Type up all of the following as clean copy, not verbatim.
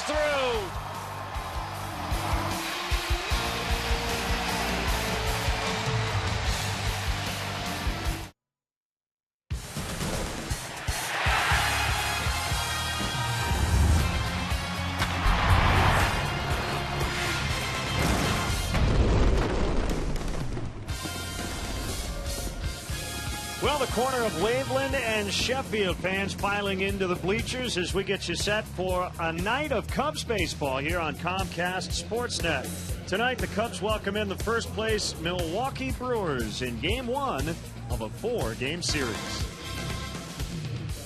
through. Well, the corner of Waveland and Sheffield fans filing into the bleachers as we get you set for a night of Cubs baseball here on Comcast Sportsnet. Tonight, the Cubs welcome in the first place Milwaukee Brewers in Game 1 of a 4-game series.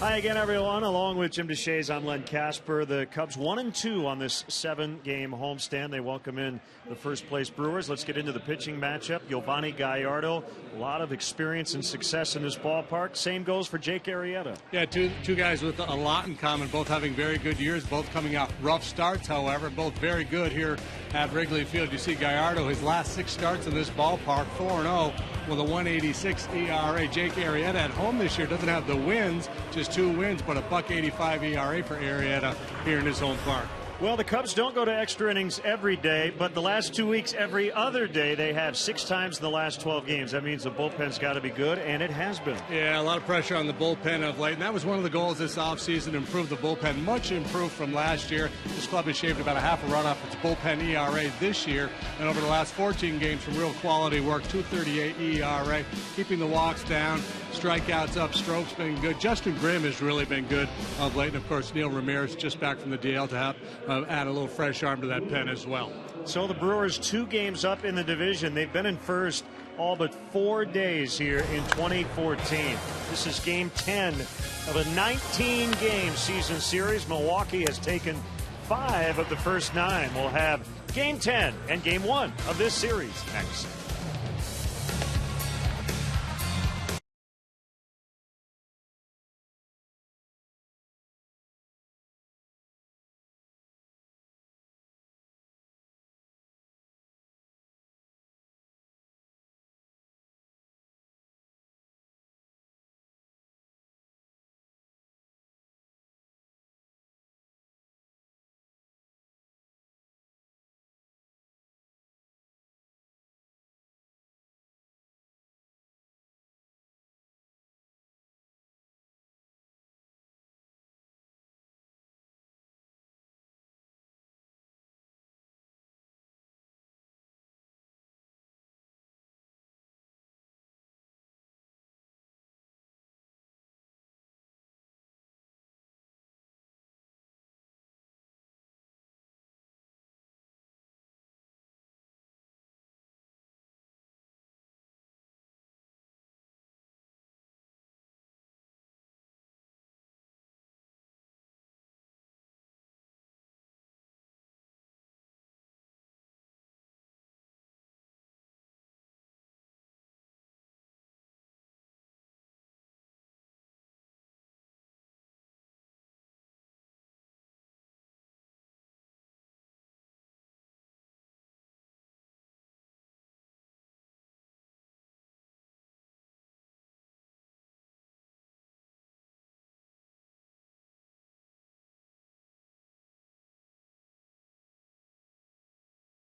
Hi again, everyone. Along with Jim DeShays, I'm Len Casper. The Cubs 1-2 on this 7-game homestand. They welcome in the first place Brewers. Let's get into the pitching matchup. Yovani Gallardo, a lot of experience and success in this ballpark. Same goes for Jake Arrieta. Yeah, two guys with a lot in common, both having very good years, both coming off rough starts, however, both very good here at Wrigley Field. You see Gallardo, his last 6 starts in this ballpark, 4-0 with a 1.86 ERA. Jake Arrieta at home this year doesn't have the wins, just 2 wins, but a .85 ERA for Arrieta here in his home park. Well, the Cubs don't go to extra innings every day, but the last 2 weeks, every other day, they have 6 times in the last 12 games. That means the bullpen's got to be good, and it has been. Yeah, a lot of pressure on the bullpen of late, and that was one of the goals this offseason, improve the bullpen. Much improved from last year. This club has shaved about a half a run off its bullpen ERA this year, and over the last 14 games, some real quality work, 2.38 ERA, keeping the walks down, strikeouts up, strokes been good. Justin Grimm has really been good of late, and of course, Neil Ramirez just back from the DL to have add a little fresh arm to that pen as well. So the Brewers 2 games up in the division. They've been in first all but 4 days here in 2014. This is game 10 of a 19-game season series. Milwaukee has taken 5 of the first 9. We'll have game 10 and game 1 of this series next.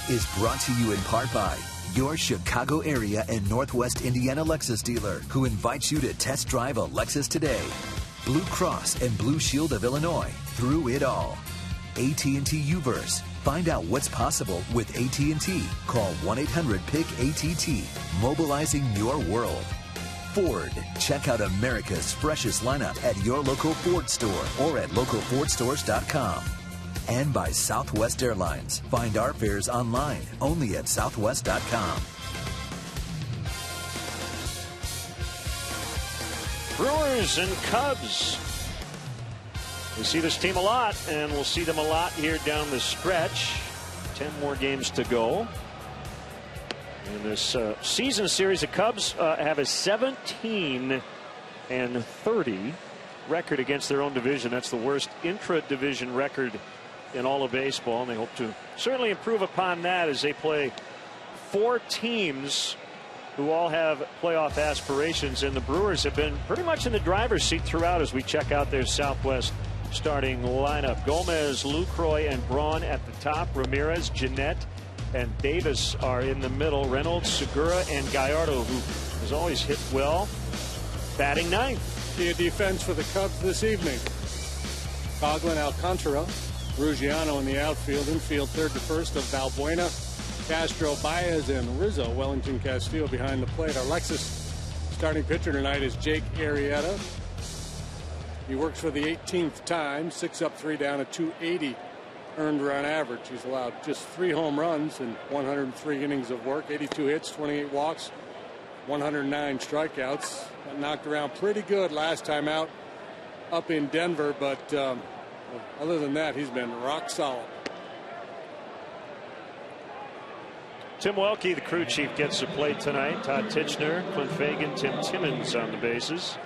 Is brought to you in part by your Chicago area and Northwest Indiana Lexus dealer, who invites you to test drive a Lexus today. Blue Cross and Blue Shield of Illinois, through it all. AT&T Uverse. Find out what's possible with AT&T. Call 1-800-PIC-ATT. Mobilizing your world. Ford. Check out America's freshest lineup at your local Ford store or at localfordstores.com. And by Southwest Airlines. Find our fares online, only at southwest.com. Brewers and Cubs. We see this team a lot, and we'll see them a lot here down the stretch. 10 more games to go. In this season series, the Cubs have a 17-30 record against their own division. That's the worst intra-division record in all of baseball, and they hope to certainly improve upon that as they play 4 teams who all have playoff aspirations, and the Brewers have been pretty much in the driver's seat throughout as we check out their Southwest starting lineup. Gomez, Lucroy, and Braun at the top. Ramirez, Jeanette, and Davis are in the middle. Reynolds, Segura, and Gallardo, who has always hit well, batting ninth. The defense for the Cubs this evening. Coughlin, Alcantara, Ruggiano in the outfield. Infield third to first of Valbuena, Castro, Baez, and Rizzo. Wellington Castillo behind the plate. Our Lexus starting pitcher tonight is Jake Arrieta. He works for the 18th time, 6 up, 3 down, a 280 earned run average. He's allowed just 3 home runs in 103 innings of work, 82 hits, 28 walks, 109 strikeouts. Got knocked around pretty good last time out up in Denver, but other than that, he's been rock solid. Tim Welke, the crew chief, gets to play tonight. Todd Titchener, Clint Fagan, Tim Timmons on the bases.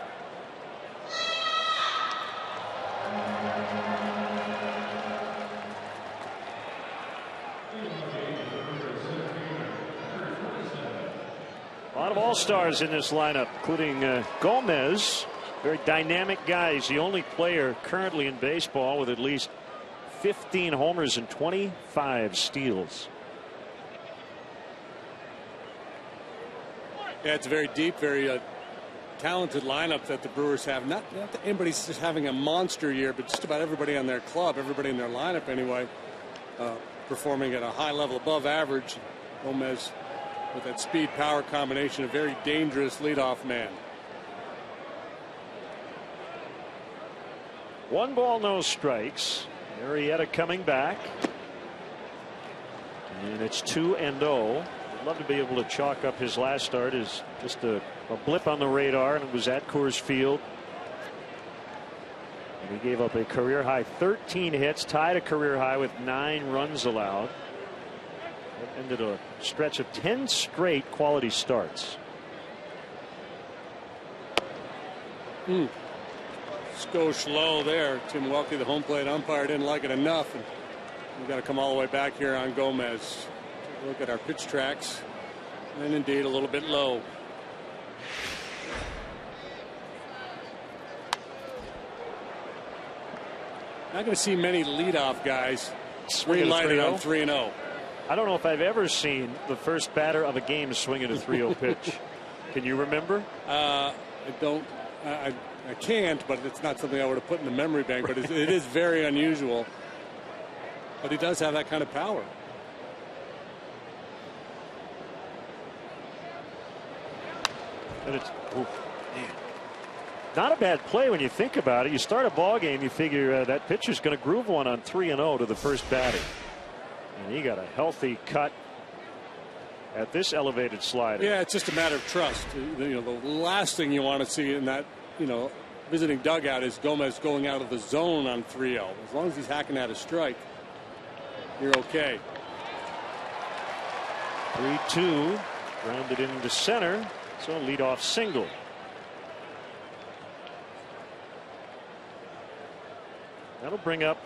A lot of all-stars in this lineup, including Gomez. Very dynamic guy. He's the only player currently in baseball with at least 15 homers and 25 steals. Yeah, it's a very deep, very talented lineup that the Brewers have. Not that anybody's just having a monster year, but just about everybody on their club, everybody in their lineup anyway, performing at a high level, above average. Gomez with that speed power combination, a very dangerous leadoff man. 1 ball, no strikes. Arrieta coming back, and it's 2-0. I'd love to be able to chalk up his last start as just a blip on the radar, and it was at Coors Field. And he gave up a career high 13 hits, tied a career high with 9 runs allowed. That ended a stretch of 10 straight quality starts. Skosh low there. Tim Welke, the home plate umpire, didn't like it enough, and we've got to come all the way back here on Gomez. Look at our pitch tracks, and indeed a little bit low. Not going to see many leadoff guys green-lighted on 3-0. I don't know if I've ever seen the first batter of a game swing at a 3-0 pitch. Can you remember? I don't. I can't, but it's not something I would have put in the memory bank. But it is very unusual. But he does have that kind of power. And it's not a bad play when you think about it. You start a ball game, you figure that pitcher's going to groove one on 3-0 to the first batter. And he got a healthy cut at this elevated slider. Yeah, it's just a matter of trust. The last thing you want to see in that, visiting dugout is Gomez going out of the zone on 3-0. As long as he's hacking at a strike, you're okay. 3-2, grounded into center. So leadoff single. That'll bring up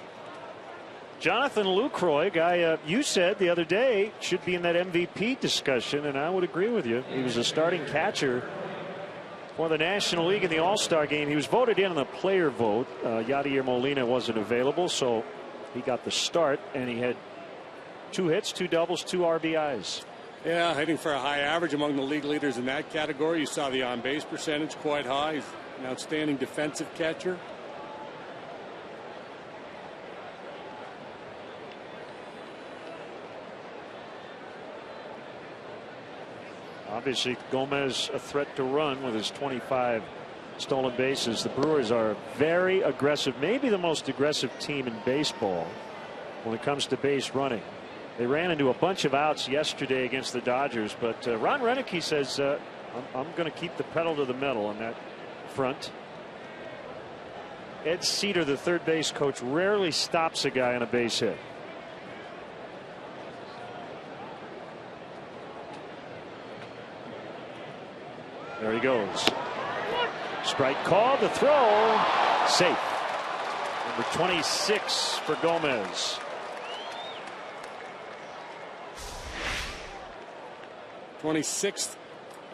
Jonathan Lucroy, a guy you said the other day should be in that MVP discussion, and I would agree with you. He was a starting catcher for the National League in the All-Star game. He was voted in on the player vote. Yadier Molina wasn't available, so he got the start, and he had 2 hits, 2 doubles, 2 RBIs. Yeah, hitting for a high average among the league leaders in that category. You saw the on-base percentage quite high. He's an outstanding defensive catcher. Obviously, Gomez a threat to run with his 25 stolen bases. The Brewers are very aggressive, maybe the most aggressive team in baseball when it comes to base running. They ran into a bunch of outs yesterday against the Dodgers, but Ron Renicky says I'm going to keep the pedal to the metal on that front. Ed Cedar, the third base coach, rarely stops a guy on a base hit. There he goes. Strike called. The throw safe. Number 26 for Gomez. 26th,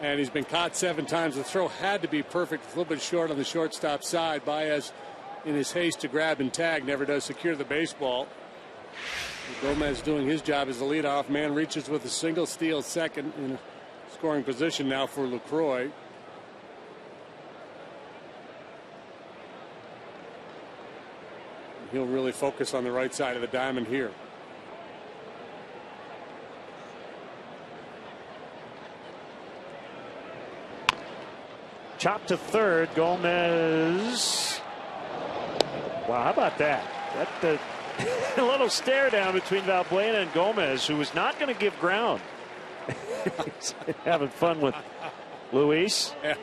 and he's been caught 7 times. The throw had to be perfect. A little bit short on the shortstop side. Baez in his haste to grab and tag, never does secure the baseball. Gomez doing his job as the leadoff man, reaches with a single, steals second in a scoring position now for LaCroix. He'll really focus on the right side of the diamond here. Chop to third. Gomez. Wow, how about that? That a little stare down between Valbuena and Gomez, who was not going to give ground. He's having fun with Luis. Yeah.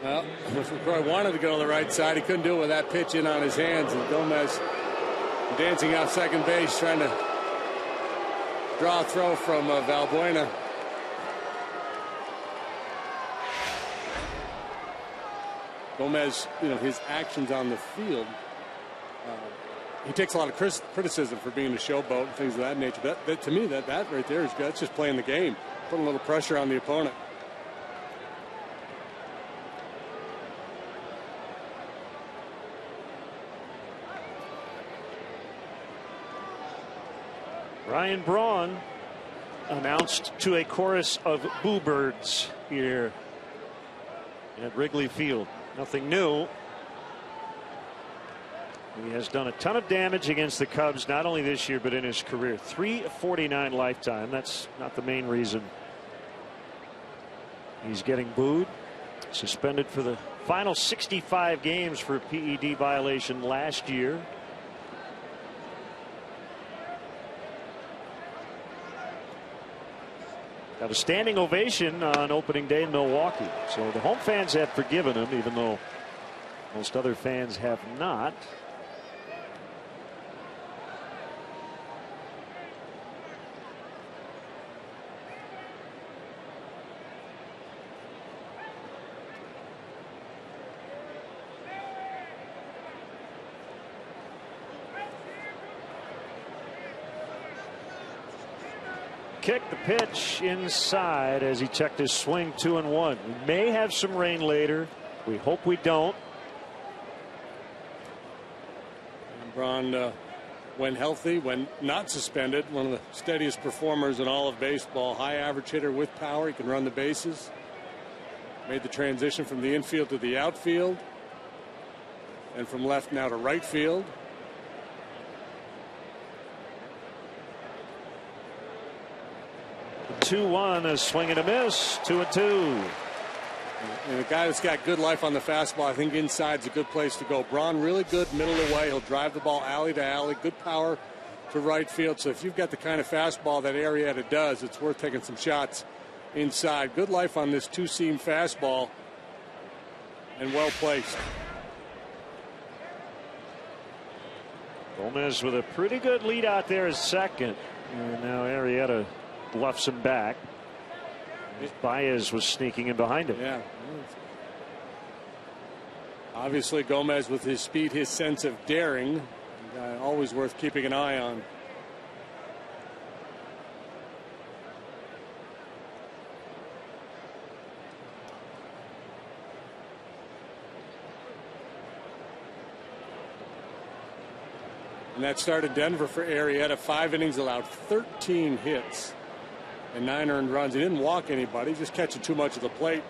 Well, if LaCroix wanted to go to the right side, he couldn't do it with that pitch in on his hands. And Gomez dancing out second base, trying to draw a throw from Valbuena. Gomez, his actions on the field, he takes a lot of criticism for being a showboat and things of that nature. That to me, that right there is good. That's just playing the game, putting a little pressure on the opponent. Ryan Braun announced to a chorus of boo birds here at Wrigley Field. Nothing new. He has done a ton of damage against the Cubs, not only this year, but in his career. .349 lifetime. That's not the main reason he's getting booed. Suspended for the final 65 games for a PED violation last year. Got a standing ovation on opening day in Milwaukee. So the home fans have forgiven him, even though most other fans have not. Kick the pitch inside as he checked his swing. 2-1. We may have some rain later. We hope we don't. And Braun, when healthy, when not suspended, one of the steadiest performers in all of baseball. High average hitter with power. He can run the bases. Made the transition from the infield to the outfield, and from left now to right field. The 2-1, a swing and a miss. 2-2. And a guy that's got good life on the fastball, I think inside's a good place to go. Braun really good middle of the way. He'll drive the ball alley to alley. Good power to right field. So if you've got the kind of fastball that Arrieta does, it's worth taking some shots inside. Good life on this two-seam fastball, and well placed. Gomez with a pretty good lead out there as second. And now Arrieta bluffs him back. Baez was sneaking in behind him. Yeah. Obviously Gomez with his speed, his sense of daring, always worth keeping an eye on. And that started Denver for Arrieta. 5 innings, allowed 13 hits and 9 earned runs. He didn't walk anybody, just catching too much of the plate.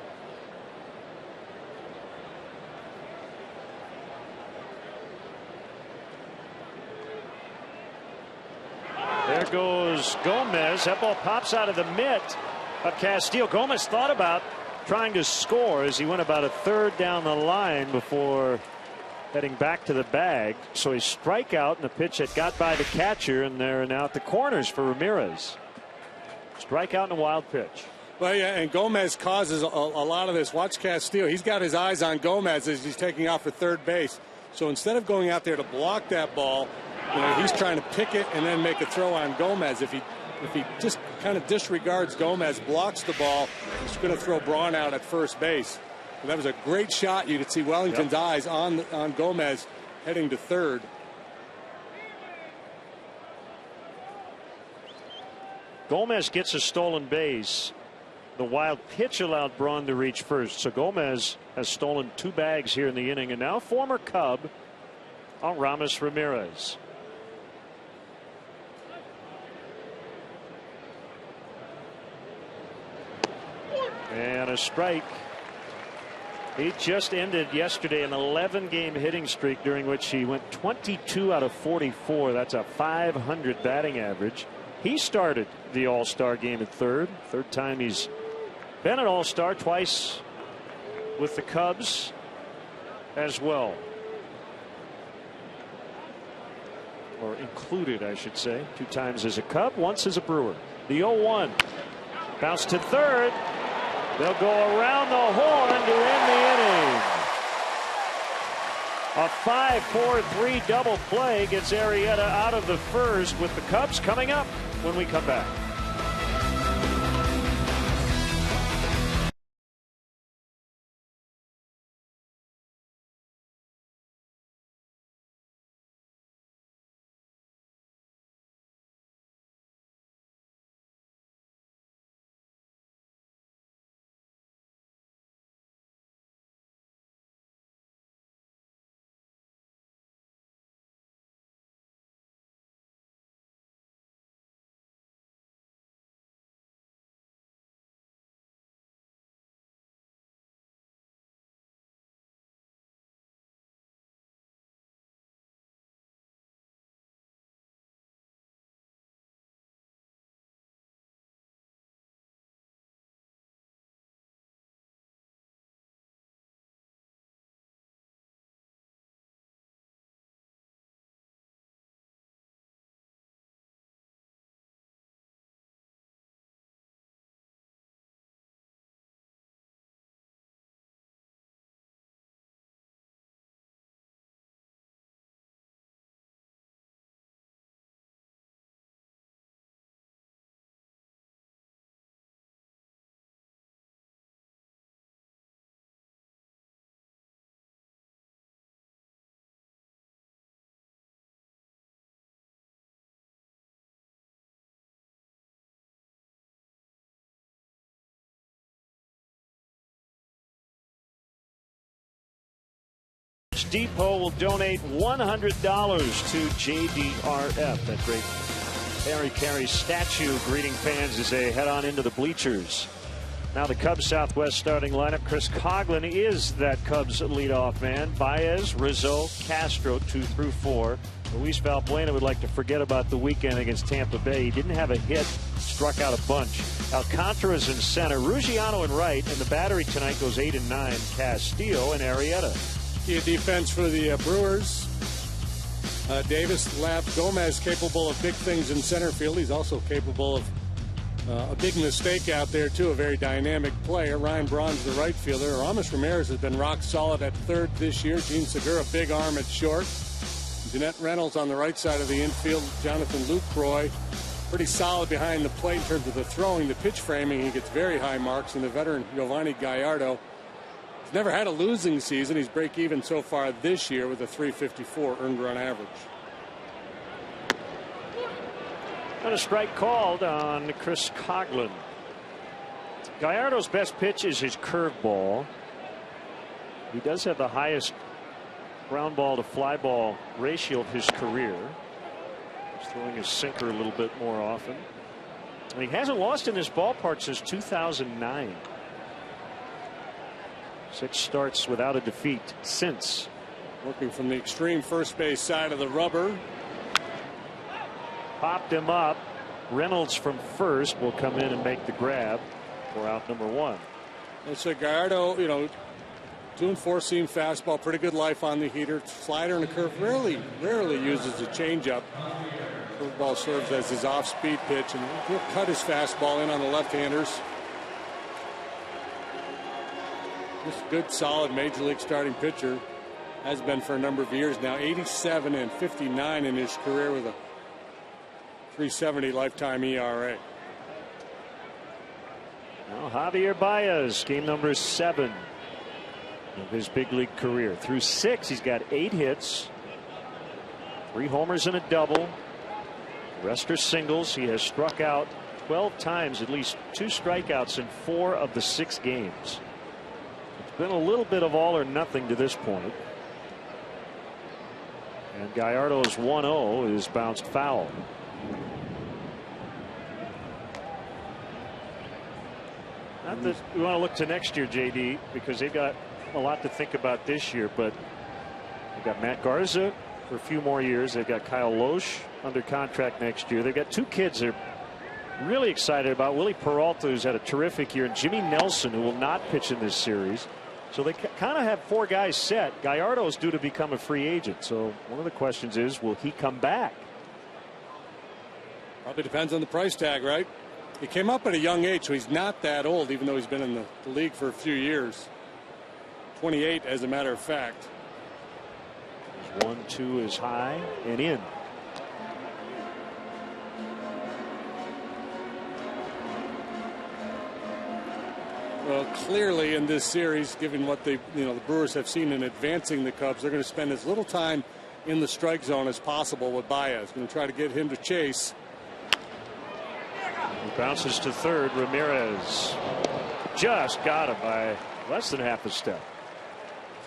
There goes Gomez. That ball pops out of the mitt of Castillo. Gomez thought about trying to score as he went about a third down the line before heading back to the bag. So a strikeout and a pitch that got by the catcher, and they're now at the corners for Ramirez. Strikeout and a wild pitch. Well, yeah, and Gomez causes a lot of this. Watch Castillo. He's got his eyes on Gomez as he's taking out for third base. So instead of going out there to block that ball, he's trying to pick it and then make a throw on Gomez. If he just kind of disregards Gomez, blocks the ball, he's going to throw Braun out at first base. And that was a great shot. You could see Wellington's eyes on Gomez heading to third. Gomez gets a stolen base The wild pitch allowed Braun to reach first. So Gomez has stolen 2 bags here in the inning, and now former Cub Aramis Ramirez. And a strike. He just ended yesterday an 11-game hitting streak during which he went 22 out of 44. That's a .500 batting average. He started the All-Star game at third time he's been an All-Star, twice with the Cubs as well, or included I should say, 2 times as a Cub, once as a Brewer. The 0-1 bounce to third. They'll go around the horn to end the inning. A 5-4-3 double play gets Arrieta out of the first, with the Cubs coming up when we come back. Depot will donate $100 to JDRF. That great Harry Carey statue greeting fans as they head on into the bleachers. Now the Cubs Southwest starting lineup. Chris Coghlan is that Cubs leadoff man. Baez, Rizzo, Castro 2 through 4. Luis Valbuena would like to forget about the weekend against Tampa Bay. He didn't have a hit, struck out a bunch. Alcantara's in center, Ruggiano in right, and the battery tonight goes 8 and 9. Castillo and Arrieta. Defense for the Brewers. Davis left. Gomez capable of big things in center field. He's also capable of a big mistake out there too. A very dynamic player. Ryan Braun's the right fielder. Aramis Ramirez has been rock solid at third this year. Gene Segura, big arm at short. Jeanette Reynolds on the right side of the infield. Jonathan Lucroy pretty solid behind the plate in terms of the throwing. The pitch framing, he gets very high marks. And the veteran Giovanni Gallardo, he's never had a losing season. He's break even so far this year with a .354 earned run average. And a strike called on Chris Coghlan. Gallardo's best pitch is his curveball. He does have the highest ground ball to fly ball ratio of his career. He's throwing his sinker a little bit more often. And he hasn't lost in this ballpark since 2009. 6 starts without a defeat since. Working from the extreme first base side of the rubber. Popped him up. Reynolds from first will come in and make the grab for out number 1. And so Gallardo, you know, 2 and 4 seam fastball, pretty good life on the heater. Slider and a curve, rarely uses a changeup. Curveball serves as his off-speed pitch, and he'll cut his fastball in on the left-handers. Just good, solid major league starting pitcher. Has been for a number of years now. 87 and 59 in his career with a .370 lifetime ERA. Now Javier Baez, game number 7 of his big league career. Through 6, he's got 8 hits, 3 homers and a double. The rest are singles. He has struck out 12 times, at least 2 strikeouts in 4 of the 6 games. It's been a little bit of all or nothing to this point. And Gallardo's 1-0 is bounced foul. Not that we want to look to next year, JD, because they've got a lot to think about this year, but they've got Matt Garza for a few more years. They've got Kyle Loesch under contract next year. They've got 2 kids they're really excited about. Willie Peralta, who's had a terrific year, and Jimmy Nelson, who will not pitch in this series. So they kind of have 4 guys set. Gallardo's due to become a free agent. So one of the questions is, will he come back? Probably depends on the price tag, right? He came up at a young age, so he's not that old, even though he's been in the league for a few years. 28, as a matter of fact. 1-2 is high and in. Well, clearly in this series, given what the Brewers have seen in advancing the Cubs, they're going to spend as little time in the strike zone as possible with Baez. Going to try to get him to chase. He bounces to third. Ramirez just got him by less than half a step.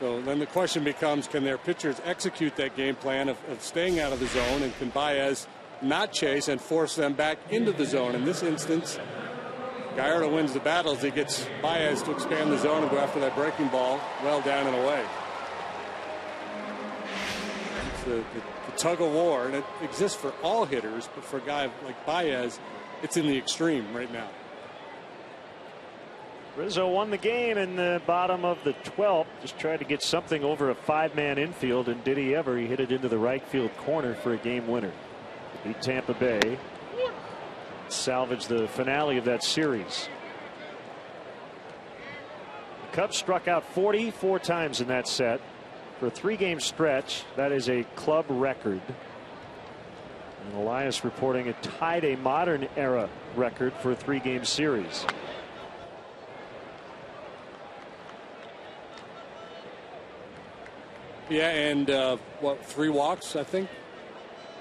So then the question becomes, can their pitchers execute that game plan of staying out of the zone, and can Baez not chase and force them back into the zone? In this instance, Gallardo wins the battles. He gets Baez to expand the zone and go after that breaking ball well down and away. It's the tug of war, and it exists for all hitters, but for a guy like Baez, it's in the extreme right now. Rizzo won the game in the bottom of the 12th. Just tried to get something over a 5-man infield, and did he ever? He hit it into the right field corner for a game winner. Beat Tampa Bay. Salvaged the finale of that series. The Cubs struck out 44 times in that set for a 3-game stretch. That is a club record. And Elias reporting it tied a modern era record for a 3-game series. Yeah, and 3 walks, I think?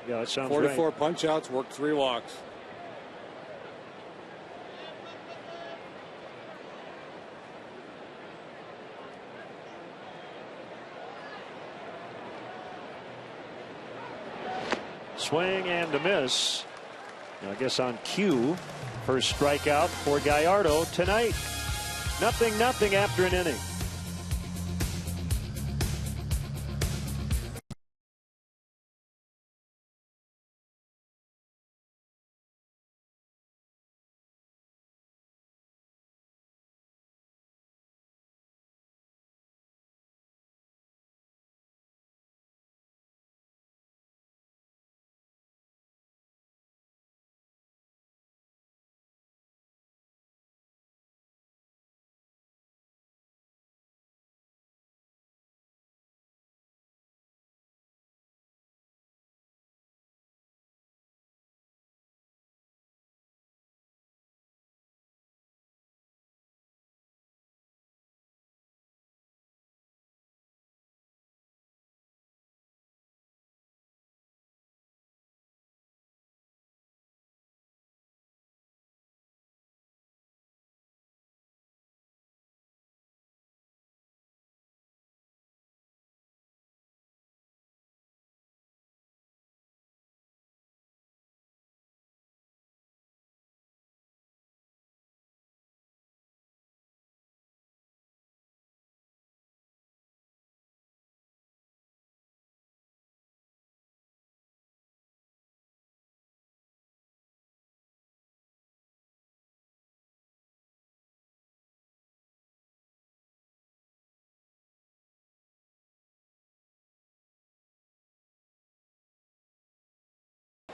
Yeah, that sounds 44 right. punch outs, worked 3 walks. Swing and a miss. I guess on cue. First strikeout for Gallardo tonight. 0-0 after an inning.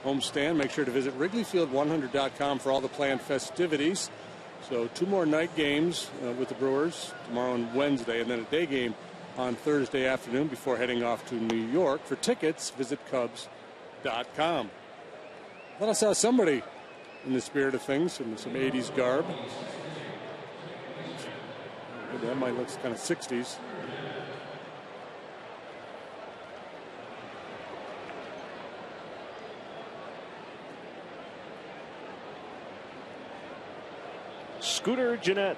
Homestand. Make sure to visit WrigleyField100.com for all the planned festivities. So 2 more night games with the Brewers tomorrow and Wednesday, and then a day game on Thursday afternoon before heading off to New York. For tickets, visit Cubs.com. Thought I saw somebody in the spirit of things in some 80s garb. That might look kind of 60s. Scooter Gennett.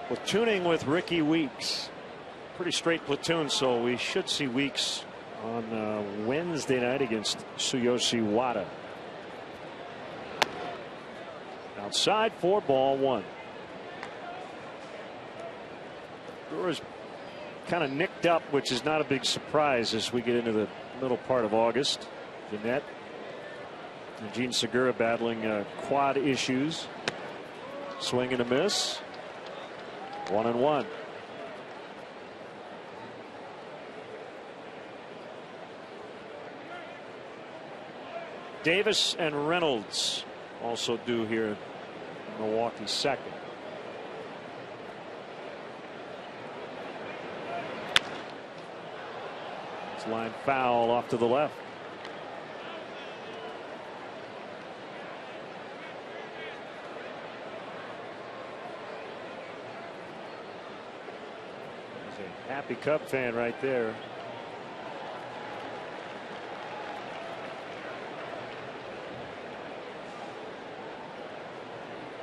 Platooning with Ricky Weeks. Pretty straight platoon, so we should see Weeks on Wednesday night against Tsuyoshi Wada. Outside for ball one. Brewers kind of nicked up, which is not a big surprise as we get into the middle part of August. Gennett and Gene Segura battling quad issues. Swing and a miss. 1-1. Davis and Reynolds also due here in Milwaukee second. It's line foul off to the left. Happy Cub fan right there.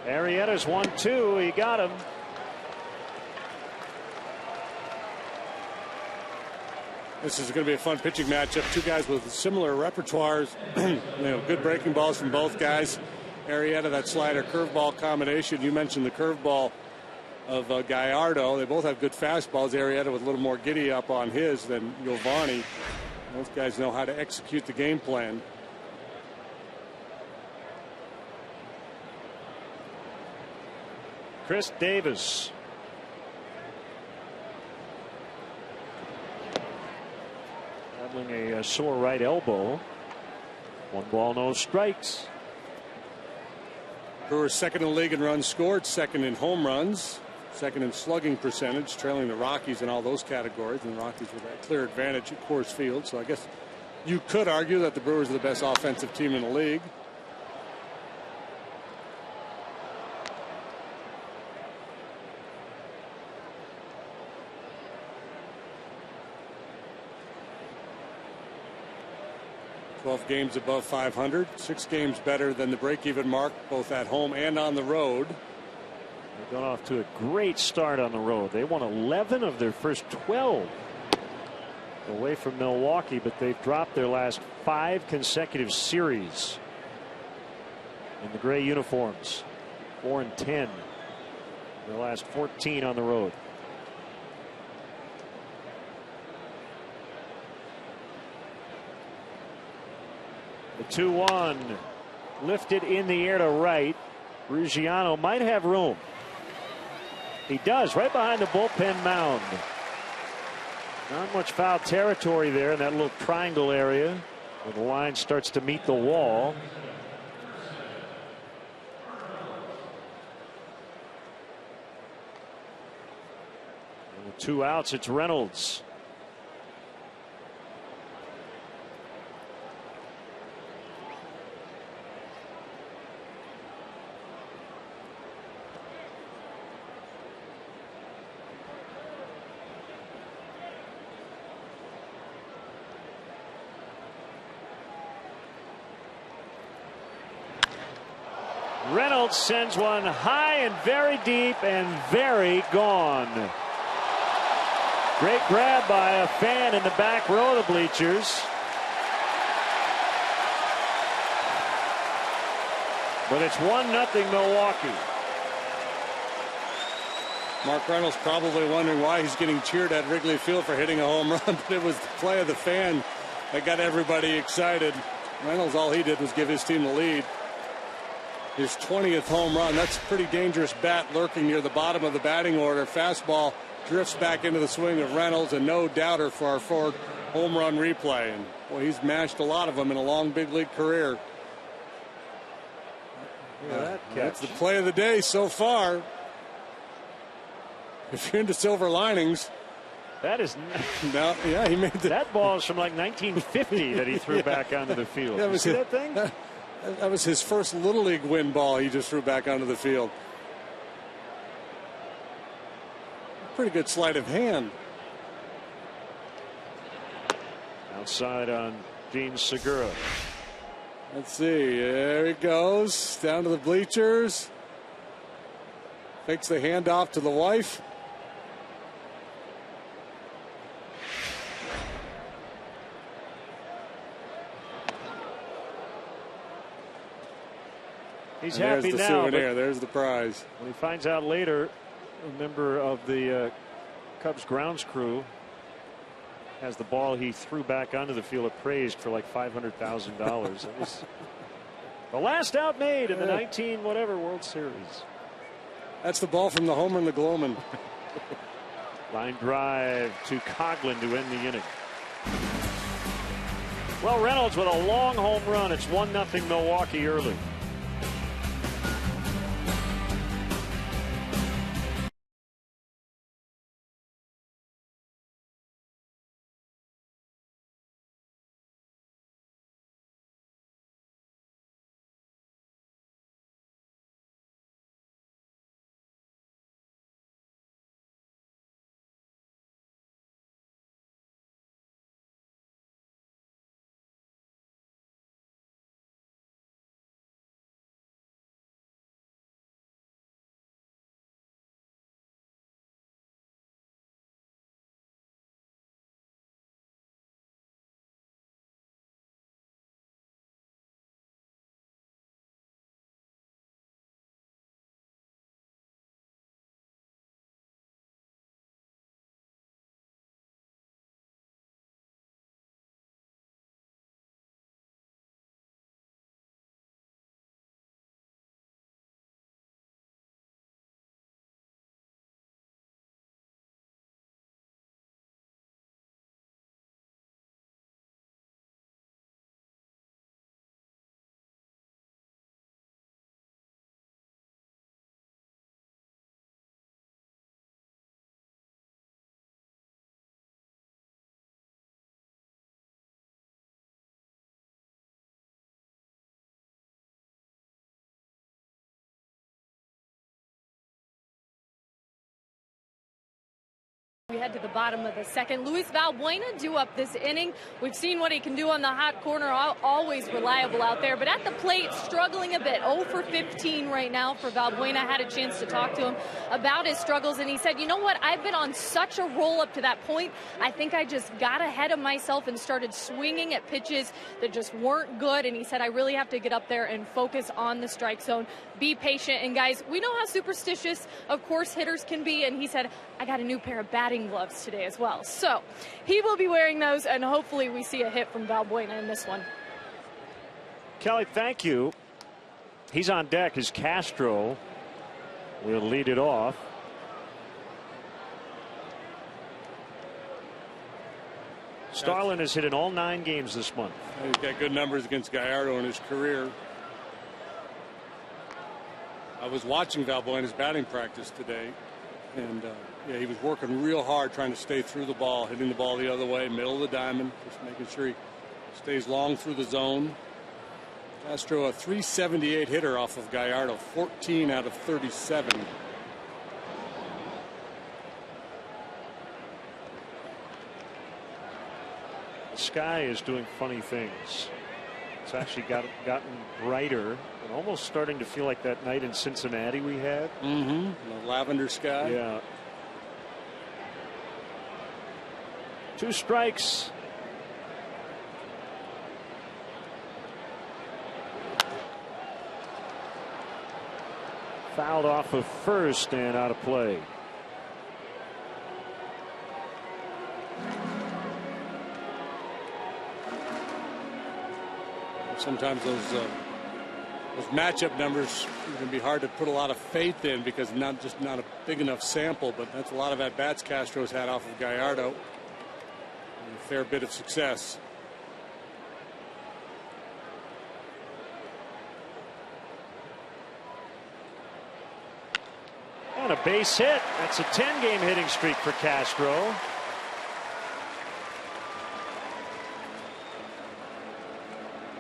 Arrieta's 1-2. He got him. This is going to be a fun pitching matchup. Two guys with similar repertoires. Good breaking balls from both guys. Arrieta, that slider curveball combination. You mentioned the curveball of Gallardo. They both have good fastballs. Arrieta with a little more giddy up on his than Giovanni. Both guys know how to execute the game plan. Chris Davis. Battling a sore right elbow. 1 ball, no strikes. Brewers second in the league in runs scored, second in home runs, second in slugging percentage, trailing the Rockies in all those categories, and the Rockies with that clear advantage at Coors Field. So I guess you could argue that the Brewers are the best offensive team in the league. Games above 500, 6 games better than the break-even mark, both at home and on the road. They've gone off to a great start on the road. They won 11 of their first 12 away from Milwaukee, but they've dropped their last 5 consecutive series in the gray uniforms. 4-10. Their last 14 on the road. The 2-1 lifted in the air to right. Ruggiano might have room. He does, right behind the bullpen mound. Not much foul territory there in that little triangle area where the line starts to meet the wall. And with 2 outs, it's Reynolds. Reynolds sends one high and very deep and very gone. Great grab by a fan in the back row of the bleachers. But it's 1-0 Milwaukee. Mark Reynolds probably wondering why he's getting cheered at Wrigley Field for hitting a home run, but it was the play of the fan that got everybody excited. Reynolds, all he did was give his team the lead. His 20th home run. That's a pretty dangerous bat lurking near the bottom of the batting order. Fastball drifts back into the swing of Reynolds, and no doubter for our Ford home run replay. And boy, he's mashed a lot of them in a long big league career. That's the play of the day so far. If you're into silver linings. That is no, yeah, he made that ball is from like 1950 that he threw back onto the field. That was see that thing? That was his first Little League win ball he just threw back onto the field. Pretty good sleight of hand. Outside on Gene Segura. Let's see. There he goes down to the bleachers. Takes the handoff to the wife. He's and happy there's the now. Souvenir. There's the prize. When he finds out later, a member of the Cubs grounds crew has the ball he threw back onto the field appraised for like $500,000. It was the last out made in the 19 whatever World Series. That's the ball from the homer and the Glowman. Line drive to Coughlin to end the inning. Well, Reynolds with a long home run. It's 1-0 Milwaukee early. We head to the bottom of the second. Luis Valbuena due up this inning. We've seen what he can do on the hot corner, always reliable out there, but at the plate struggling a bit. 0 for 15 right now for Valbuena. Had a chance to talk to him about his struggles, and he said, you know what, I've been on such a roll up to that point. I think I just got ahead of myself and started swinging at pitches that just weren't good, and he said, I really have to get up there and focus on the strike zone. Be patient, and guys, we know how superstitious, of course, hitters can be, and he said, I got a new pair of batting gloves today as well. So he will be wearing those, and hopefully we see a hit from Valbuena in this one. Kelly, thank you. He's on deck as Castro will lead it off. Starlin has hit in all 9 games this month. He's got good numbers against Gallardo in his career. I was watching Valbuena's batting practice today, and yeah, he was working real hard trying to stay through the ball, hitting the ball the other way, middle of the diamond, just making sure he stays long through the zone. Castro, a .378 hitter off of Gallardo, 14 out of 37. The sky is doing funny things. It's actually gotten brighter and almost starting to feel like that night in Cincinnati we had. The lavender sky. Yeah. 2 strikes. Fouled off of first and out of play. Sometimes those matchup numbers can be hard to put a lot of faith in because not a big enough sample, but that's a lot of at-bats Castro's had off of Gallardo. And a fair bit of success. And a base hit. That's a 10-game hitting streak for Castro.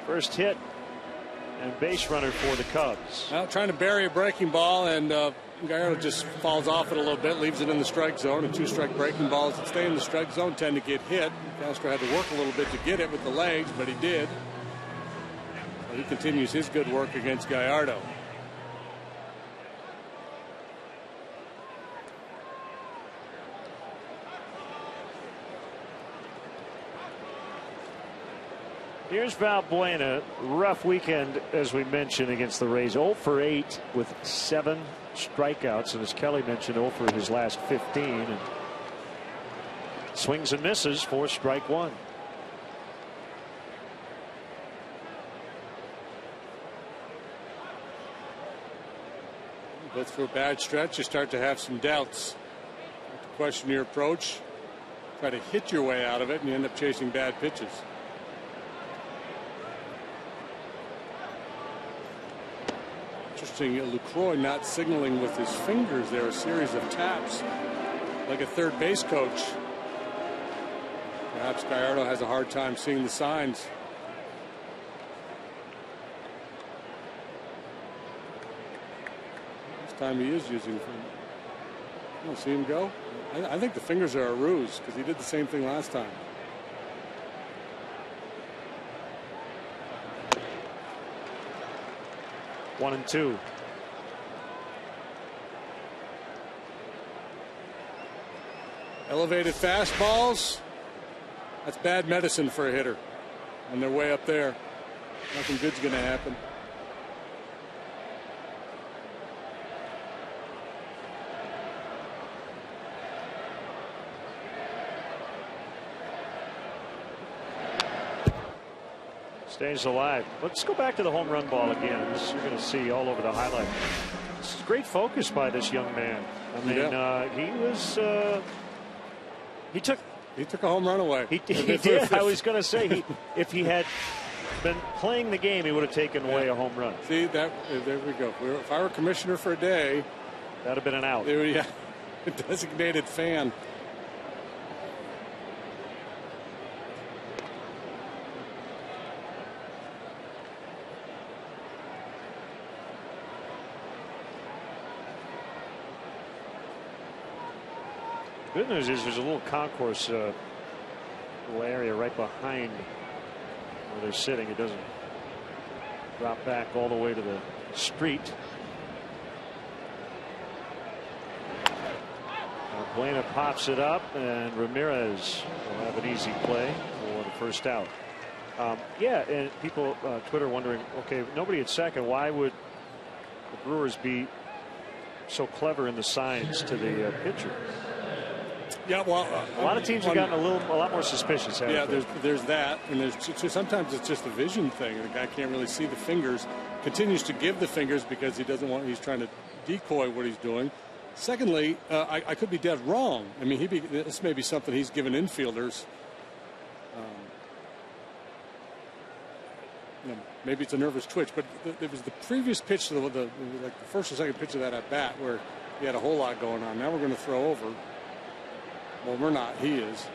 First hit and base runner for the Cubs. Well, trying to bury a breaking ball, and Gallardo just falls off it a little bit, leaves it in the strike zone. And 2-strike breaking balls that stay in the strike zone tend to get hit. Castro had to work a little bit to get it with the legs, but he did. So he continues his good work against Gallardo. Here's Valbuena. Rough weekend, as we mentioned, against the Rays. 0 for 8 with 7 strikeouts. And as Kelly mentioned, 0 for his last 15. And swings and misses for strike one. Go through a bad stretch, you start to have some doubts. You have to question your approach. Try to hit your way out of it, and you end up chasing bad pitches. Interesting, Lucroy not signaling with his fingers there, a series of taps like a third base coach. Perhaps Gallardo has a hard time seeing the signs. This time he is using. I don't see him go. I think the fingers are a ruse because he did the same thing last time. One and two. Elevated fastballs. That's bad medicine for a hitter. On their way up there. Nothing good's going to happen. Stays alive. Let's go back to the home run ball again. This you're going to see all over the highlight. This is great focus by this young man. I mean, he was. He took a home run away. He did. I was going to say, if he had been playing the game, he would have taken away a home run. See that? There we go. If I were commissioner for a day, that'd have been an out. Yeah, a designated fan. Good news is there's a little concourse, little area right behind where they're sitting. It doesn't drop back all the way to the street. Buena pops it up, and Ramirez will have an easy play for the first out. Yeah, and people, Twitter wondering, okay, nobody at second. Why would the Brewers be so clever in the signs to the pitcher? Yeah, well, a lot of teams have gotten a lot more suspicious. Yeah, there's that, and there's sometimes it's just a vision thing. The guy can't really see the fingers. Continues to give the fingers because he doesn't want. He's trying to decoy what he's doing. Secondly, I could be dead wrong. I mean, this may be something he's given infielders. Maybe it's a nervous twitch, but it was the previous pitch to like the first or second pitch of that at bat where he had a whole lot going on. Now we're going to throw over. Well, we're not. He is.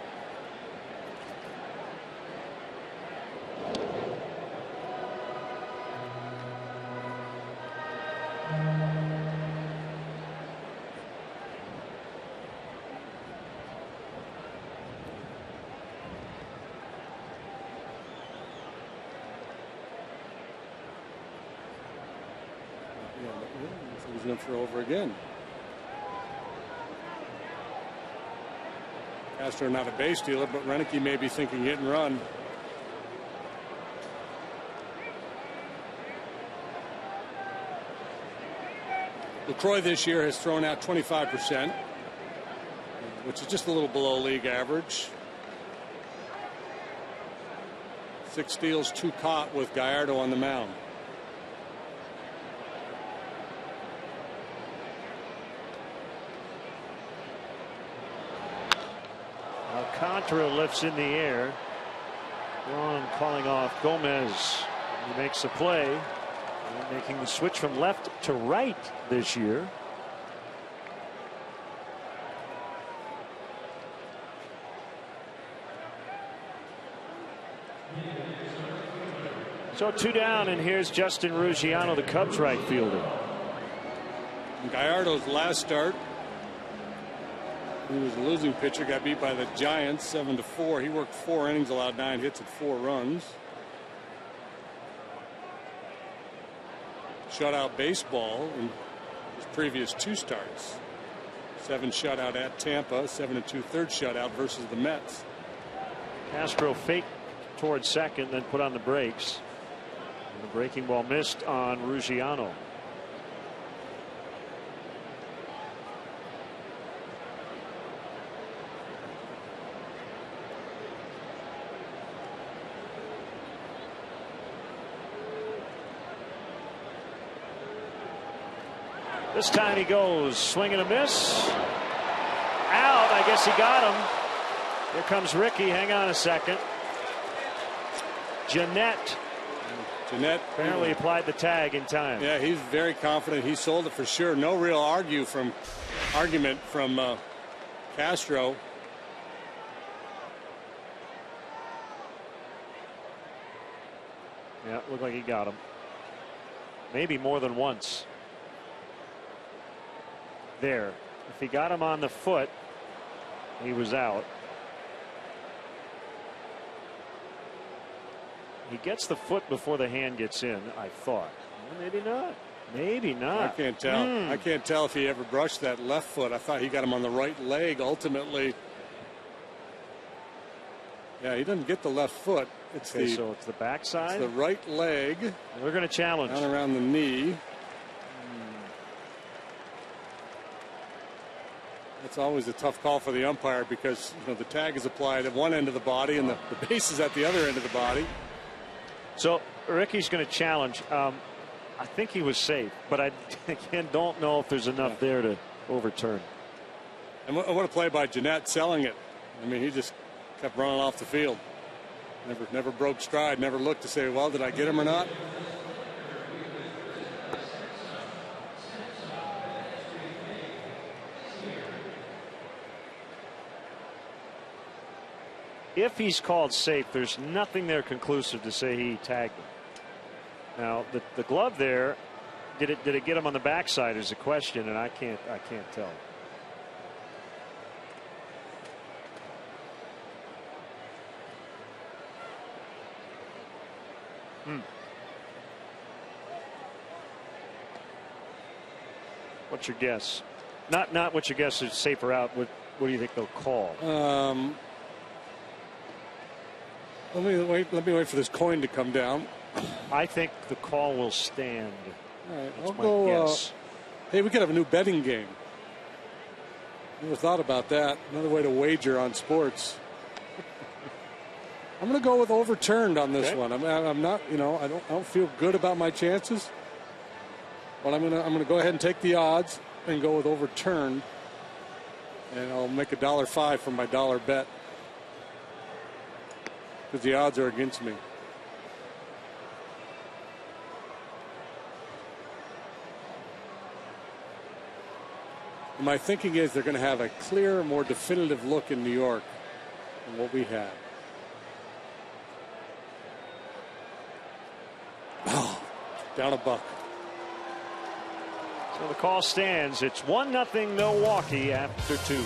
He's going to throw over again. Castro not a base stealer, but Renicky may be thinking hit and run. LaCroix this year has thrown out 25%, which is just a little below league average. 6 steals, 2 caught with Gallardo on the mound. Alcantara lifts in the air. Ron calling off Gomez. He makes the play. Making the switch from left to right this year. So 2 down, and here's Justin Ruggiano, the Cubs right fielder. Gallardo's last start, he was a losing pitcher, got beat by the Giants 7-4. He worked 4 innings, allowed 9 hits and 4 runs. Shutout baseball in his previous 2 starts. 7 shutout at Tampa, 7-2 third shutout versus the Mets. Castro faked towards second, then put on the brakes. And the breaking ball missed on Ruggiano. This time he goes, swing and a miss. Out, I guess he got him. Here comes Ricky, hang on a second. Jeanette apparently applied the tag in time. Yeah, he's very confident. He sold it for sure. No real argument from Castro. Yeah, it looked like he got him. Maybe more than once. There. If he got him on the foot, he was out. He gets the foot before the hand gets in, I thought. Well, maybe not. Maybe not. I can't tell. I can't tell if he ever brushed that left foot. I thought he got him on the right leg ultimately. Yeah, he doesn't get the left foot. It's okay, so it's the backside. It's the right leg. We're going to challenge. Down around the knee. It's always a tough call for the umpire because the tag is applied at one end of the body and the base is at the other end of the body. So Ricky's going to challenge. I think he was safe, but I again don't know if there's enough there to overturn. And what a play by Jeanette selling it. I mean, he just kept running off the field. Never broke stride. Never looked to say, well, did I get him or not? If he's called safe, there's nothing there conclusive to say he tagged him. Now the glove there, did it get him on the backside is a question, and I can't tell. What's your guess? Not what your guess is safe or out. What do you think they'll call? Let me wait for this coin to come down. I think the call will stand. All right, That's I'll my go. Guess. Hey, we could have a new betting game. Never thought about that. Another way to wager on sports. I'm going to go with overturned on this one. I'm not. I don't feel good about my chances. But I'm gonna go ahead and take the odds and go with overturned. And I'll make $1.05 from my dollar bet. Because the odds are against me. And my thinking is they're going to have a clearer, more definitive look in New York than what we had. Oh, down a buck. So the call stands. It's 1-0 Milwaukee after 2.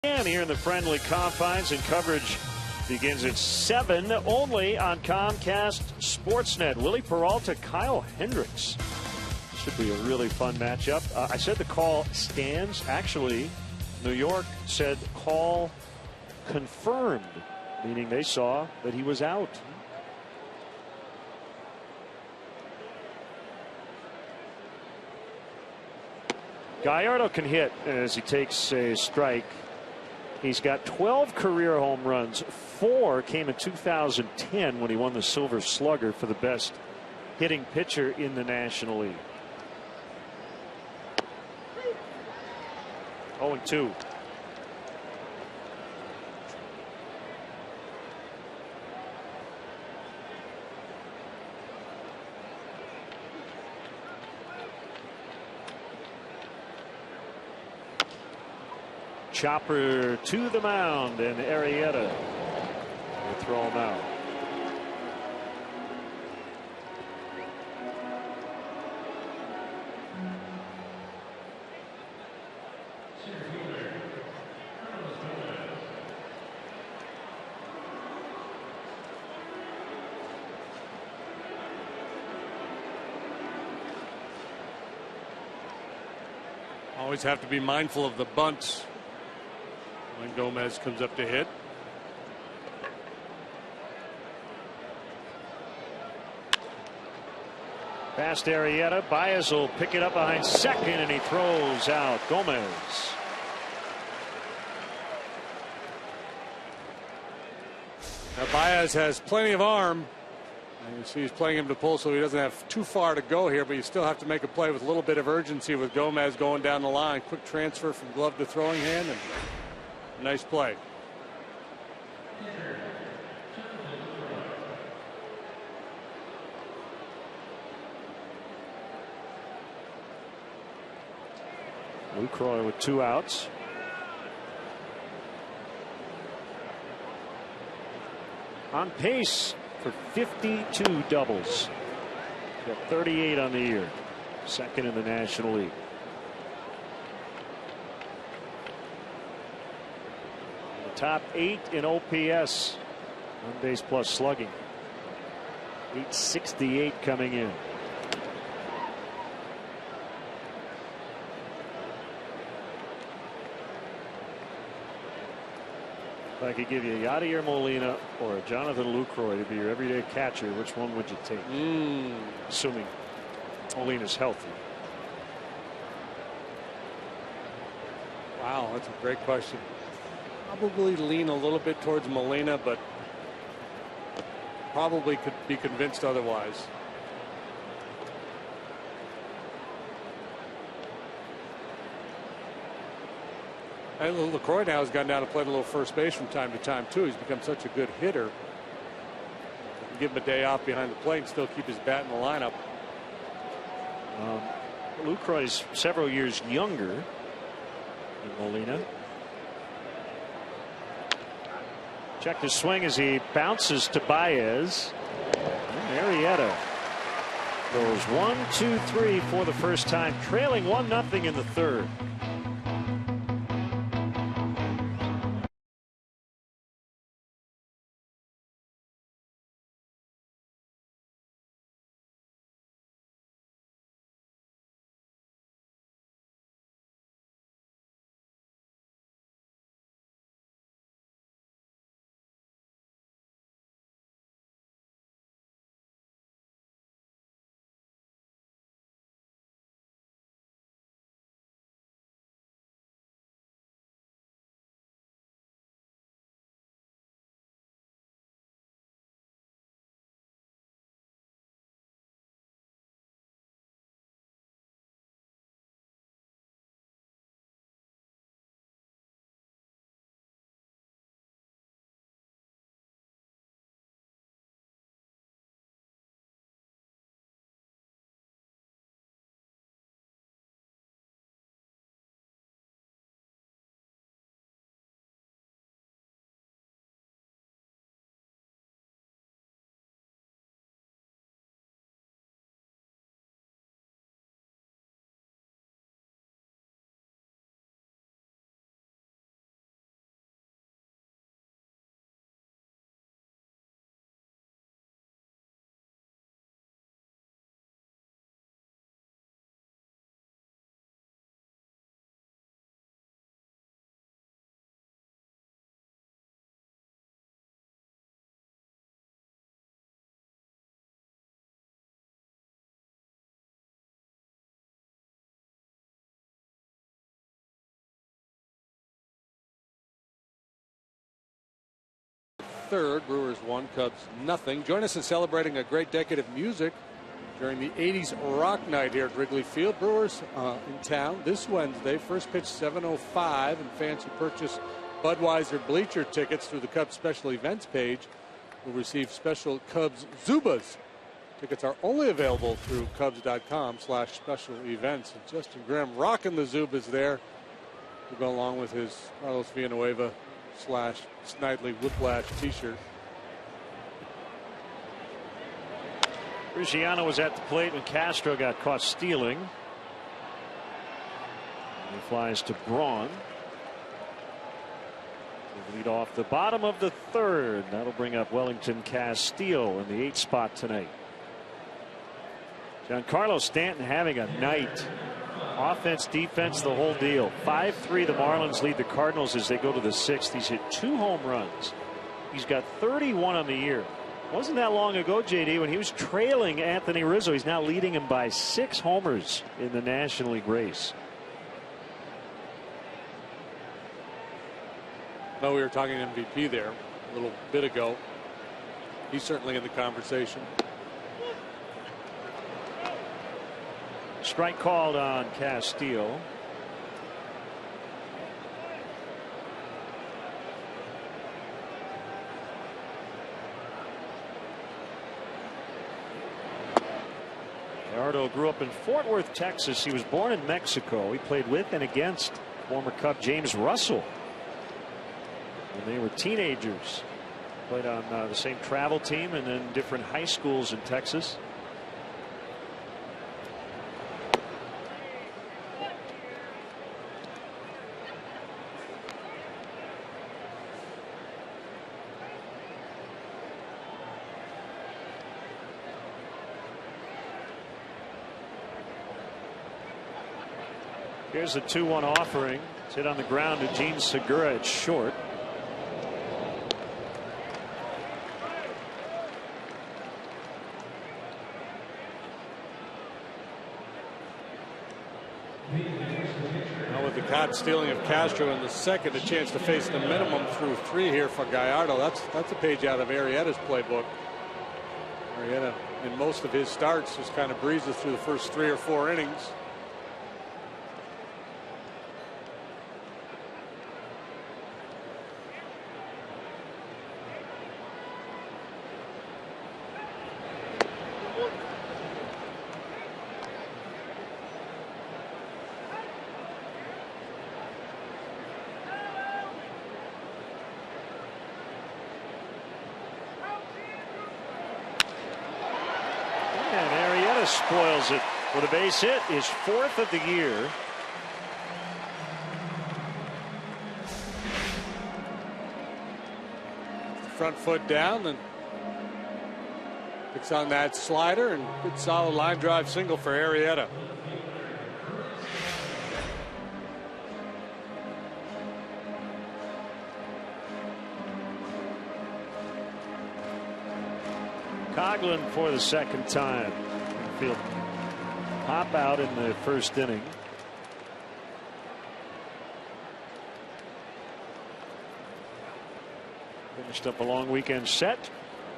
And here in the friendly confines, and coverage begins at 7 only on Comcast Sportsnet. Willie Peralta, Kyle Hendricks. Should be a really fun matchup. I said the call stands. Actually, New York said call confirmed, meaning they saw that he was out. Gallardo can hit as he takes a strike. He's got 12 career home runs. 4 came in 2010 when he won the Silver Slugger for the best hitting pitcher in the National League. 0-2. Chopper to the mound, and Arrieta will throw him out. Always have to be mindful of the bunts when Gomez comes up to hit. Past Arrieta. Baez will pick it up behind second, and he throws out Gomez. Now Baez has plenty of arm. And you see he's playing him to pull, so he doesn't have too far to go here, but you still have to make a play with a little bit of urgency with Gomez going down the line. Quick transfer from glove to throwing hand, and a nice play. Lucroy with 2 outs. On pace for 52 doubles. He's got 38 on the year. Second in the National League. The top 8 in OPS. On base plus slugging. 868 coming in. If I could give you Yadier Molina or Jonathan Lucroy to be your everyday catcher, which one would you take? Assuming Molina's healthy. Wow, that's a great question. Probably lean a little bit towards Molina, but probably could be convinced otherwise. And LaCroix now has gotten down to play a little first base from time to time too. He's become such a good hitter. Give him a day off behind the plate and still keep his bat in the lineup. Lucroy's several years younger than Molina. Check the swing as he bounces to Baez. And Arrieta goes 1, 2, 3 for the first time, trailing 1-0 in the third. 3rd. Brewers 1, Cubs nothing. Join us in celebrating a great decade of music during the 80s Rock Night here at Wrigley Field. Brewers in town this Wednesday. First pitch 7:05, and fans who purchase Budweiser bleacher tickets through the Cubs special events page will receive special Cubs Zubas. Tickets are only available through Cubs.com/special events. And Justin Grimm rocking the Zubas there to go along with his Carlos Villanueva/Snidely Whiplash t-shirt. Cristiano was at the plate when Castro got caught stealing. He flies to Braun. Lead off the bottom of the 3rd. That'll bring up Wellington Castillo in the 8th spot tonight. Giancarlo Stanton having a night. Offense, defense, the whole deal. 5-3 the Marlins lead the Cardinals as they go to the 6th. He's hit 2 home runs. He's got 31 on the year. Wasn't that long ago, JD, when he was trailing Anthony Rizzo. He's now leading him by 6 homers in the National League race. No, we were talking MVP there a little bit ago. He's certainly in the conversation. Strike called on Castillo. Gallardo grew up in Fort Worth, Texas. He was born in Mexico. He played with and against former Cub James Russell when they were teenagers. Played on the same travel team and then different high schools in Texas. Here's a 2-1 offering. It's hit on the ground to Gene Segura at short. Now with the caught stealing of Castro in the 2nd, a chance to face the minimum through 3 here for Gallardo. That's a page out of Arrieta's playbook. Arrieta, in most of his starts, just kind of breezes through the first 3 or 4 innings. Spoils it with a base hit, his 4th of the year. Front foot down and picks on that slider, and good solid line drive single for Arrieta. Coghlan for the 2nd time. Field pop out in the 1st inning. Finished up a long weekend set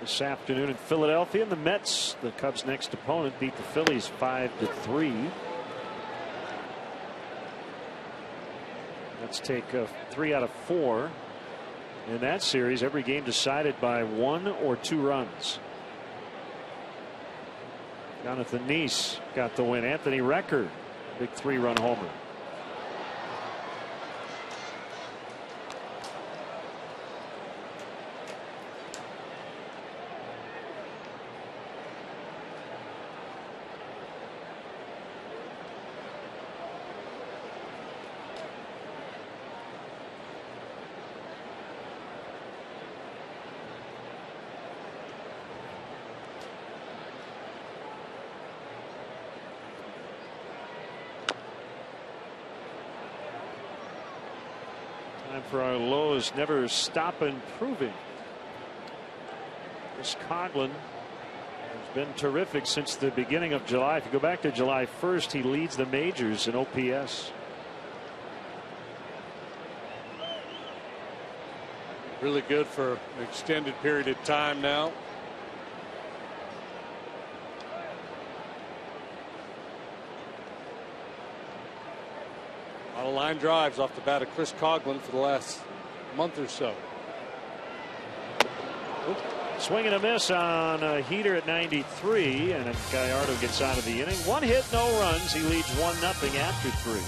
this afternoon in Philadelphia, and the Mets, the Cubs' next opponent, beat the Phillies 5-3. Let's take 3 out of 4 in that series. Every game decided by 1 or 2 runs. Jonathan Neese got the win. Anthony Recker, big 3-run homer. Time for our lows never stop improving. Chris Coghlan has been terrific since the beginning of July. If you go back to July 1st, he leads the majors in OPS. Really good for an extended period of time now. A lot of line drives off the bat of Chris Coughlin for the last month or so. Swing and a miss on a heater at 93, and Gallardo gets out of the inning. 1 hit, no runs. He leads 1-0 after 3.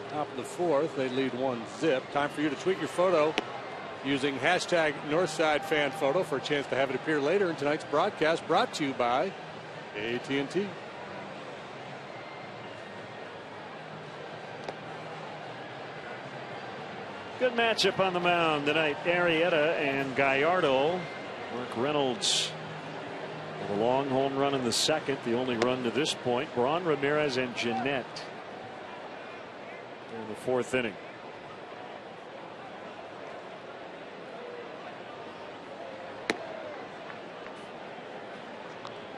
Top of the 4th, they lead 1-0. Time for you to tweet your photo using hashtag NorthsideFanPhoto for a chance to have it appear later in tonight's broadcast, brought to you by AT&T. Good matchup on the mound tonight. Arrieta and Gallardo. Mark Reynolds with a long home run in the 2nd, the only run to this point. Braun, Ramirez, and Jeanette in the 4th inning.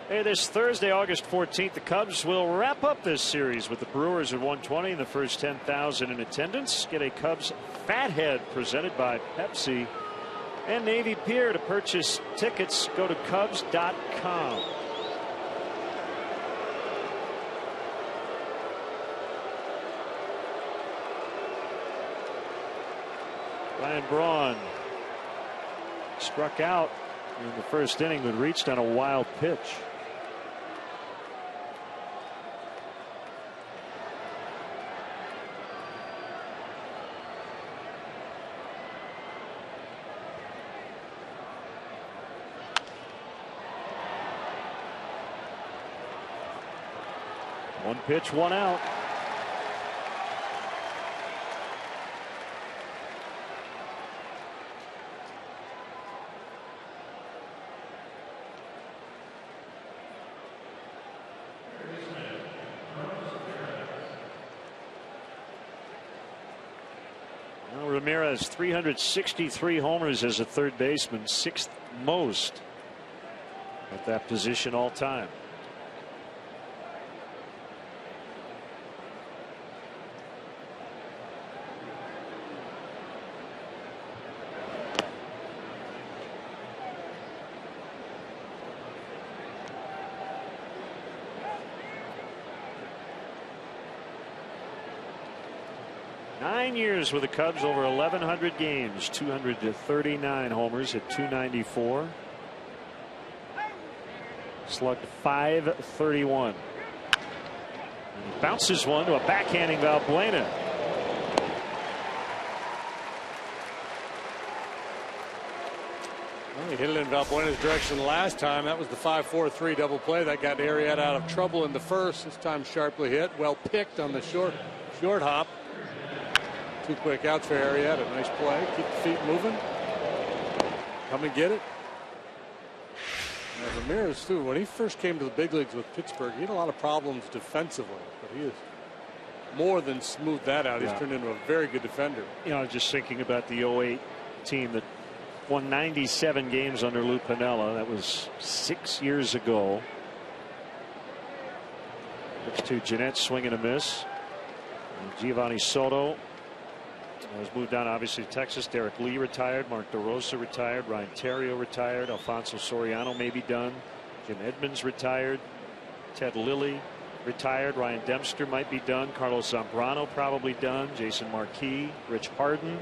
Hey, this Thursday, August 14th, the Cubs will wrap up this series with the Brewers at 120 in the first 10,000 in attendance. Get a Cubs Fathead presented by Pepsi and Navy Pier. To purchase tickets, go to Cubs.com. Ryan Braun struck out in the first inning when reached on a wild pitch. One pitch, one out. Ramirez, 363 homers as a third baseman, 6th most at that position all time. Years with the Cubs, over 1,100 games, 239 homers at 294. Slugged .531. Bounces one to a backhanding Valbuena. Well, he hit it in Valbuena's direction last time. That was the 5-4-3 double play that got Arrieta out of trouble in the first. This time sharply hit, well picked on the short Short hop. 2 quick outs for Arrieta. Nice play. Keep the feet moving. Come and get it. And Ramirez, too, when he first came to the big leagues with Pittsburgh, he had a lot of problems defensively, but he has more than smoothed that out. He's turned into a very good defender. You know, I was just thinking about the 08 team that won 97 games under Lou Piniella. That was 6 years ago. Pitch to Jeanette, swing and a miss. And Giovanni Soto has moved on, obviously, to Texas. Derek Lee retired. Mark DeRosa retired. Ryan Terrio retired. Alfonso Soriano may be done. Jim Edmonds retired. Ted Lilly retired. Ryan Dempster might be done. Carlos Zambrano probably done. Jason Marquis. Rich Harden.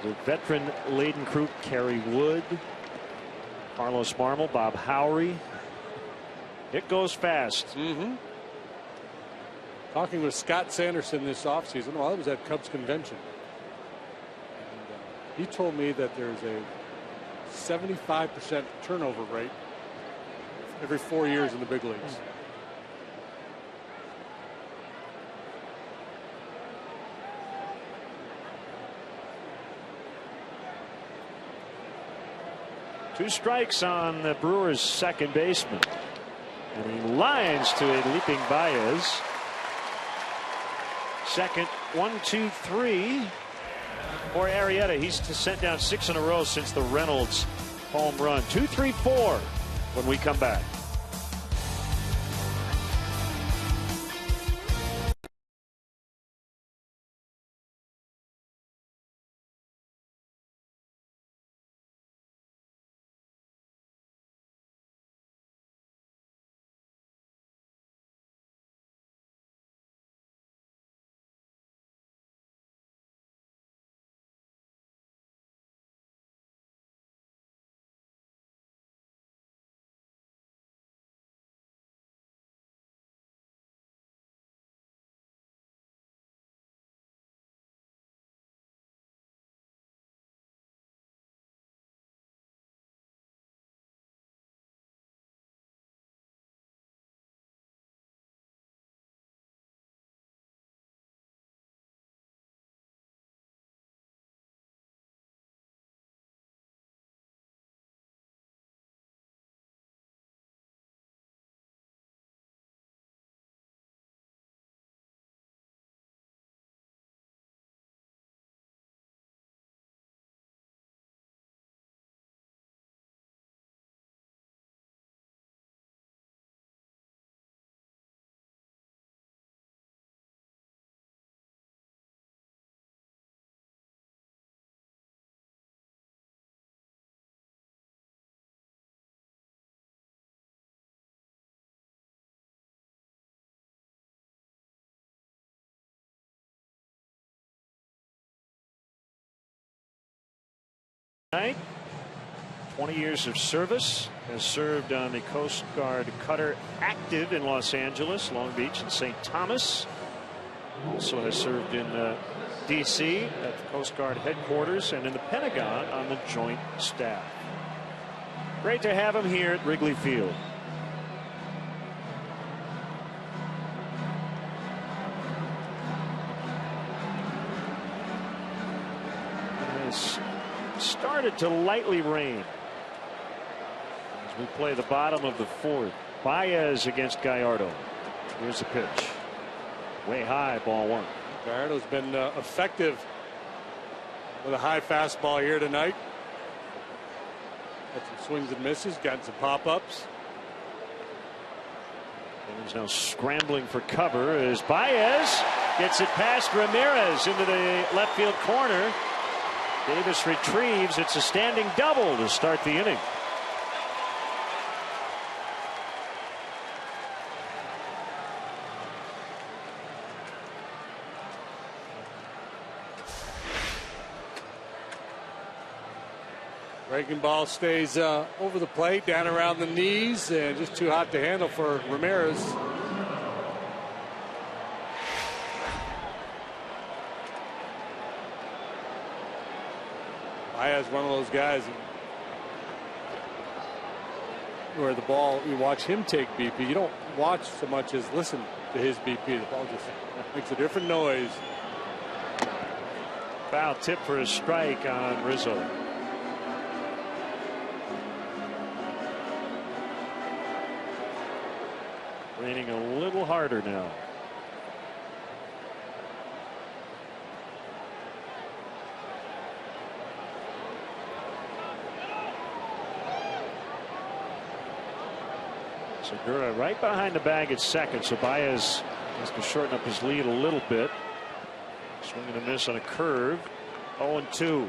The veteran laden crew, Kerry Wood. Carlos Marmol. Bob Howry. It goes fast. Talking with Scott Sanderson this offseason while I was at Cubs convention. And, he told me that there's a 75% turnover rate every 4 years in the big leagues. Two strikes on the Brewers' second baseman. And he lines to a leaping Baez. Second, 1, 2, 3 for Arrieta. He's sent down 6 in a row since the Reynolds home run. 2, 3, 4 when we come back. Tonight, 20 years of service, has served on the Coast Guard cutter active in Los Angeles, Long Beach, and St. Thomas. Also has served in D.C. at the Coast Guard headquarters and in the Pentagon on the Joint Staff. Great to have him here at Wrigley Field. Started to lightly rain as we play the bottom of the fourth. Baez against Gallardo. Here's the pitch. Way high, ball one. Gallardo's been effective with a high fastball here tonight. Got some swings and misses, got some pop-ups. And he's now scrambling for cover as Baez gets it past Ramirez into the left field corner. Davis retrieves. It's a standing double to start the inning. Breaking ball stays over the plate, down around the knees, and just too hot to handle for Ramirez. Baez, one of those guys where the ball, you watch him take BP. You don't watch so much as listen to his BP. The ball just makes a different noise. Foul tip for a strike on Rizzo. Raining a little harder now. Segura right behind the bag at second, so Baez has to shorten up his lead a little bit. Swing and a miss on a curve. 0-2.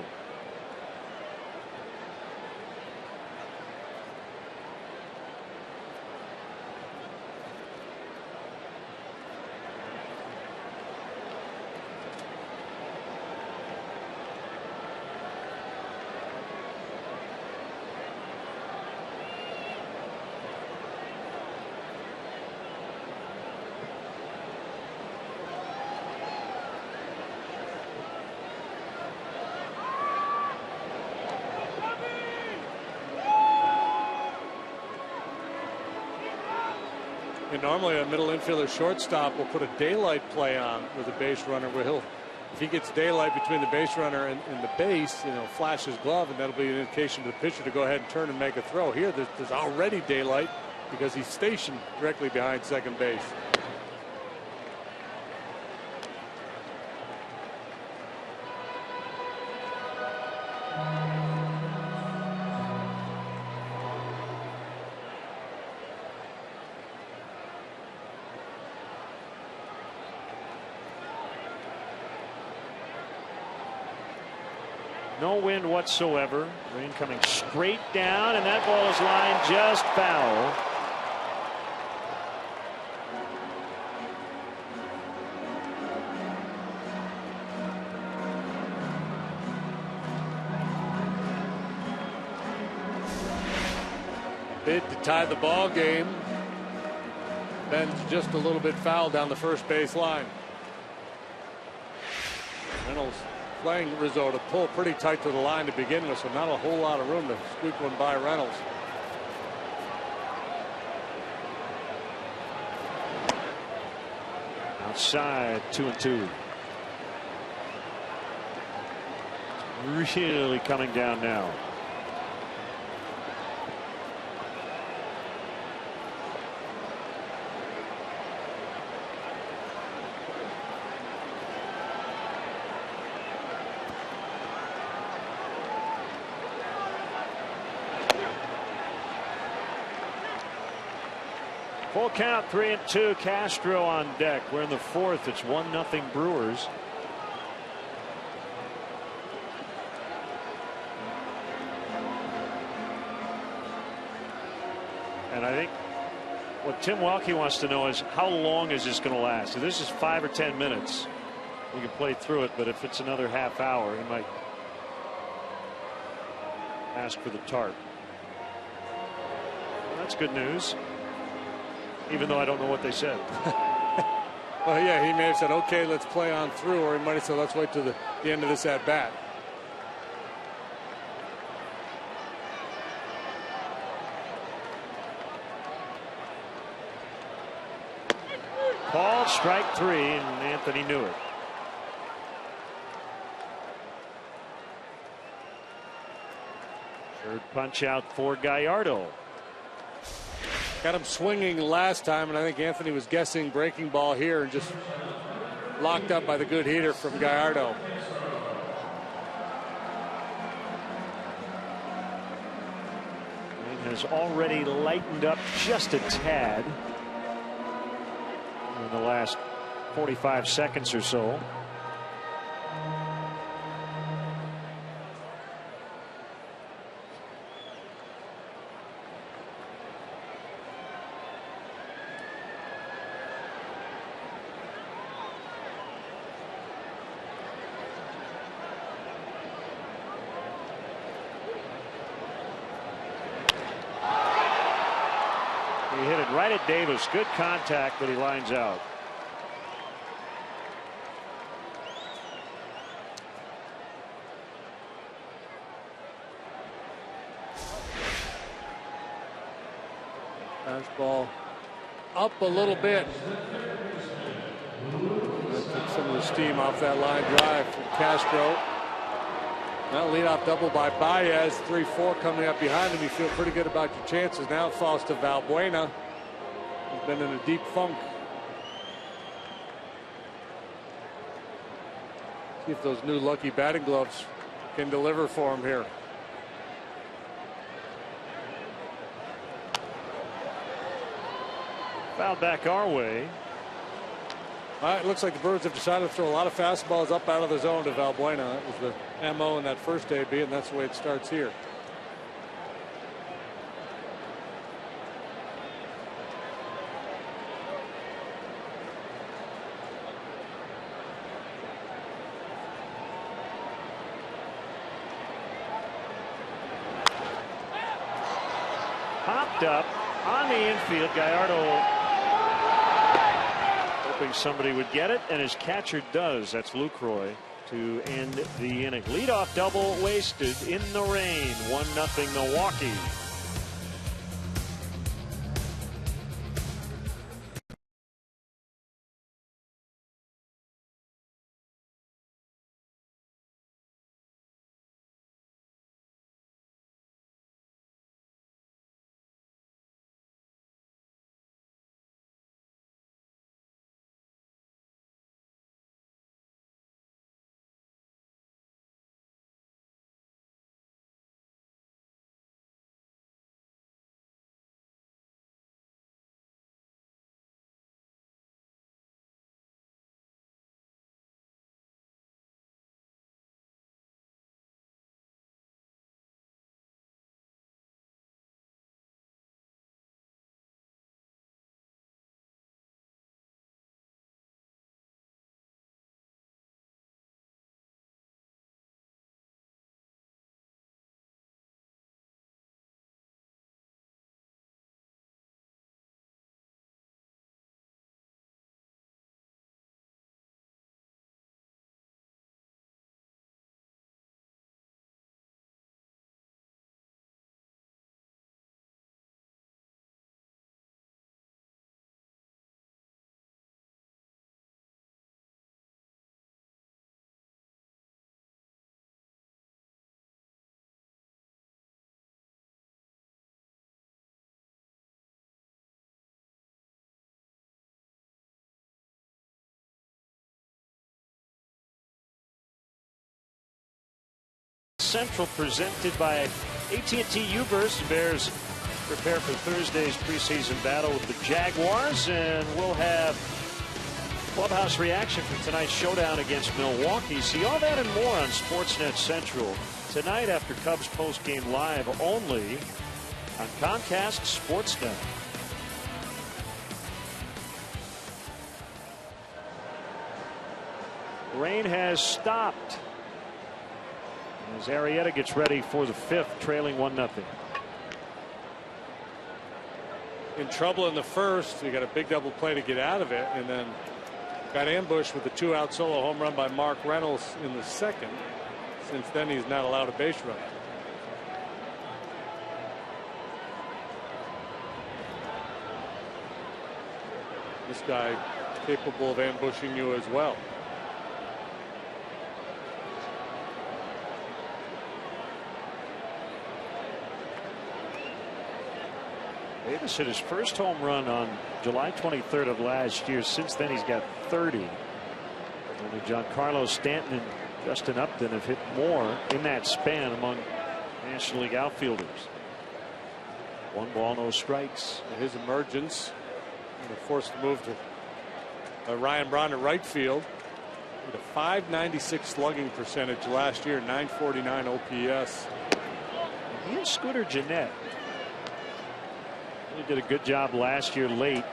And normally a middle infielder shortstop will put a daylight play on with a base runner where he'll, if he gets daylight between the base runner and the base, flash his glove, and that'll be an indication to the pitcher to go ahead and turn and make a throw. Here there's already daylight because he's stationed directly behind second base. No wind whatsoever. Rain coming straight down, and that ball is lined just foul. Bid to tie the ball game. Ben's just a little bit foul down the first base line. Reynolds playing Rizzo to pull pretty tight to the line to begin with, so not a whole lot of room to squeak one by Reynolds. Outside, 2-2. Really coming down now. Full count, 3-2. Castro on deck. We're in the fourth. It's 1-0 Brewers. And I think what Tim Welke wants to know is how long is this going to last? If this is 5 or 10 minutes, we can play through it. But if it's another half hour, he might ask for the tarp. Well, that's good news. Even though I don't know what they said. Well, yeah, he may have said, okay, let's play on through, or he might have said, let's wait to the end of this at bat. Called strike 3, and Anthony knew it. Third punch out for Gallardo. Got him swinging last time, and I think Anthony was guessing breaking ball here and just locked up by the good heater from Gallardo. Rain has already lightened up just a tad in the last 45 seconds or so. He hit it right at Davis. Good contact, but he lines out. Fastball up a little bit. That took some of the steam off that line drive from Castro. Now leadoff double by Baez. 3-4 coming up behind him. You feel pretty good about your chances. Now it falls to Valbuena. He's been in a deep funk. See if those new lucky batting gloves can deliver for him here. Foul back our way. All right, it looks like the Brewers have decided to throw a lot of fastballs up out of the zone to Valbuena. That was the MO in that first AB, and that's the way it starts here. Popped up on the infield. Gallardo hoping somebody would get it, and his catcher does. That's Lucroy to end the inning. Leadoff double wasted in the rain. 1-0 Milwaukee. Central presented by AT CHN U-Burst. Bears prepare for Thursday's preseason battle with the Jaguars, and we'll have clubhouse reaction from tonight's showdown against Milwaukee. See all that and more on Sportsnet Central tonight after Cubs postgame live only on Comcast Sportsnet. Rain has stopped as Arrieta gets ready for the fifth, trailing 1-0. In trouble in the first. He got a big double play to get out of it, and then got ambushed with a 2-out solo home run by Mark Reynolds in the second. Since then, he's not allowed a base run. This guy capable of ambushing you as well. Davis hit his first home run on July 23rd of last year. Since then, he's got 30. Only Giancarlo Stanton and Justin Upton have hit more in that span among National League outfielders. 1 ball, no strikes. His emergence, forced to move to Ryan Braun at right field. With a .596 slugging percentage last year, .949 OPS. He and Scooter Gennett really did a good job last year late,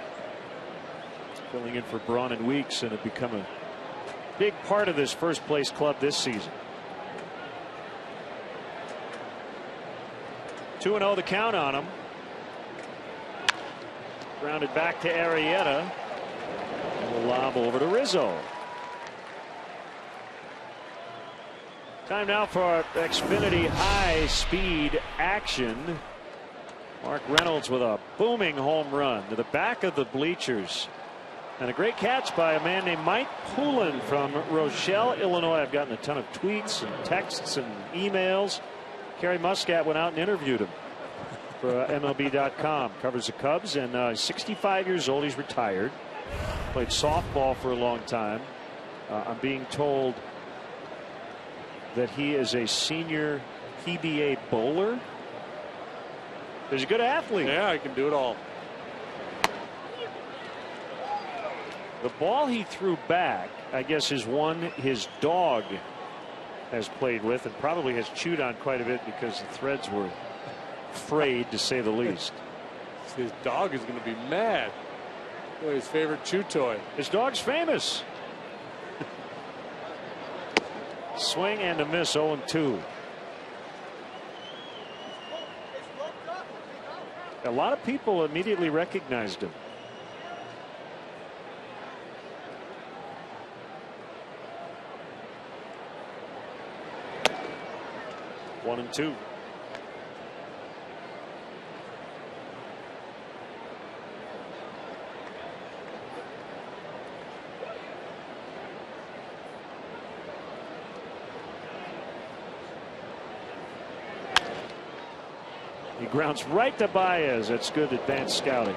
filling in for Braun and Weeks, and have become a big part of this first place club this season. 2-0 the count on him. Grounded back to Arrieta. And a lob over to Rizzo. Time now for our Xfinity high speed action. Mark Reynolds with a booming home run to the back of the bleachers. And a great catch by a man named Mike Poulin from Rochelle, Illinois. I've gotten a ton of tweets and texts and emails. Kerry Muscat went out and interviewed him for MLB.com. Covers the Cubs, and 65 years old. He's retired. Played softball for a long time. I'm being told that he is a senior PBA bowler. He's a good athlete. Yeah, he can do it all. The ball he threw back, I guess, is one his dog has played with and probably has chewed on quite a bit because the threads were frayed, to say the least. His dog is going to be mad. Boy, his favorite chew toy. His dog's famous. Swing and a miss, 0-2. A lot of people immediately recognized him. One and two. He grounds right to Baez. That's good advanced scouting.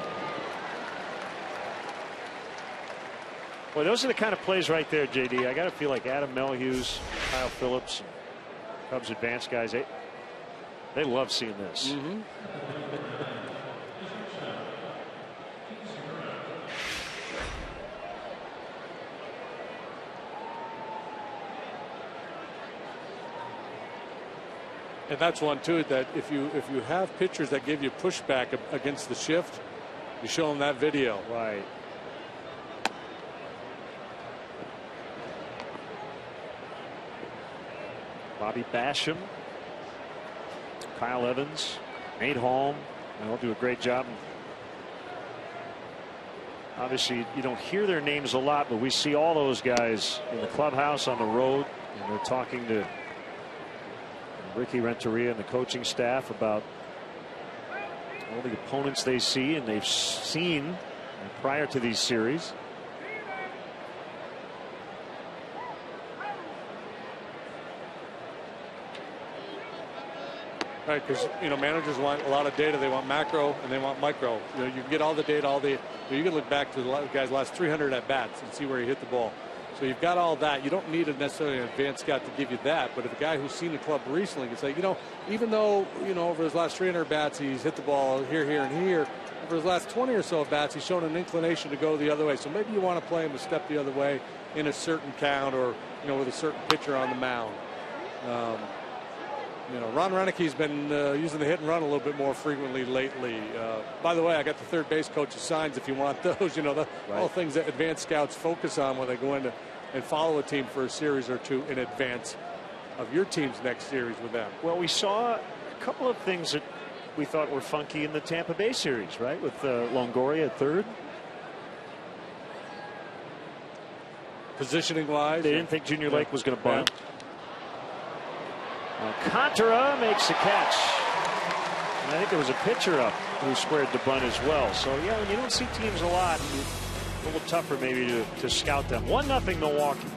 Well, those are the kind of plays right there, JD. I got to feel like Adam Melhuse, Kyle Phillips, Cubs advanced guys, they love seeing this. Mm-hmm. And that's one too, that if you have pitchers that give you pushback against the shift, you show them that video. Right. Bobby Basham, Kyle Evans, Nate Holm, they'll do a great job. Obviously, you don't hear their names a lot, but we see all those guys in the clubhouse, on the road, and they're talking to Ricky Renteria and the coaching staff about all the opponents they see and they've seen prior to these series. Right, because managers want a lot of data. They want macro and they want micro. You can get all the data, you can look back to the guy's last 300 at bats and see where he hit the ball. So you've got all that. You don't need necessarily an advanced scout to give you that. But if a guy who's seen the club recently can say, even though over his last 300 bats he's hit the ball here, here, and here, over his last 20 or so bats he's shown an inclination to go the other way. So maybe you want to play him a step the other way in a certain count, or with a certain pitcher on the mound. Ron Roenicke's been using the hit and run a little bit more frequently lately. By the way, I got the third base coach's signs if you want those. All things that advanced scouts focus on when they go in and follow a team for a series or two in advance of your team's next series with them. Well, we saw a couple of things that we thought were funky in the Tampa Bay series, right? With Longoria at third. Positioning wise, they didn't think Junior Lake was going to bunt. Alcantara makes the catch. And I think there was a pitcher up who squared the bunt as well. So, yeah, when you don't see teams a lot, it's a little tougher maybe to scout them. 1-0 Milwaukee.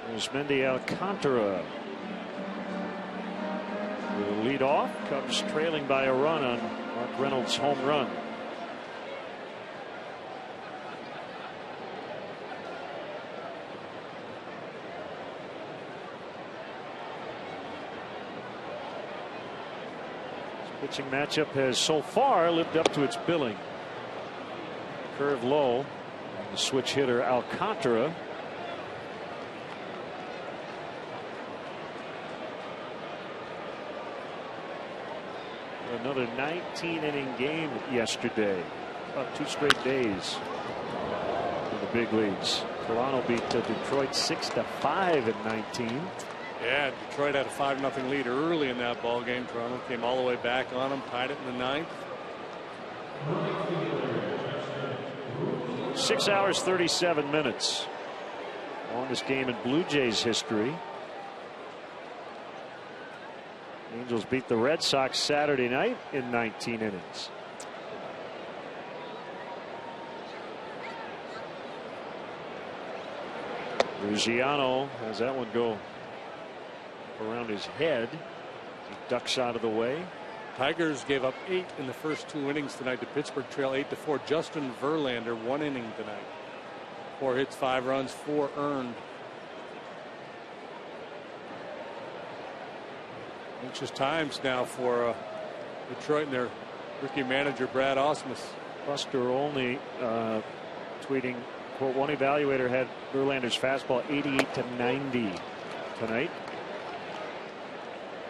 There's Mendy Alcantara. Will lead off. Cubs trailing by a run on Mark Reynolds' home run. This pitching matchup has so far lived up to its billing. Curve low. The switch hitter Alcantara. Another 19-inning game yesterday. About 2 straight days in the big leagues. Toronto beat Detroit 6-5 in 19. Yeah, Detroit had a 5-0 lead early in that ball game. Toronto came all the way back on them, tied it in the 9th. 6 hours 37 minutes. Longest game in Blue Jays history. Angels beat the Red Sox Saturday night in 19 innings. Ruggiano has that one go around his head. He ducks out of the way. Tigers gave up 8 in the first 2 innings tonight to Pittsburgh, trail 8-4. Justin Verlander 1 inning tonight. 4 hits, 5 runs, 4 earned. Anxious times now for Detroit and their rookie manager Brad Ausmus. Buster Olney tweeting, quote, one evaluator had Verlander's fastball 88-90 tonight.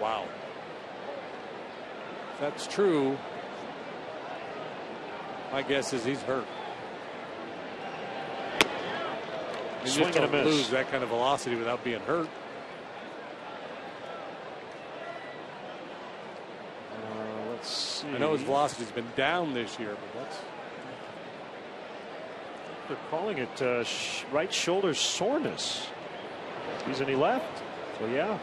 Wow. If that's true, my guess is he's hurt. You Swing just and a don't miss. lose that kind of velocity without being hurt. Let's see. I know his velocity's been down this year, but that's. They're calling it right shoulder soreness. He's any left. So yeah.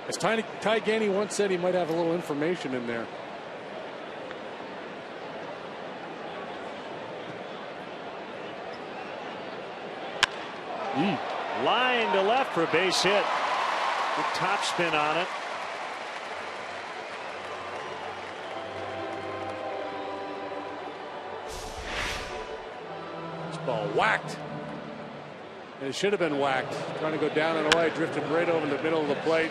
As Ty Ganey once said, he might have a little information in there. Line to left for a base hit. Good top spin on it. This ball whacked. And it should have been whacked. Trying to go down and away, drifted right over the middle of the plate.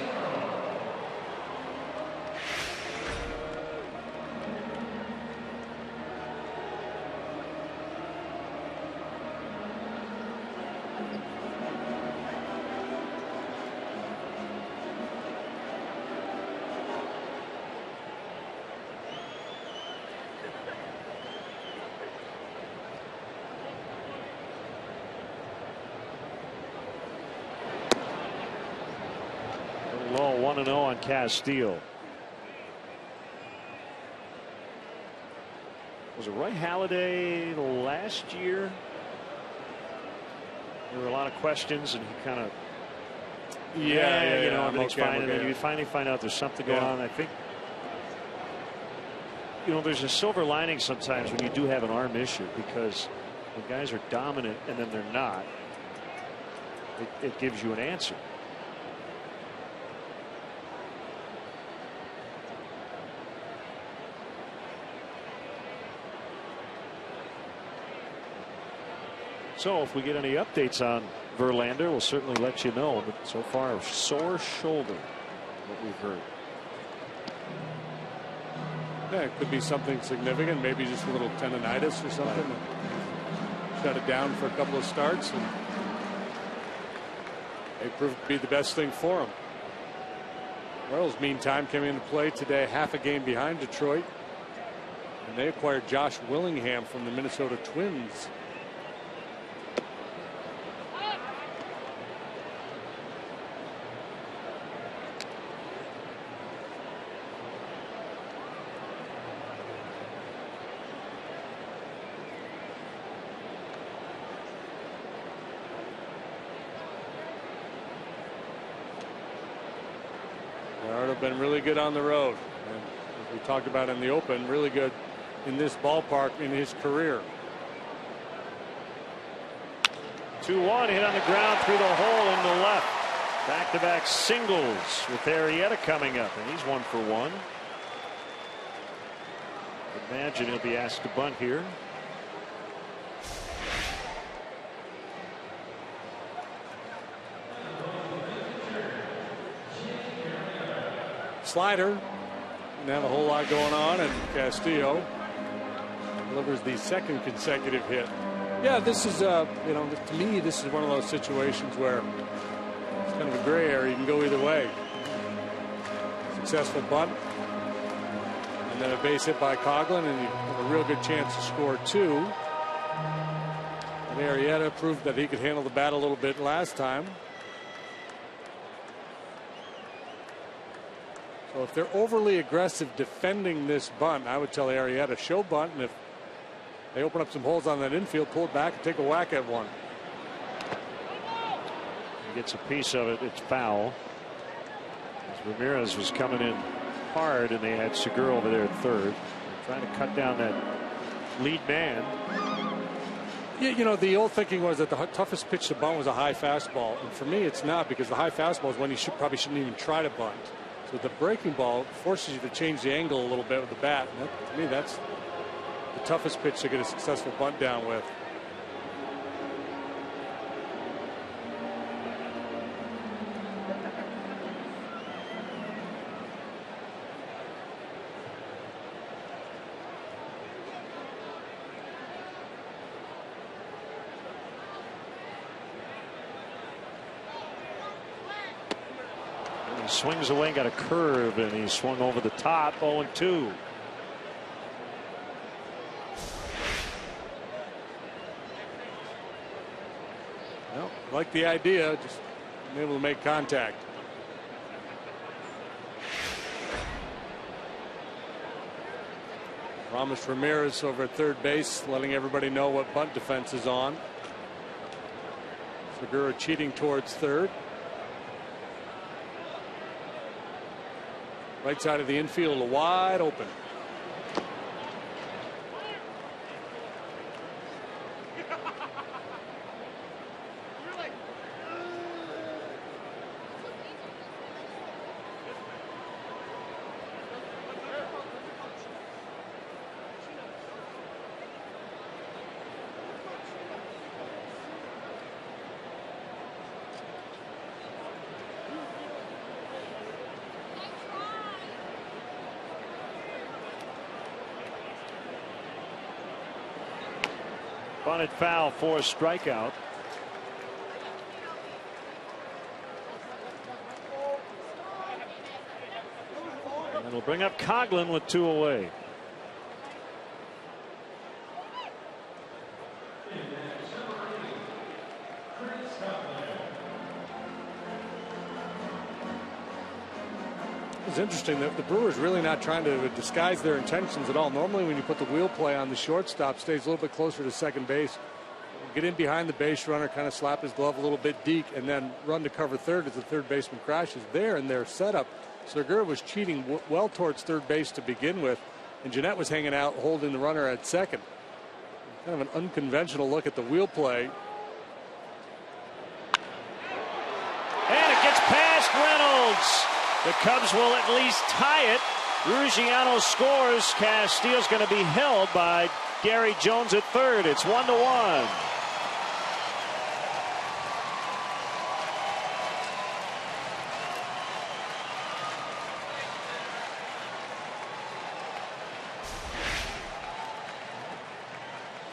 Low 1-0 on Castillo. Was it Roy Halladay last year? There were a lot of questions, and he kind of, Yeah, you know, everything's fine, and then okay. you finally find out there's something going on. I think, you know, there's a silver lining sometimes when you do have an arm issue, because when guys are dominant and then they're not, it gives you an answer. So if we get any updates on Verlander, we'll certainly let you know. But so far, a sore shoulder, what we've heard. Yeah, it could be something significant, maybe just a little tendonitis or something. Right. Shut it down for a couple of starts, and it proved to be the best thing for him. Royals, meantime, came into play today, half a game behind Detroit, and they acquired Josh Willingham from the Minnesota Twins. Gallardo been really good on the road. And as we talked about in the open, really good in this ballpark in his career. 2-1 hit on the ground through the hole in the left. Back-to-back singles with Arrieta coming up, and he's 1 for 1. Imagine he'll be asked to bunt here. Slider didn't have a whole lot going on, and Castillo delivers the second consecutive hit. Yeah, this is to me, this is one of those situations where it's kind of a gray area. You can go either way. Successful bunt, and then a base hit by Coghlan, and you have a real good chance to score 2. And Arrieta proved that he could handle the bat a little bit last time. So if they're overly aggressive defending this bunt, I would tell Arrieta, show bunt, and if they open up some holes on that infield, pull it back and take a whack at one. He gets a piece of it. It's foul. As Ramirez was coming in hard, and they had Segura over there at third. They're trying to cut down that lead man. Yeah, the old thinking was that the toughest pitch to bunt was a high fastball. And for me, it's not, because the high fastball is when you probably shouldn't even try to bunt. So the breaking ball forces you to change the angle a little bit with the bat. And to me, that's the toughest pitch to get a successful bunt down with. He swings away, got a curve, and he swung over the top. 0-2. Well, like the idea, just being able to make contact. Ramos Ramirez over at third base, letting everybody know what bunt defense is on. Segura cheating towards third. Right side of the infield, wide open. Bunted foul for a strikeout. And it'll bring up Coghlan with 2 away. It's interesting that the Brewers really not trying to disguise their intentions at all. Normally when you put the wheel play on, the shortstop stays a little bit closer to second base, get in behind the base runner, kind of slap his glove a little bit deep, and then run to cover third as the third baseman crashes. There in their setup, Segura was cheating well towards third base to begin with, and Jeanette was hanging out holding the runner at second. Kind of an unconventional look at the wheel play. And it gets past Reynolds. The Cubs will at least tie it. Ruggiano scores. Castillo's going to be held by Gary Jones at third. It's 1-1.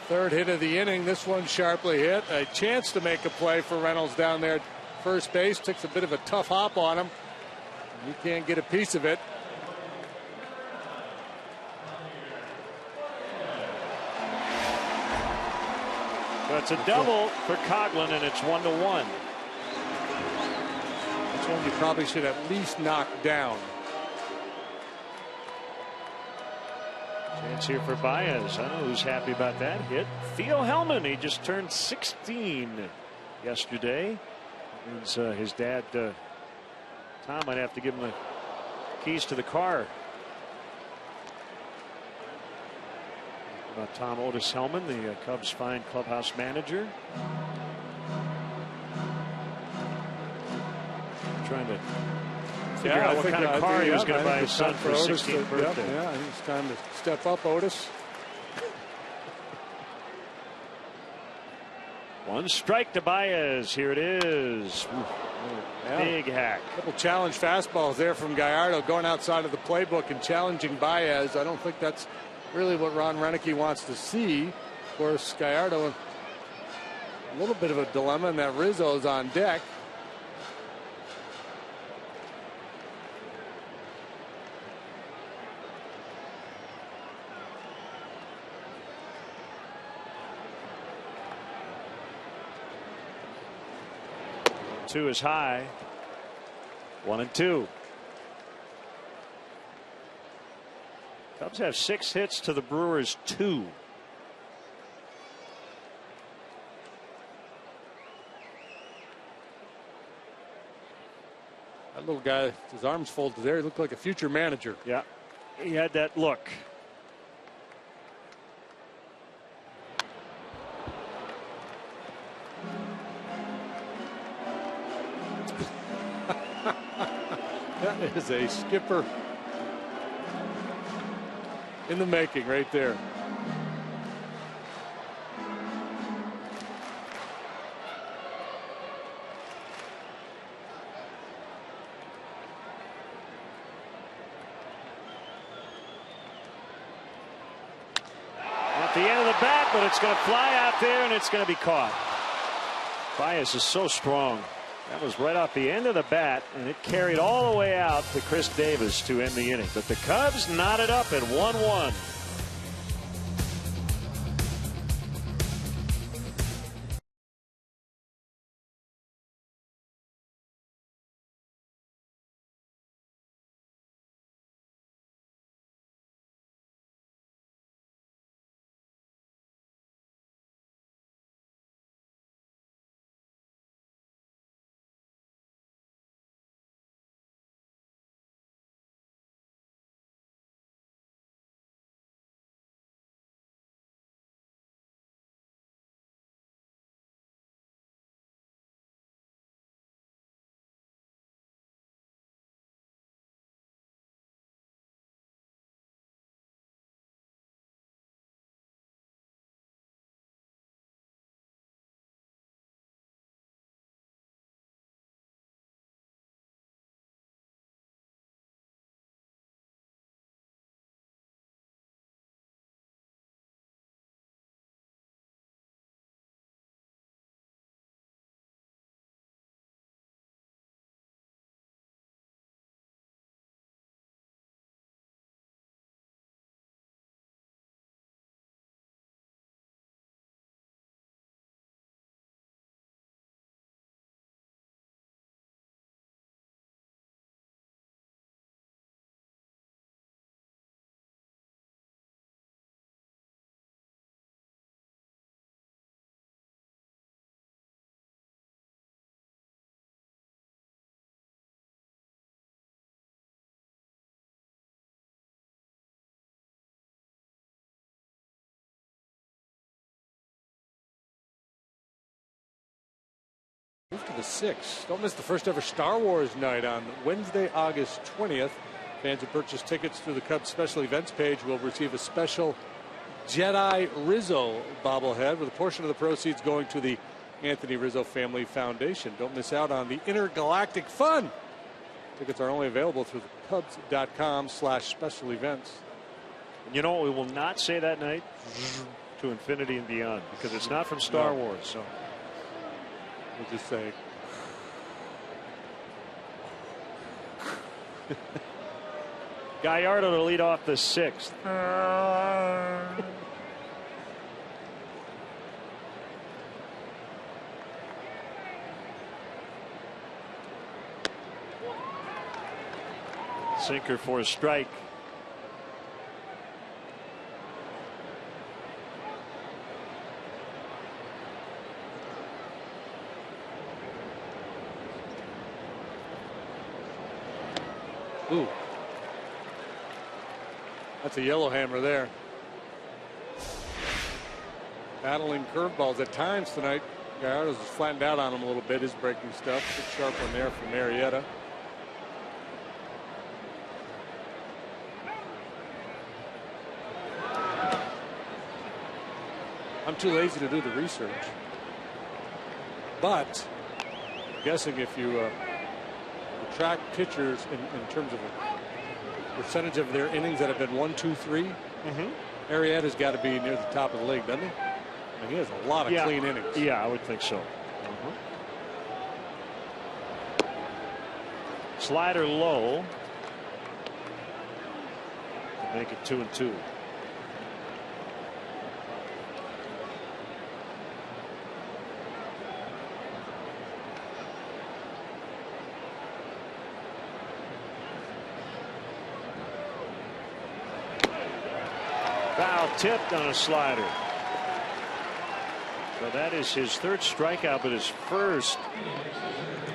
Third hit of the inning. This one sharply hit. A chance to make a play for Reynolds down there at first base. Takes a bit of a tough hop on him. He can't get a piece of it. So it's a double for Coghlan, and it's 1-1. That's one you probably should at least knock down. Chance here for Baez. I don't know who's happy about that hit. Theo Hellman, he just turned 16 yesterday. Means his dad Tom might have to give him a keys to the car. Tom Otis Hellman, the Cubs fine clubhouse manager. Trying to figure out what kind of car he was going to buy his son for his 16th birthday. Yeah, I think it's time to step up, Otis. One strike to Baez. Here it is. Big hack. Couple challenge fastballs there from Gallardo, going outside of the playbook and challenging Baez. I don't think that's really what Ron Renicky wants to see. Of course, Gallardo, a little bit of a dilemma, and that Rizzo's on deck. Two is high. 1-2. Cubs have 6 hits to the Brewers 2. That little guy, his arms folded there, he looked like a future manager. Yeah, he had that look. That is a skipper in the making right there. At the end of the bat, but it's going to fly out there and it's going to be caught. Baez is so strong. That was right off the end of the bat, and it carried all the way out to Chris Davis to end the inning. But the Cubs knotted up at 1-1. Move to the 6th. Don't miss the first ever Star Wars night on Wednesday, August 20th. Fans who purchase tickets through the Cubs special events page will receive a special Jedi Rizzo bobblehead, with a portion of the proceeds going to the Anthony Rizzo Family Foundation. Don't miss out on the intergalactic fun. Tickets are only available through the Cubs.com/special events. You know what we will not say that night? To infinity and beyond, because it's not from Star Wars. So we'll just say Gallardo to lead off the 6th. Sinker for a strike. Ooh, That's a yellow hammer there. Battling curveballs at times tonight. Gallardo's has flattened out on him a little bit. His breaking stuff. Good sharp one there from Marietta. I'm too lazy to do the research. But I'm guessing if you track pitchers in terms of a percentage of their innings that have been 1, 2, 3, Arrieta's got to be near the top of the league, doesn't he? I mean, he has a lot of clean innings. Yeah, I would think so. Slider low. Make it 2-2. Foul tipped on a slider. So that is his third strikeout, but his first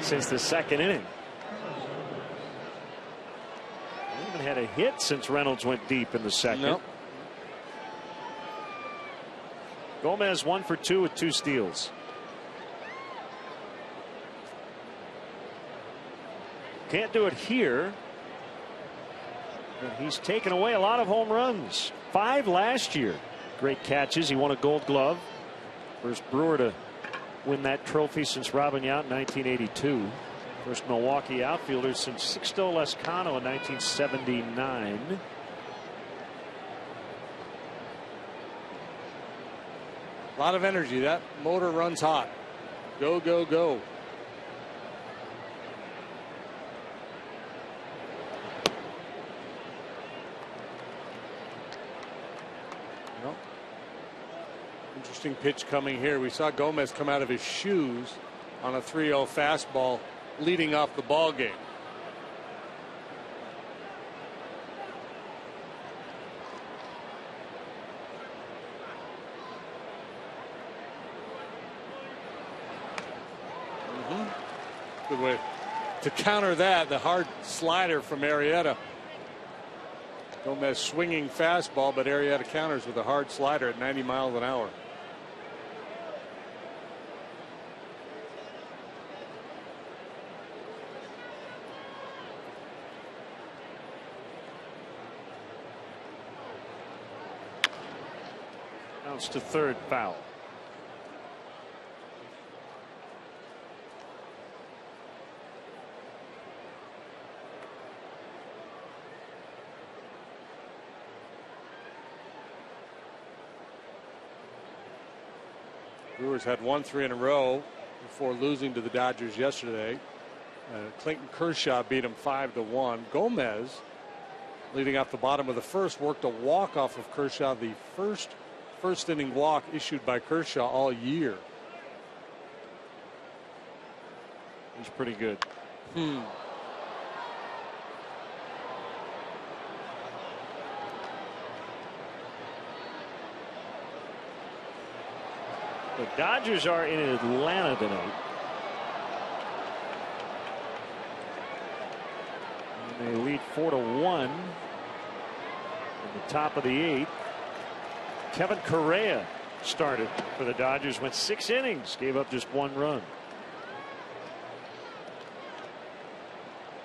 since the second inning. He haven't had a hit since Reynolds went deep in the second. Nope. Gomez 1 for 2 with 2 steals. Can't do it here. But he's taken away a lot of home runs. 5 last year. Great catches. He won a Gold Glove. First Brewer to win that trophy since Robin Yount in 1982. First Milwaukee outfielder since Sixto Lescano in 1979. A lot of energy. That motor runs hot. Go, go, go. Interesting pitch coming here. We saw Gomez come out of his shoes on a 3-0 fastball leading off the ball game. Good way to counter that. The hard slider from Arrieta. Gomez swinging fastball, but Arrieta counters with a hard slider at 90 miles an hour. Bounce to third, foul. Brewers had won 3 in a row before losing to the Dodgers yesterday. Clayton Kershaw beat him 5-1. Gomez, leading off the bottom of the first, worked a walk off of Kershaw, the first inning walk issued by Kershaw all year. He's pretty good. The Dodgers are in Atlanta tonight. And they lead 4-1 in the top of the 8th. Kevin Correa started for the Dodgers, went 6 innings, gave up just 1 run.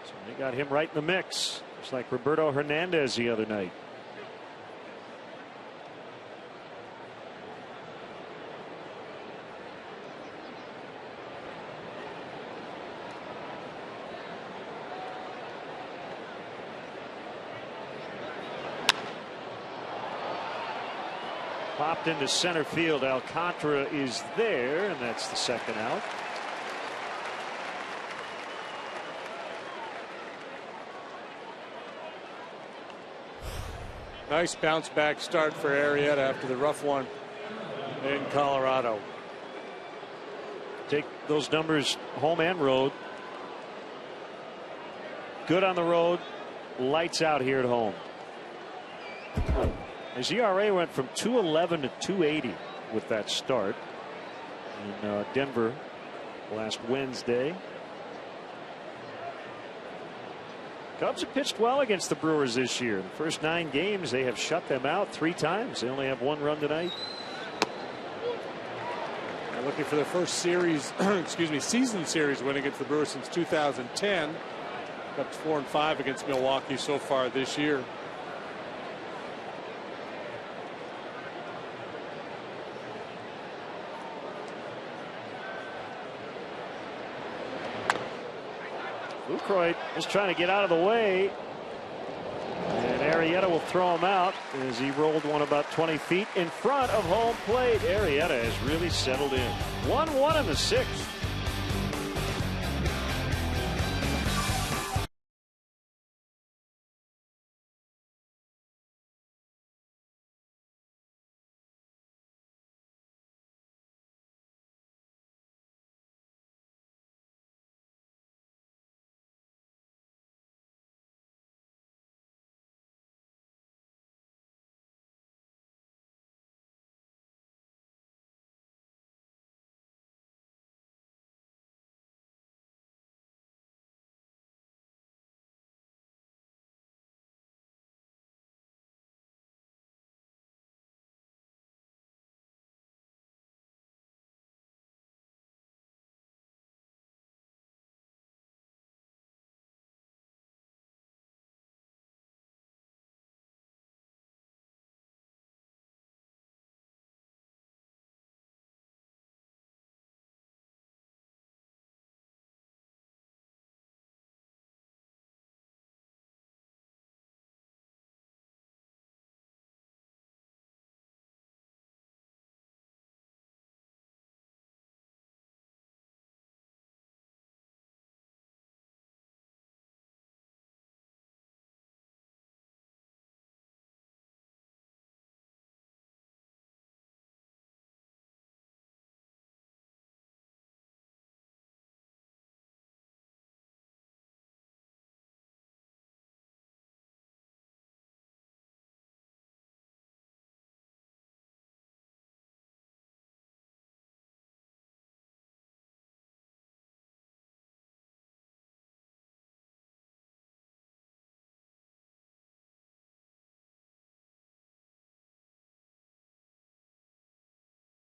So they got him right in the mix, just like Roberto Hernandez the other night. Popped into center field. Alcantara is there, and that's the second out. Nice bounce back start for Arrieta after the rough one in Colorado. Take those numbers home and road. Good on the road, lights out here at home. His ERA went from 2.11 to 2.80 with that start in Denver last Wednesday. Cubs have pitched well against the Brewers this year. The first 9 games, they have shut them out 3 times. They only have 1 run tonight. They're looking for their first series, season series win against the Brewers since 2010. Cubs 4-5 against Milwaukee so far this year. Lucroy is trying to get out of the way. And Arrieta will throw him out as he rolled one about 20 feet in front of home plate. Arrieta has really settled in. 1-1 in the 6th.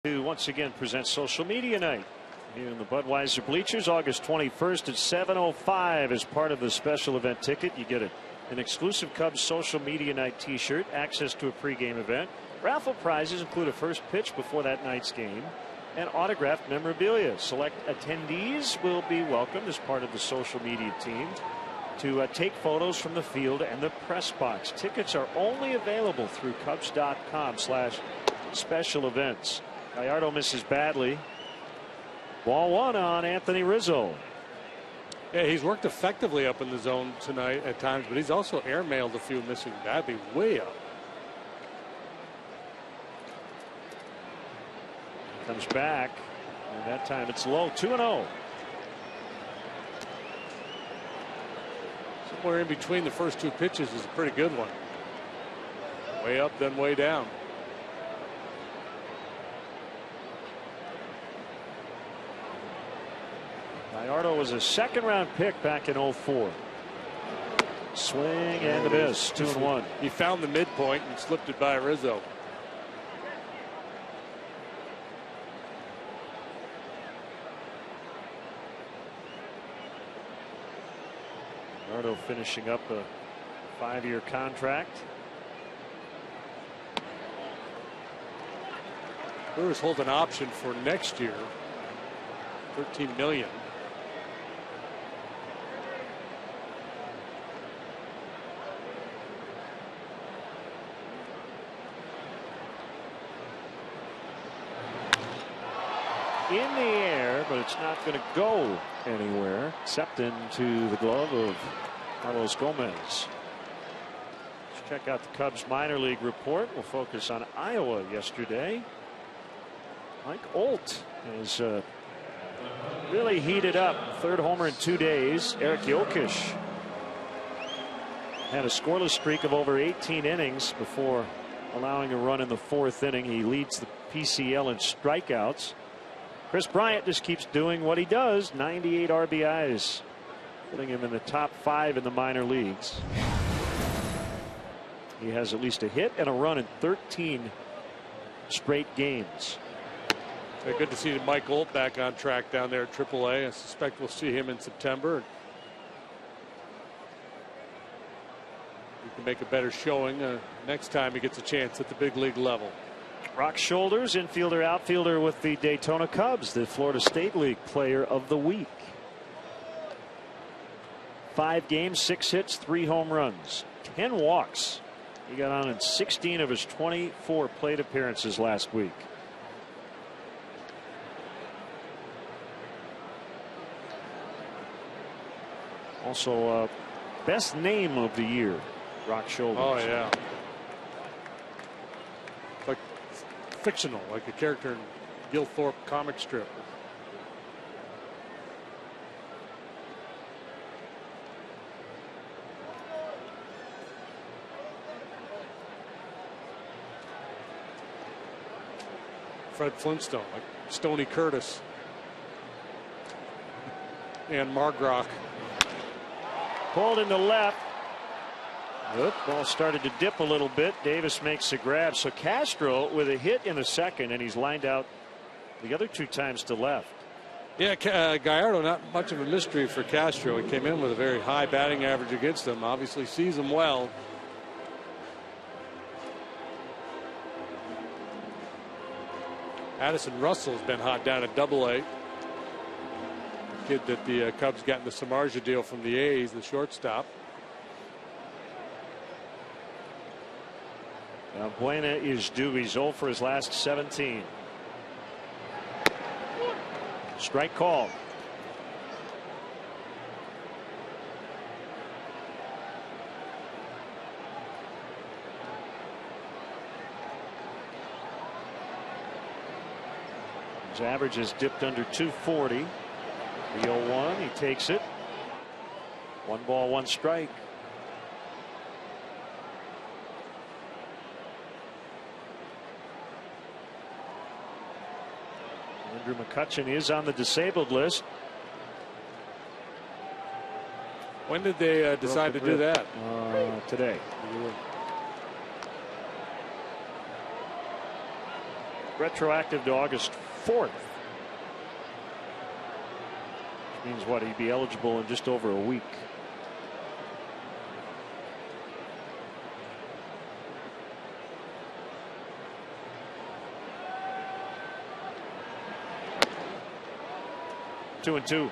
To once again present social media night here in the Budweiser bleachers, August 21st at 7:05 as part of the special event ticket. You get an exclusive Cubs social media night T-shirt, access to a pregame event. Raffle prizes include a first pitch before that night's game and autographed memorabilia. Select attendees will be welcomed as part of the social media team to take photos from the field and the press box. Tickets are only available through Cubs.com/special events. Gallardo misses badly. Ball 1 on Anthony Rizzo. Yeah, he's worked effectively up in the zone tonight at times, but he's also airmailed a few, missing badly way up. Comes back, and that time it's low. 2-0. Somewhere in between the first 2 pitches is a pretty good one. Way up, then way down. Gallardo was a second-round pick back in 04. Swing and a miss. 2-1. He found the midpoint and slipped it by Rizzo. Gallardo finishing up a 5-year contract. Brewers hold an option for next year, $13 million. In the air, but it's not going to go anywhere except into the glove of Carlos Gomez. Let's check out the Cubs minor league report. We'll focus on Iowa yesterday. Mike Olt has really heated up. 3rd homer in 2 days. Eric Jokic had a scoreless streak of over 18 innings before allowing a run in the 4th inning. He leads the PCL in strikeouts. Chris Bryant just keeps doing what he does. 98 RBIs putting him in the top 5 in the minor leagues. He has at least a hit and a run in 13 straight games. Good to see Mike Olt back on track down there at AAA. I suspect we'll see him in September. He can make a better showing next time he gets a chance at the big league level. Rock Shoulders, infielder, outfielder with the Daytona Cubs, the Florida State League Player of the Week. 5 games, 6 hits, 3 home runs, 10 walks. He got on in 16 of his 24 plate appearances last week. Also, best name of the year, Rock Shoulders. Oh, yeah. Like fictional, like a character in Gil Thorpe comic strip. Fred Flintstone, like Stoney Curtis and Margrock. Pulled into left. The ball started to dip a little bit. Davis makes a grab. So Castro with a hit in the second, and he's lined out the other 2 times to left. Yeah, Gallardo, not much of a mystery for Castro. He came in with a very high batting average against him. Obviously sees him well. Addison Russell's been hot down at AA. Kid that the Cubs got in the Samardzija deal from the A's, the shortstop. Now Buena is due. He's 0 for his last 17. Strike called. His average has dipped under 240. The 0-1, he takes it. 1 ball, 1 strike. Andrew McCutchen is on the disabled list. When did they decide to do that? Today. Retroactive to August 4th. Which means what? He'd be eligible in just over a week. Two and two.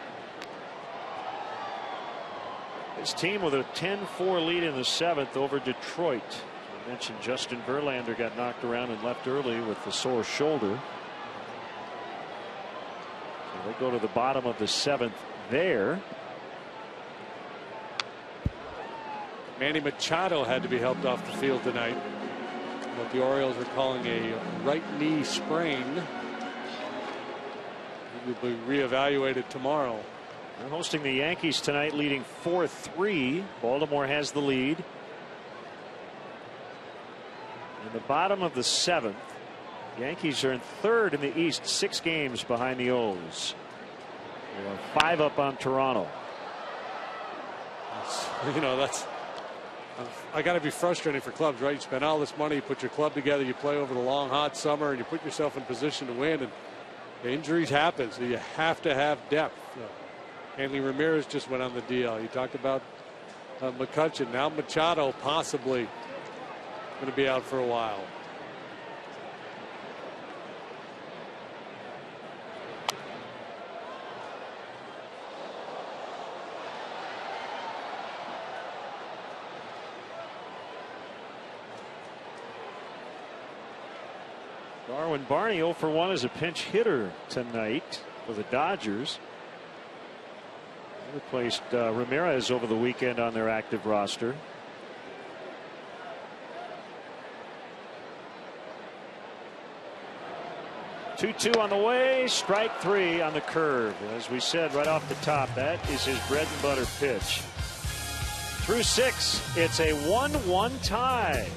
His team with a 10-4 lead in the 7th over Detroit. I mentioned Justin Verlander got knocked around and left early with the sore shoulder. So they go to the bottom of the 7th there. Manny Machado had to be helped off the field tonight. What the Orioles are calling a right knee sprain. He will be reevaluated tomorrow. They're hosting the Yankees tonight, leading 4-3. Baltimore has the lead. In the bottom of the 7th, Yankees are in 3rd in the East, 6 games behind the O's. They are 5 up on Toronto. You know, that's I got to be frustrating for clubs, right? You spend all this money, you put your club together, you play over the long hot summer, and you put yourself in position to win, and injuries happen, so you have to have depth. Hanley Ramirez just went on the DL. You talked about McCutchen. Now Machado possibly going to be out for a while. Darwin Barney 0 for 1 as a pinch hitter tonight for the Dodgers. They replaced Ramirez over the weekend on their active roster. Two on the way, strike 3 on the curve. As we said right off the top, that is his bread and butter pitch. Through 6, it's a 1-1 tie.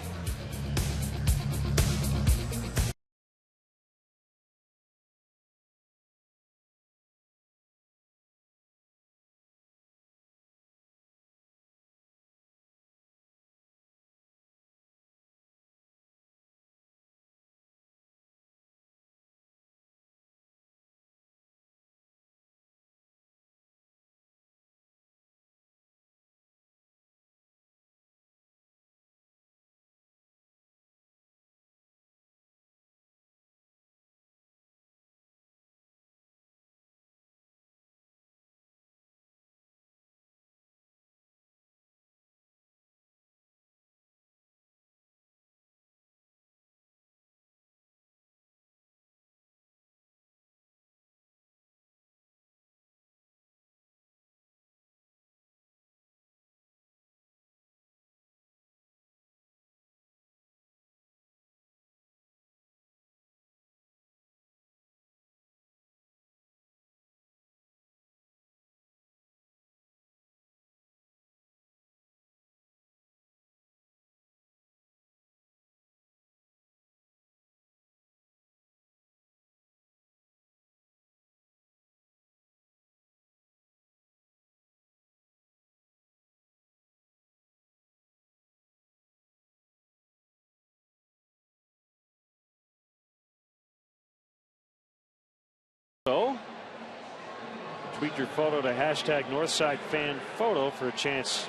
Tweet your photo to #NorthsideFanPhoto for a chance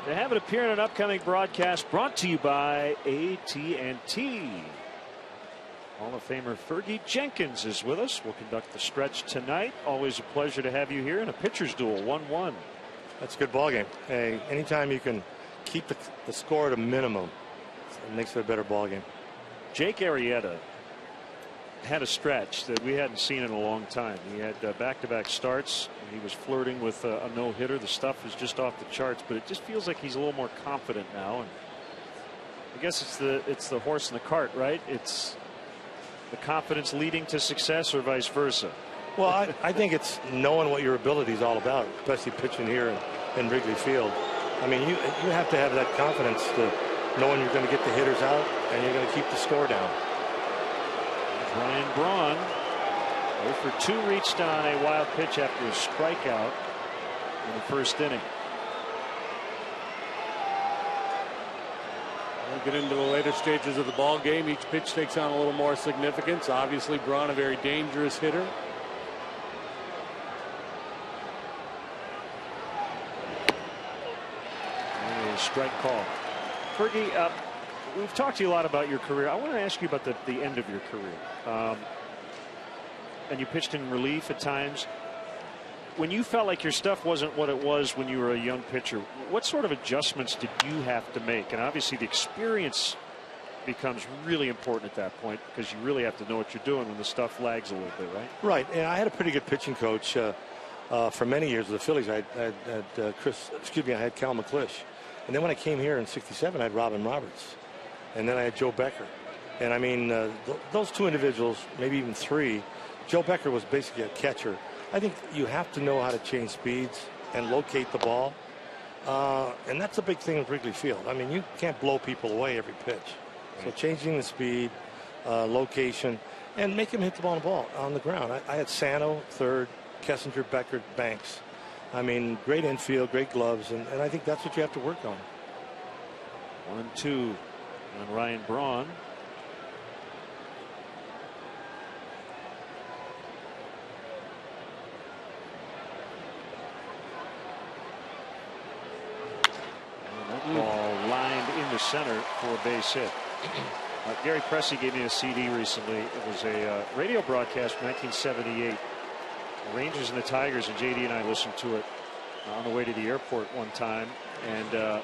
to have it appear in an upcoming broadcast brought to you by AT&T. Hall of Famer Fergie Jenkins is with us. We'll conduct the stretch tonight. Always a pleasure to have you here in a pitcher's duel, 1-1. That's a good ball game. Hey, anytime you can keep the score at a minimum, it makes it a better ball game. Jake Arrieta had a stretch that we hadn't seen in a long time. He had back-to-back starts. He was flirting with a no-hitter. The stuff is just off the charts, but it just feels like he's a little more confident now. And I guess it's the horse and the cart, right? It's the confidence leading to success, or vice versa. Well, I think it's knowing what your ability is all about, especially pitching here in Wrigley Field. I mean, you have to have that confidence to knowing you're going to get the hitters out and you're going to keep the score down. Ryan Braun, 0-for-2, reached on a wild pitch after a strikeout in the first inning. We'll get into the later stages of the ball game. Each pitch takes on a little more significance. Obviously, Braun, a very dangerous hitter. A strike call. Fergie, we've talked to you a lot about your career. I want to ask you about the end of your career. And you pitched in relief at times. When you felt like your stuff wasn't what it was when you were a young pitcher, what sort of adjustments did you have to make? And obviously the experience becomes really important at that point, because you really have to know what you're doing when the stuff lags a little bit, right? Right. And I had a pretty good pitching coach for many years with the Phillies. I had Cal McClish. And then when I came here in '67, I had Robin Roberts. And then I had Joe Becker. And I mean, those two individuals, maybe even three. Joe Becker was basically a catcher. I think you have to know how to change speeds and locate the ball. And that's a big thing in Wrigley Field. I mean, you can't blow people away every pitch. So changing the speed, location, and make him hit the ball on the ground. I had Sano, third, Kessinger, Becker, Banks. I mean, great infield, great gloves, and I think that's what you have to work on. 1-2 on Ryan Braun. Ball lined into center for a base hit. Gary Pressey gave me a CD recently. It was a radio broadcast from 1978. The Rangers and the Tigers, and JD and I listened to it on the way to the airport one time. And I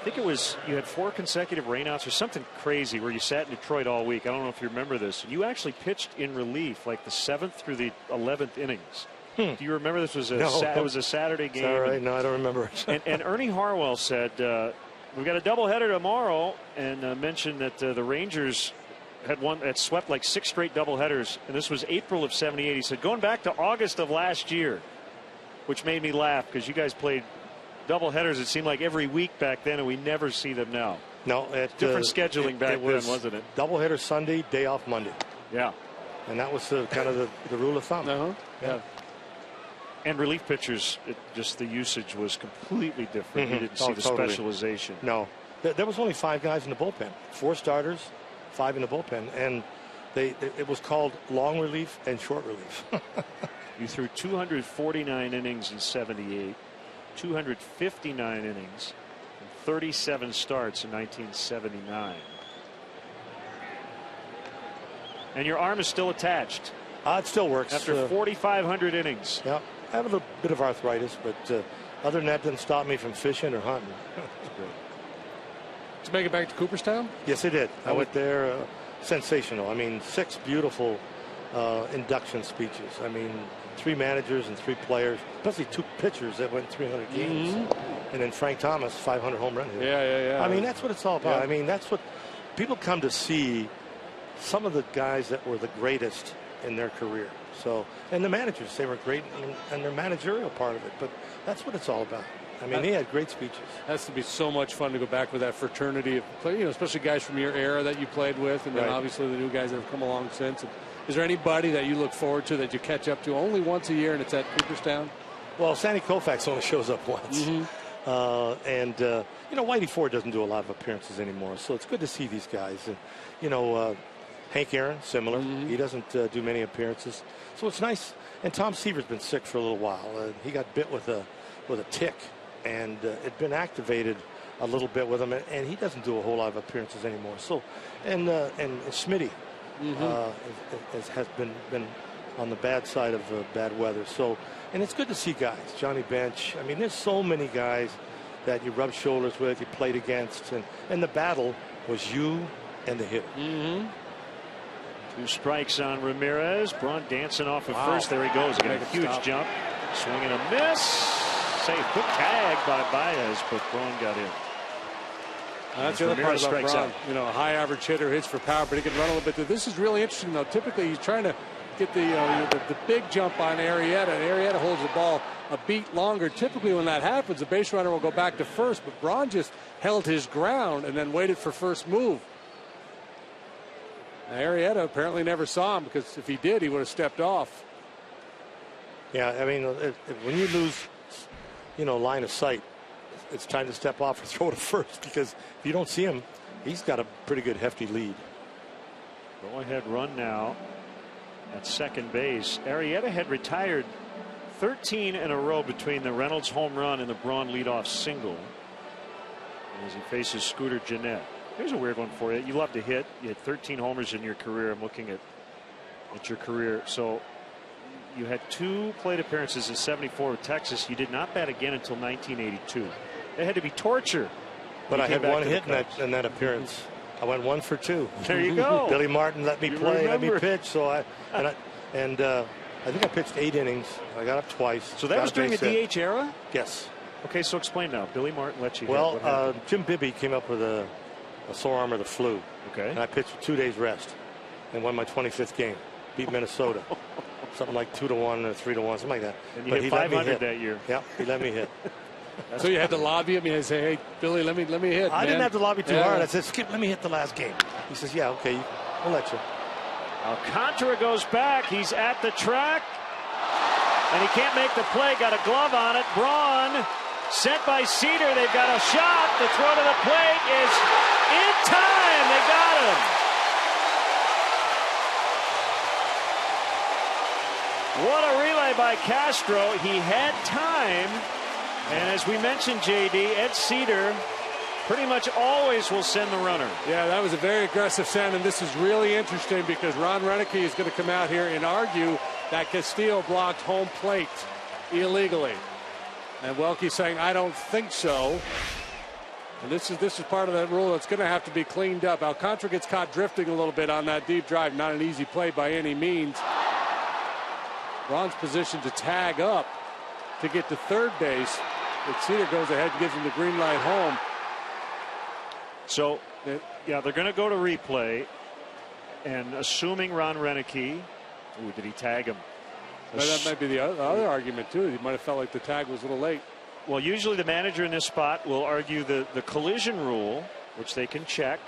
think it was, you had 4 consecutive rainouts or something crazy where you sat in Detroit all week. I don't know if you remember this. You actually pitched in relief like the 7th through the 11th innings. Do you remember this was it was a Saturday game? All right, no, I don't remember it. and Ernie Harwell said, we've got a doubleheader tomorrow, and mentioned that the Rangers had swept like 6 straight doubleheaders, and this was April of '78. He said, going back to August of last year, which made me laugh because you guys played doubleheaders, it seemed like every week back then, and we never see them now. No, different scheduling back then, wasn't it? Doubleheader Sunday, day off Monday. Yeah. And that was kind of the rule of thumb. Yeah. And relief pitchers, just the usage was completely different. You didn't see the specialization. No. There was only 5 guys in the bullpen. 4 starters, 5 in the bullpen. And it was called long relief and short relief. You threw 249 innings in '78, 259 innings, and 37 starts in 1979. And your arm is still attached. It still works. After 4,500 innings. Yeah. I have a little bit of arthritis, but other than that, doesn't stop me from fishing or hunting. Did you make it back to Cooperstown? Yes, I did. I went there. Sensational. I mean, 6 beautiful induction speeches. I mean, 3 managers and 3 players, especially 2 pitchers that went 300 games. And then Frank Thomas, 500 home run hitter. Yeah. I mean, that's what it's all about. I mean, that's what people come to see, some of the guys that were the greatest in their career. So, and the managers, they were great in their managerial part of it, but that's what it's all about. I mean, he had great speeches. Has to be so much fun to go back with that fraternity of, especially guys from your era that you played with, and then obviously the new guys that have come along since. Is there anybody that you look forward to that you catch up to only once a year, and it's at Cooperstown? Well, Sandy Koufax only shows up once. Whitey Ford doesn't do a lot of appearances anymore, so it's good to see these guys. And Hank Aaron, similar. He doesn't do many appearances, so it's nice. And Tom Seaver's been sick for a little while. He got bit with a tick, and it'd been activated a little bit with him, and he doesn't do a whole lot of appearances anymore. So, and Smitty has been on the bad side of bad weather. So, and it's good to see guys. Johnny Bench. I mean, there's so many guys that you rub shoulders with, you played against, and the battle was you and the hitter. 2 strikes on Ramirez. Braun dancing off at first. There he goes. He got a huge jump. Swing and a miss. Safe. Good tag by Baez, but Braun got in. That's the other part about Braun. You know, a high average hitter, hits for power, but he can run a little bit. This is really interesting, though. Typically, he's trying to get the big jump on Arrieta, and Arrieta holds the ball a beat longer. Typically, when that happens, the base runner will go back to first, but Braun just held his ground and then waited for first move. Now, Arrieta apparently never saw him, because if he did, he would have stepped off. Yeah, I mean, when you lose, line of sight, it's time to step off and throw to first, because if you don't see him, he's got a pretty good hefty lead. Go ahead run now at second base. Arrieta had retired 13 in a row between the Reynolds home run and the Braun leadoff single as he faces Scooter Gennett. Here's a weird one for you. You love to hit. You had 13 homers in your career. I'm looking at your career. So you had 2 plate appearances in '74 with Texas. You did not bat again until 1982. It had to be torture. But I had 1 hit in that appearance. I went 1 for 2. There you go. Billy Martin let me play, let me pitch. So I think I pitched 8 innings. I got up twice. So that was during the DH era? Yes. Okay, so explain now. Billy Martin let you hit. Well, Jim Bibby came up with a sore arm or the flu. Okay. And I pitched for 2 days rest and won my 25th game. Beat Minnesota. Something like 2-1 or 3-1, something like that. And you hit 500 that year. Yeah, he let me hit. So you had to lobby him and say, "Hey, Billy, let me hit." I didn't have to lobby too hard. I said, "Skip, let me hit the last game." He says, "Yeah, okay, we'll let you." Alcantara goes back. He's at the track, and he can't make the play. Got a glove on it. Braun sent by Cedar. They've got a shot. The throw to the plate is in time. They got him. What a relay by Castro. He had time. And as we mentioned, JD, Ed Cedar pretty much always will send the runner. Yeah, that was a very aggressive send, and this is really interesting because Ron Renicky is going to come out here and argue that Castillo blocked home plate illegally. And Welke's saying, "I don't think so." And this is part of that rule that's going to have to be cleaned up. Alcantara gets caught drifting a little bit on that deep drive. Not an easy play by any means. Ron's positioned to tag up to get to third base. But Cedar goes ahead and gives him the green light home. So, yeah, they're going to go to replay. And assuming Ron Renicky, did he tag him? But that might be the other argument, too. He might have felt like the tag was a little late. Well, usually the manager in this spot will argue the collision rule, which they can check.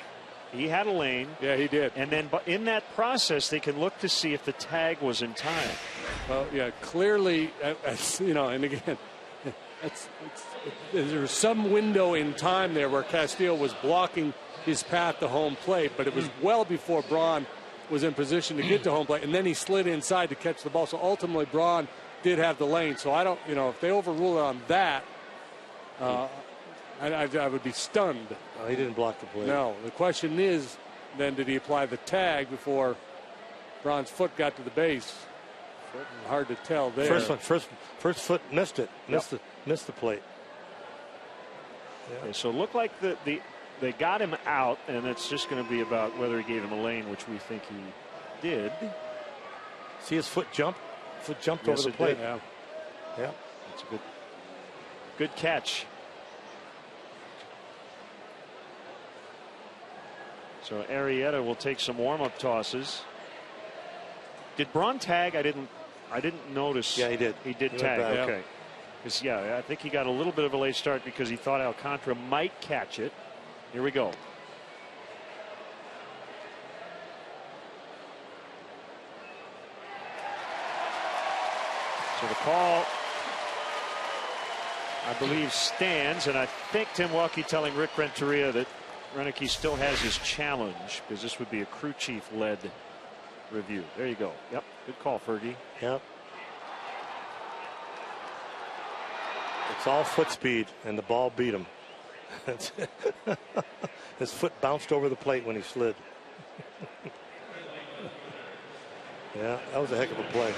He had a lane. Yeah, he did. And then in that process, they can look to see if the tag was in time. Well, yeah, clearly, and again, there's some window in time there where Castillo was blocking his path to home plate, but it was well before Braun was in position to get to home plate, and then he slid inside to catch the ball. So ultimately, Braun did have the lane. So I don't, if they overrule it on that, I would be stunned. Oh, he didn't block the play. No. The question is, then, did he apply the tag before Braun's foot got to the base? Hard to tell there. First foot missed it. Missed the plate. Yeah. Okay, so it looked like they got him out, and it's just going to be about whether he gave him a lane, which we think he did. See his foot jump? Foot jumped over the plate. Yeah. That's a good catch. So Arrieta will take some warm-up tosses. Did Braun tag? I didn't notice. Yeah, he did. He did tag. Okay. Because I think he got a little bit of a late start because he thought Alcantara might catch it. Here we go. So the call, I believe, stands, and I think Tim Welke telling Rick Renteria that Renicky still has his challenge because this would be a crew chief led review. There you go. Yep. Good call, Fergie. Yep. It's all foot speed, and the ball beat him. His foot bounced over the plate when he slid. Yeah, that was a heck of a play.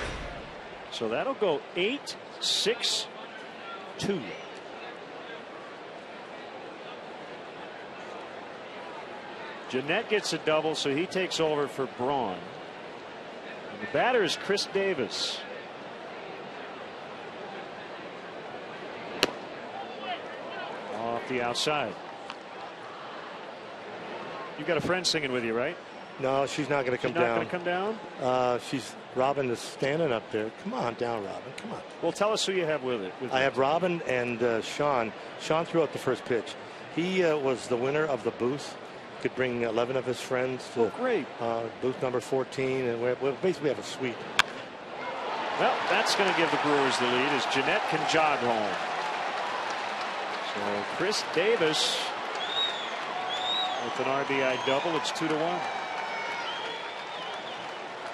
So that'll go 8-6-2. Jeanette gets a double, so he takes over for Braun. And the batter is Chris Davis. Off the outside. You got a friend singing with you, right? No, she's not going to come down. Not going to come down? Robin is standing up there. Come on down, Robin. Come on. Well, tell us who you have with it. I have Robin and Sean. Sean threw out the first pitch. He was the winner of the booth. Could bring 11 of his friends to great. Booth number 14, and we basically have a suite. Well, that's going to give the Brewers the lead as Jeanette can jog home. So Chris Davis with an RBI double. It's 2-1.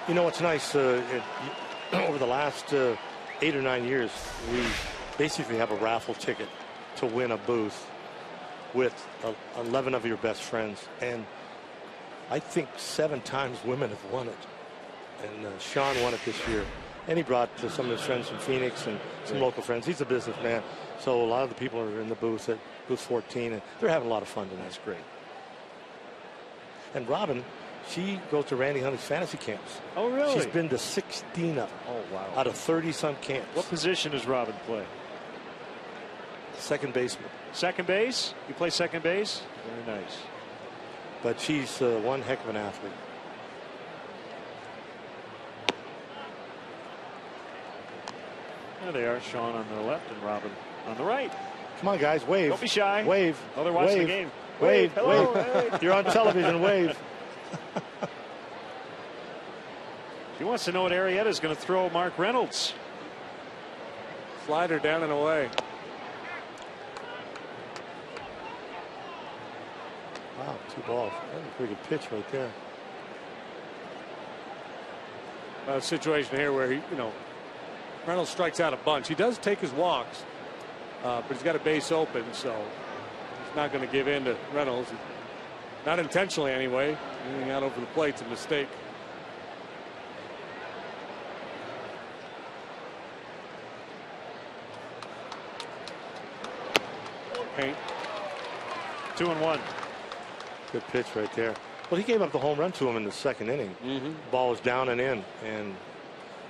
You know what's nice? Over the last 8 or 9 years, we basically have a raffle ticket to win a booth with 11 of your best friends, and I think 7 times women have won it. And Sean won it this year, and he brought some of his friends from Phoenix and some local friends. He's a businessman, so a lot of the people are in the booth at booth 14, and they're having a lot of fun tonight. That's great. And Robin, she goes to Randy Honey's fantasy camps. Oh, really? She's been to 16 of them. Oh, wow. Out of 30-some camps. What position does Robin play? Second baseman. Second base? You play second base? Very nice. But she's one heck of an athlete. There they are, Sean on the left and Robin on the right. Come on, guys, wave. Don't be shy. Wave. Oh, they're watching wave. the game. Wave. Hello. Wave. You're on television. Wave. She wants to know what Arrieta's going to throw Mark Reynolds. Slider down and away. Wow, 2 balls. That's a pretty good pitch right there. A situation here where Reynolds strikes out a bunch. He does take his walks, but he's got a base open, so he's not going to give in to Reynolds. Not intentionally, anyway. Moving out over the plate's a mistake. Paint. 2-1. Good pitch right there. Well, he gave up the home run to him in the second inning. Ball was down and in, and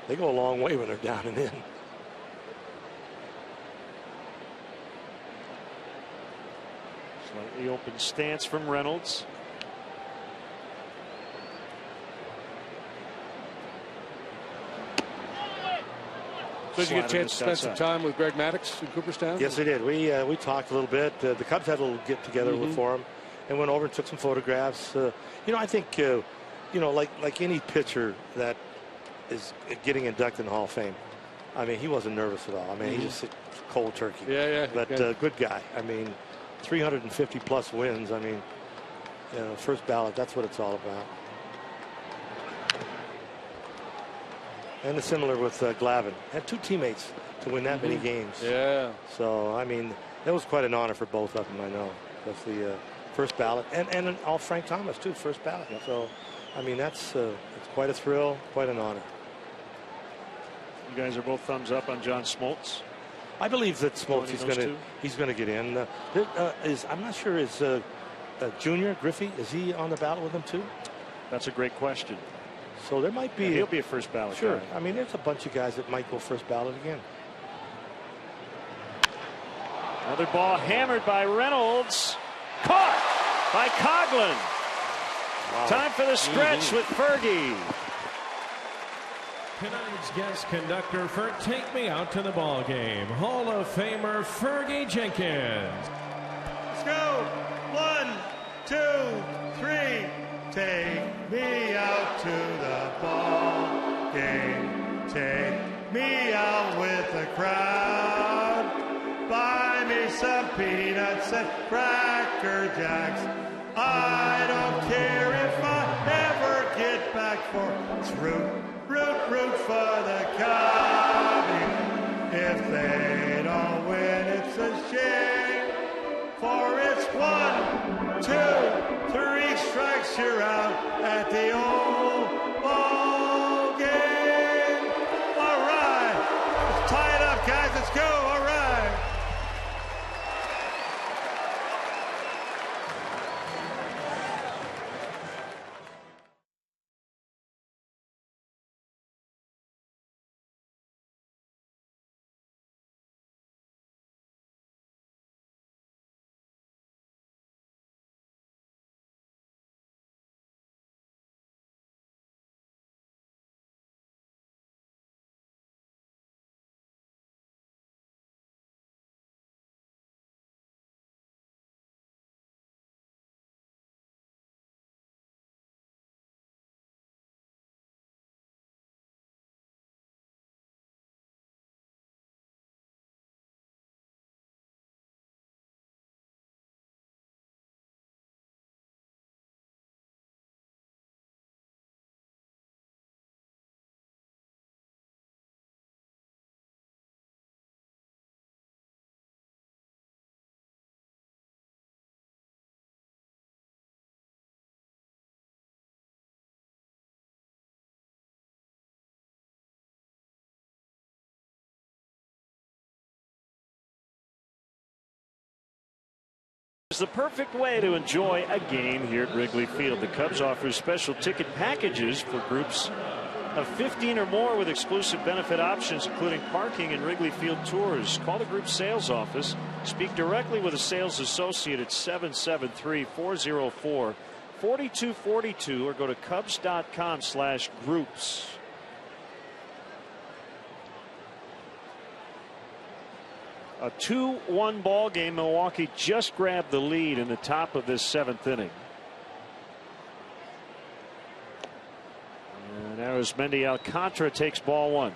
they go a long way when they're down and in. Slightly open stance from Reynolds. Did you get a chance to spend some time with Greg Maddux in Cooperstown? Yes, I did. We talked a little bit. The Cubs had a little get together for him, and went over and took some photographs. I think like any pitcher that is getting inducted in the Hall of Fame. I mean, he wasn't nervous at all. I mean, he's just a cold turkey. Yeah. But good guy. I mean, 350 plus wins. I mean, first ballot. That's what it's all about. And it's similar with Glavine. Had 2 teammates to win that many games. Yeah. So, I mean, that was quite an honor for both of them, I know. That's the first ballot. And all Frank Thomas, too, first ballot. Yep. So, I mean, it's quite a thrill, quite an honor. You guys are both thumbs up on John Smoltz. I believe that Smoltz he's going to get in. I'm not sure, is Junior Griffey, is he on the ballot with him, too? That's a great question. So there might be. Yeah, he'll be a first ballot Sure. guy. I mean, there's a bunch of guys that might go first ballot again. Another ball hammered by Reynolds. Caught by Coughlin. Wow. Time for the stretch with Fergie. Tonight's guest conductor for Take Me Out to the Ball Game, Hall of Famer Fergie Jenkins. Let's go. 1, 2, 3. Take me out to the ball game. Take me out with the crowd. Buy me some peanuts and Cracker Jacks. I don't care if I ever get back for it's root for the Cubbies. If they don't win, it's the perfect way to enjoy a game here at Wrigley Field. The Cubs offers special ticket packages for groups of 15 or more with exclusive benefit options, including parking and Wrigley Field tours. Call the group sales office. Speak directly with a sales associate at 773-404-4242 or go to Cubs.com/groups. A 2-1 ball game. Milwaukee just grabbed the lead in the top of this 7th inning. And Arizmendi Alcantara takes ball 1.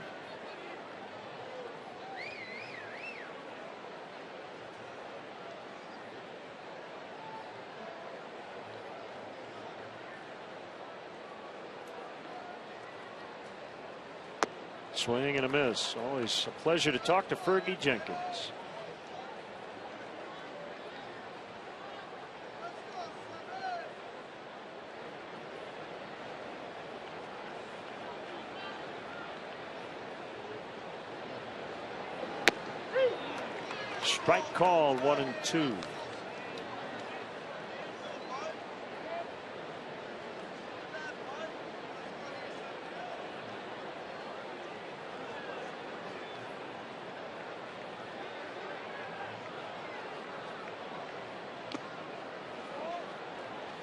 Swing and a miss. Always a pleasure to talk to Fergie Jenkins. Strike called, 1-2.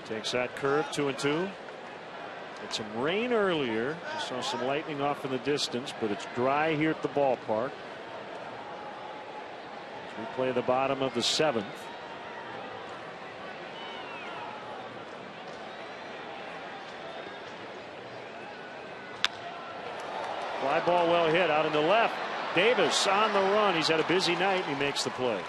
Takes that curve, 2-2. Had some rain earlier. We saw some lightning off in the distance, but it's dry here at the ballpark. We play the bottom of the 7th. Fly ball well hit out in the left. Davis on the run. He's had a busy night and he makes the play.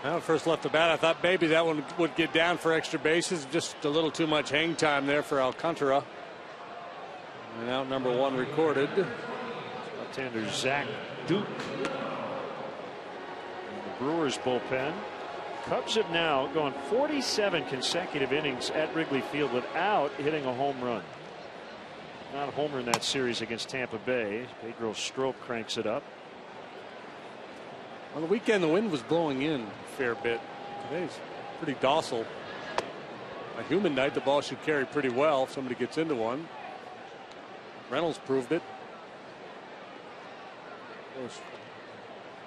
Well, first left the bat, I thought maybe that one would get down for extra bases. Just a little too much hang time there for Alcantara. And out number 1 recorded. Left-hander Zach Duke. And the Brewers bullpen. Cubs have now gone 47 consecutive innings at Wrigley Field without hitting a home run. Not a homer in that series against Tampa Bay. Pedro Strop cranks it up. On the weekend, the wind was blowing in a fair bit. Today's pretty docile. A humid night, the ball should carry pretty well if somebody gets into one. Reynolds proved it. Of course,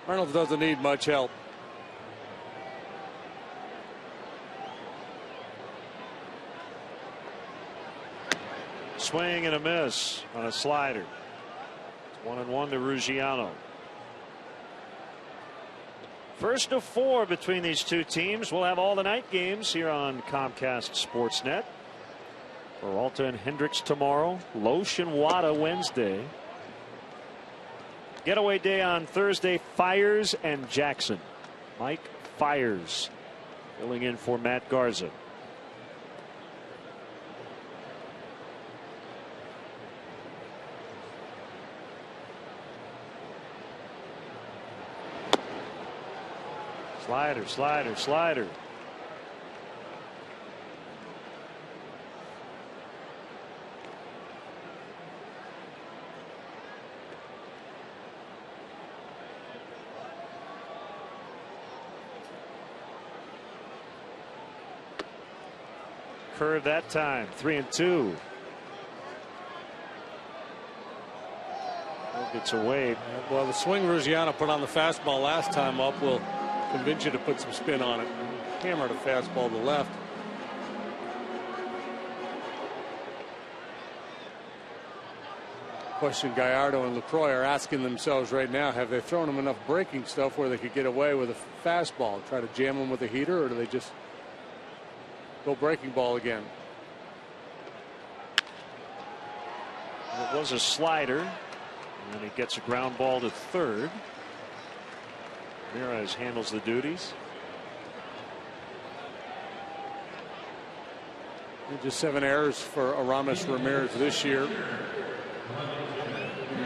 Reynolds doesn't need much help. Swing and a miss on a slider. It's 1-1 to Ruggiano. First of 4 between these two teams. We'll have all the night games here on Comcast Sportsnet. Peralta and Hendricks tomorrow. Loesch and Wada Wednesday. Getaway day on Thursday. Fires and Jackson. Mike Fires filling in for Matt Garza. Slider, slider, slider. Curve that time. 3-2. Gets away. Well, the swing Ruggiano put on the fastball last time up will convince you to put some spin on it. Hammered a fastball to the left. Question Gallardo and LaCroix are asking themselves right now, have they thrown him enough breaking stuff where they could get away with a fastball? Try to jam him with a heater, or do they just go breaking ball again? It was a slider, and he gets a ground ball to third. Ramirez handles the duties. Just 7 errors for Aramis Ramirez this year.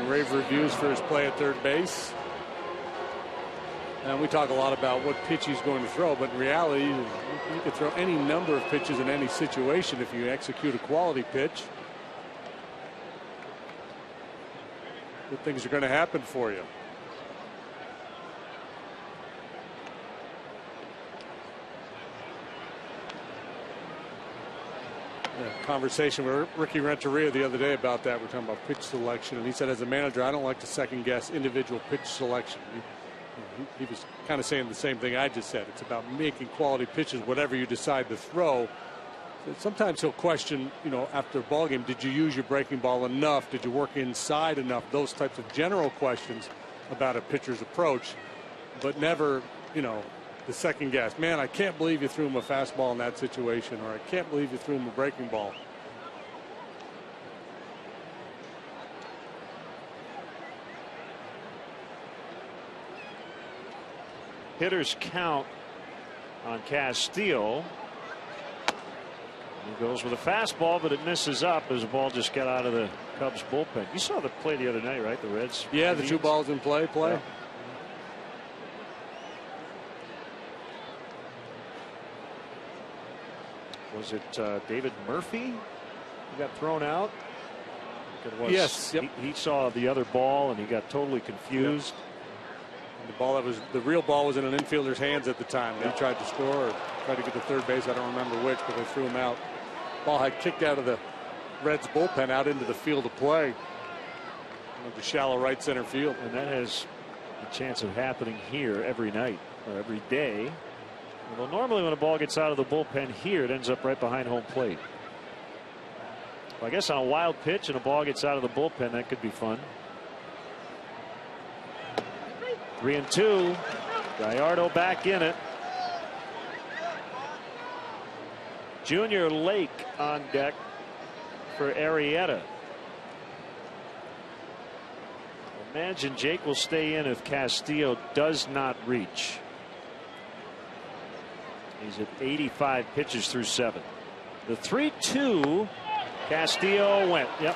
Rave reviews for his play at third base. And we talk a lot about what pitch he's going to throw, but in reality, you can throw any number of pitches in any situation if you execute a quality pitch. Good things are going to happen for you. conversation with Ricky Renteria the other day about that. We're talking about pitch selection, and he said, as a manager, I don't like to second guess individual pitch selection. He was kind of saying the same thing I just said. It's about making quality pitches, whatever you decide to throw. Sometimes he'll question, after a ball game, did you use your breaking ball enough? Did you work inside enough? Those types of general questions about a pitcher's approach, but never, the second guess. Man, I can't believe you threw him a fastball in that situation, or I can't believe you threw him a breaking ball. Hitters count on Castillo. He goes with a fastball, but it misses up as the ball just got out of the Cubs bullpen. You saw the play the other night, right? The Reds. Yeah, the 2 balls in play. Yeah. Was it David Murphy who got thrown out? It was. Yes. Yep. He saw the other ball and he got totally confused. Yep. The real ball was in an infielder's hands at the time. They tried to score or tried to get to third base. I don't remember which, but they threw him out. Ball had kicked out of the Reds bullpen out into the field of play. The shallow right center field. And that has a chance of happening here every night or every day. Although normally when a ball gets out of the bullpen here, it ends up right behind home plate. Well, I guess on a wild pitch and a ball gets out of the bullpen, that could be fun. 3-2. Gallardo back in it. Junior Lake on deck for Arrieta. Imagine Jake will stay in if Castillo does not reach. He's at 85 pitches through 7. The 3-2. Castillo went. Yep.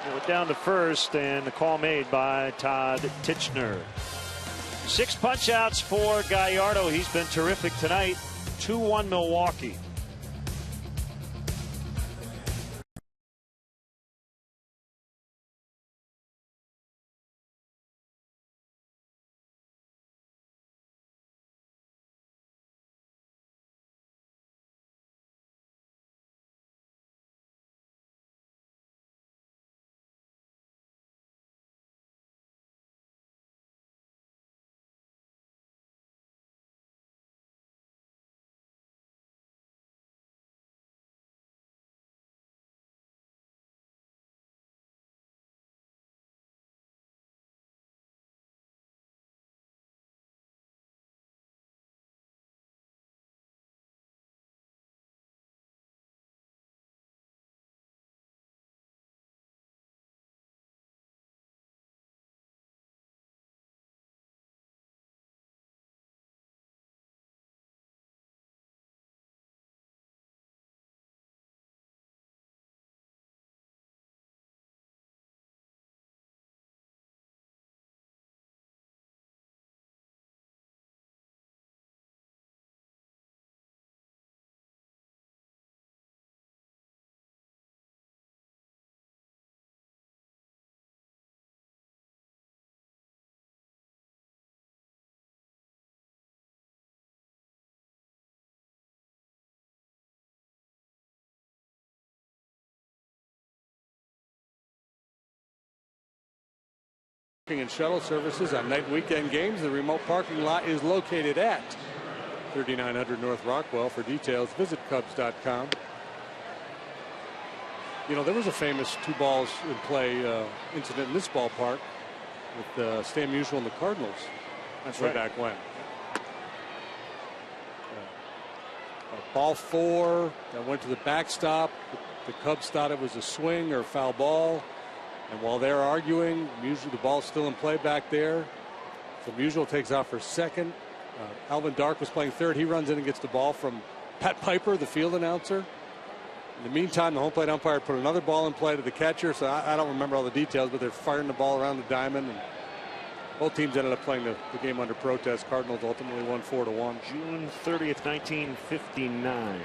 It went down to first, and the call made by Todd Titchener. 6 punch-outs for Gallardo. He's been terrific tonight. 2-1 Milwaukee. And shuttle services on night and weekend games. The remote parking lot is located at 3900 North Rockwell. For details, visit Cubs.com. There was a famous 2 balls in play incident in this ballpark with Stan Musial and the Cardinals. That's way back when. Ball 4 that went to the backstop. The Cubs thought it was a swing or foul ball. And while they're arguing, the ball's still in play back there. So Musial takes off for second. Alvin Dark was playing third. He runs in and gets the ball from Pat Piper, the field announcer. In the meantime, the home plate umpire put another ball in play to the catcher. So I don't remember all the details, but they're firing the ball around the diamond. And both teams ended up playing the game under protest. Cardinals ultimately won 4-1. June 30th, 1959.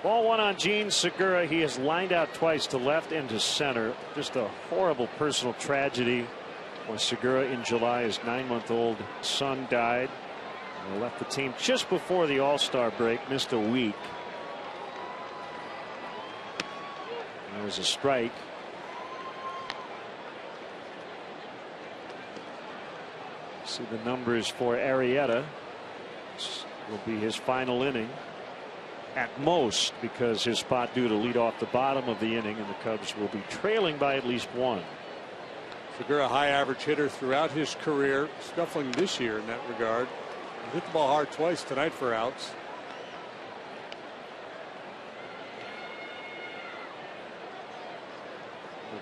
Ball 1 on Gene Segura. He has lined out twice to left and to center. Just a horrible personal tragedy. When Segura in July, his 9-month-old son died. Left the team just before the All-Star break, missed a week. There was a strike. See the numbers for Arrieta. This will be his final inning at most, because his spot due to lead off the bottom of the inning, and the Cubs will be trailing by at least one. Segura, a high average hitter throughout his career, scuffling this year in that regard. He hit the ball hard twice tonight for outs.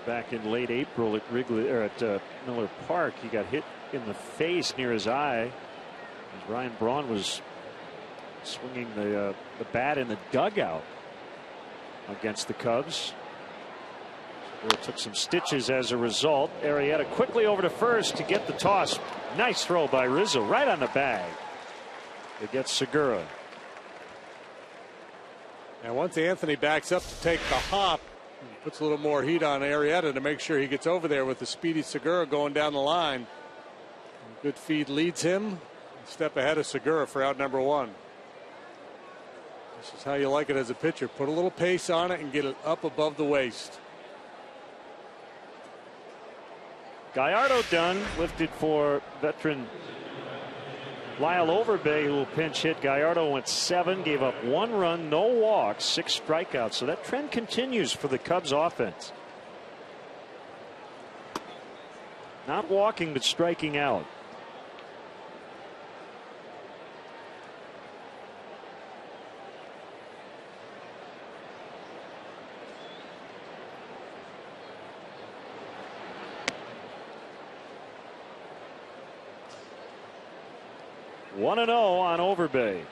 Back in late April at Miller Park, he got hit in the face near his eye as Ryan Braun was swinging the bat in the dugout against the Cubs. It took some stitches as a result. Arrieta quickly over to first to get the toss. Nice throw by Rizzo, right on the bag. It gets Segura. And once Anthony backs up to take the hop, puts a little more heat on Arrieta to make sure he gets over there with the speedy Segura going down the line. Good feed leads him. A step ahead of Segura for out number one. This is how you like it as a pitcher. Put a little pace on it and get it up above the waist. Gallardo done. Lifted for veteran Lyle Overbay, who will pinch hit. Gallardo went 7, gave up 1 run, no walks, 6 strikeouts. So that trend continues for the Cubs offense. Not walking, but striking out. One and 0 on Overbay.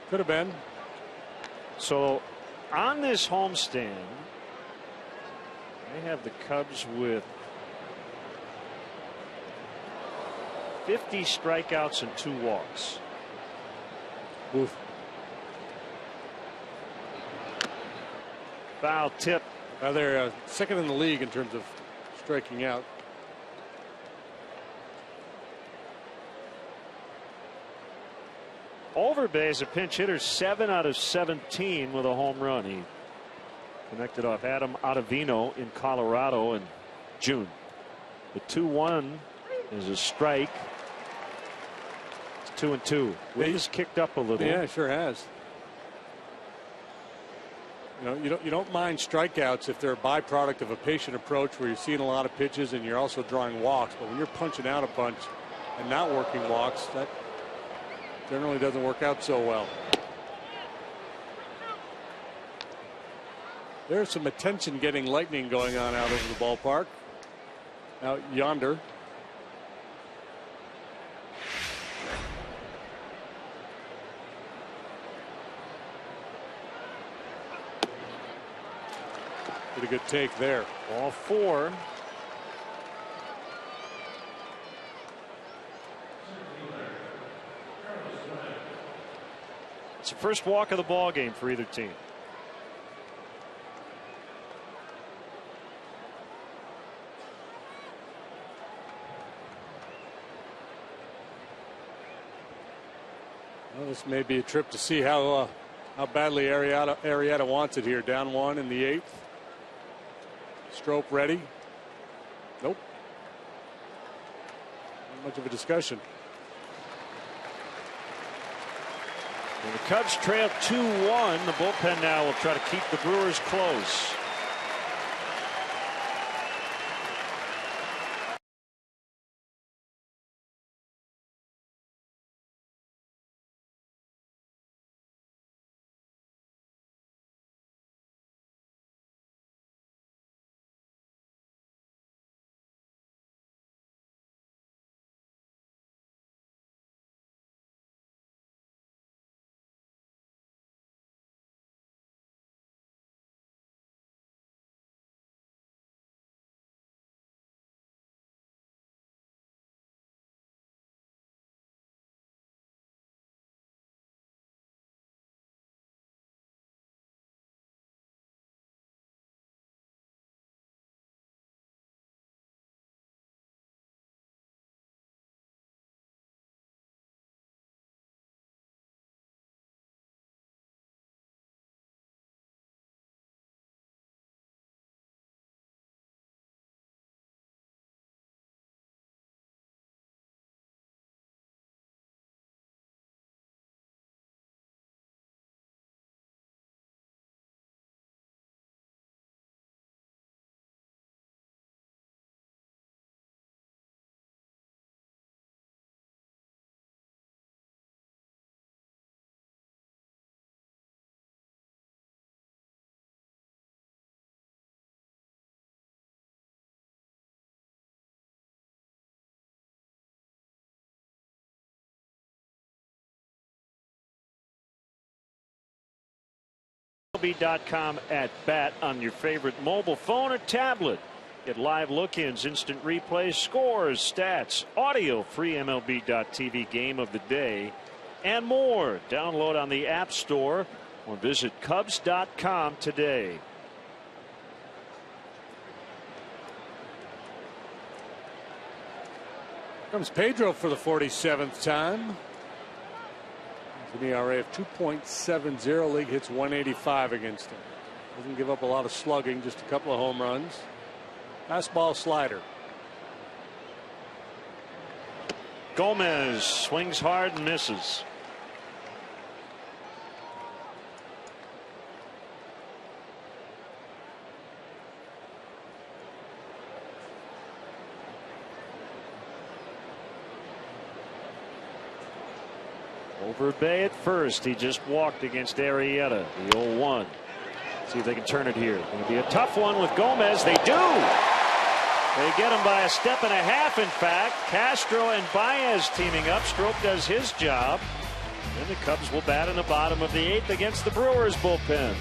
Could have been. So on this homestand, they have the Cubs with 50 strikeouts and 2 walks. Oof. Foul tip. They're second in the league in terms of striking out. Overbay is a pinch hitter, 7 out of 17 with a home run. He connected off Adam Ottavino in Colorado in June. The 2-1 is a strike. It's 2-2. Wind has kicked up a little. Yeah, it sure has. You know, you don't mind strikeouts if they're a byproduct of a patient approach where you're seeing a lot of pitches and you're also drawing walks. But when you're punching out a bunch and not working walks, that generally doesn't work out so well. There's some attention getting lightning going on out over the ballpark. Out yonder. Did a good take there. Ball 4. It's the first walk of the ball game for either team. Well, this may be a trip to see how badly Arrieta wants it here. Down 1 in the 8th. Strope ready. Nope. Not much of a discussion. Well, the Cubs trail 2-1. The bullpen now will try to keep the Brewers close. MLB.com at bat on your favorite mobile phone or tablet. Get live look-ins, instant replays, scores, stats, audio, free MLB.tv game of the day, and more. Download on the App Store or visit Cubs.com today. Comes Pedro for the 47th time. An ERA of 2.70. League hits 185 against him. Doesn't give up a lot of slugging, just a couple of home runs. Fastball slider. Gomez swings hard and misses. Overbay at first. He just walked against Arrieta. The 0-1. See if they can turn it here. It'll be a tough one with Gomez. They do. They get him by a step and a half, in fact. Castro and Baez teaming up. Stroke does his job. And the Cubs will bat in the bottom of the 8th against the Brewers bullpen.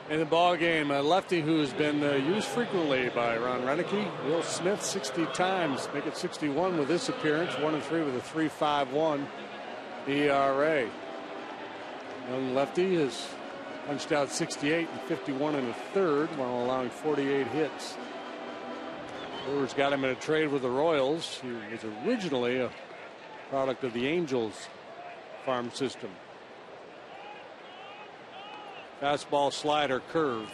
In the ball game, a lefty who's been used frequently by Ron Renicky. Will Smith 60 times, make it 61 with this appearance. 1-3 with a 3.51 ERA. Young lefty has punched out 68 and 51 in the third while allowing 48 hits. Brewers got him in a trade with the Royals. He was originally a product of the Angels farm system. Fastball, slider, curve.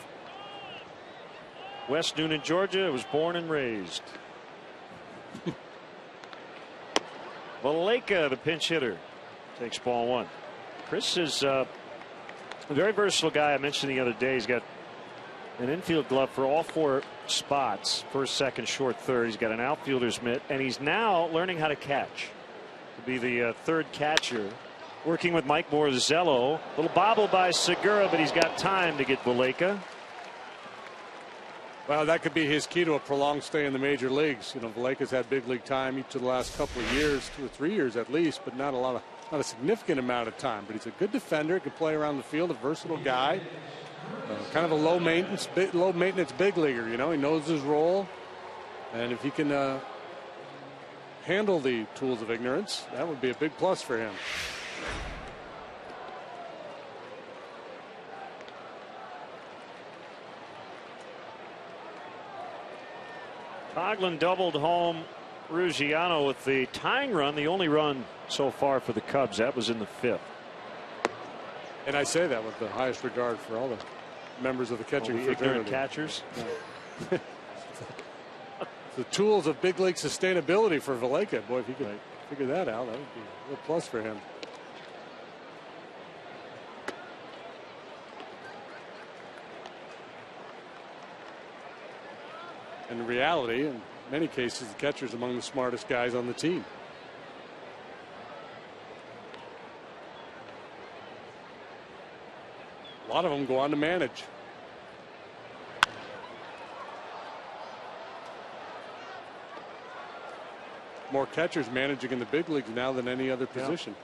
West Newnan, Georgia, was born and raised. Valleca, the pinch hitter, takes ball one. Chris is a very versatile guy. I mentioned the other day he's got an infield glove for all 4 spots: first, second, short, third. He's got an outfielder's mitt, and he's now learning how to catch. To be the third catcher. Working with Mike Borzello. Little bobble by Segura, but he's got time to get Valleca. Well, that could be his key to a prolonged stay in the major leagues. You know, Valleca's had big league time each of the last couple of years, 2 or 3 years at least, but not a significant amount of time. But he's a good defender, can play around the field, a versatile guy, kind of a low maintenance big leaguer. You know, he knows his role, and if he can handle the tools of ignorance, that would be a big plus for him. Coghlan doubled home Ruggiano with the tying run, the only run so far for the Cubs. That was in the 5th. And I say that with the highest regard for all the members of the catching fraternity. Ignorant catchers. Yeah. The tools of big league sustainability for Valleca. Boy, if he could figure that out, that would be a real plus for him. In reality, in many cases, the catcher's among the smartest guys on the team. A lot of them go on to manage. More catchers managing in the big leagues now than any other position.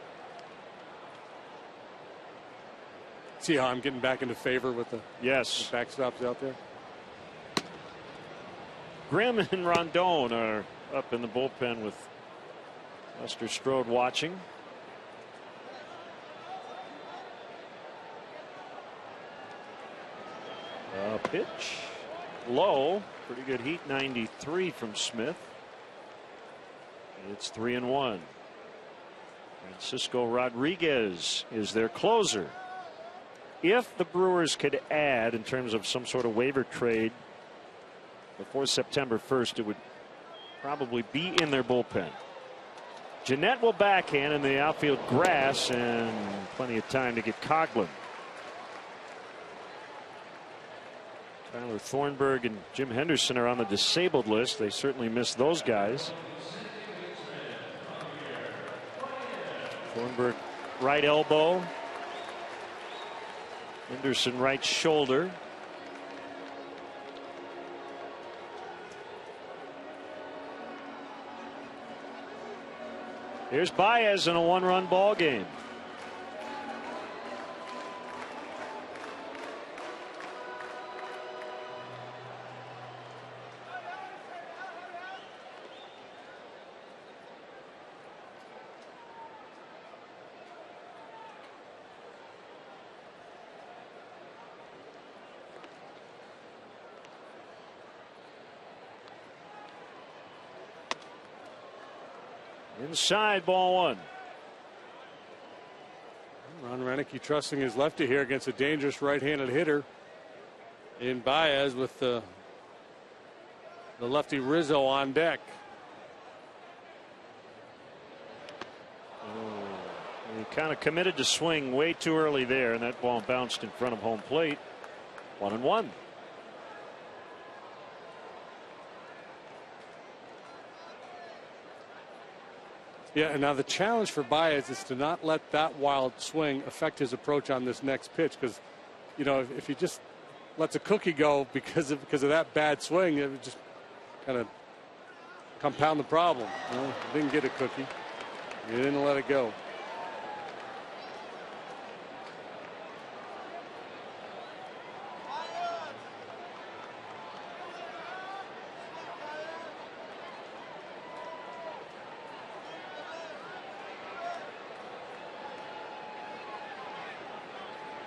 See how I'm getting back into favor with the backstops out there? Grimm and Rondon are up in the bullpen with Lester Strode watching. Pitch low, pretty good heat, 93 from Smith. It's 3-1. Francisco Rodriguez is their closer. If the Brewers could add in terms of some sort of waiver trade before September 1st, it would probably be in their bullpen. Jeanette will backhand in the outfield grass, and plenty of time to get Coghlan. Tyler Thornburg and Jim Henderson are on the disabled list. They certainly miss those guys. Thornburg right elbow. Henderson right shoulder. Here's Baez in a one-run ball game. Inside, ball one. Ron Renicky trusting his lefty here against a dangerous right-handed hitter in Baez with the lefty Rizzo on deck. He kind of committed to swing way too early there, and that ball bounced in front of home plate. 1-1. Yeah, and now the challenge for Baez is to not let that wild swing affect his approach on this next pitch, because, you know, if he just lets a cookie go because of that bad swing, it would just kind of compound the problem. You know, he didn't get a cookie. He didn't let it go.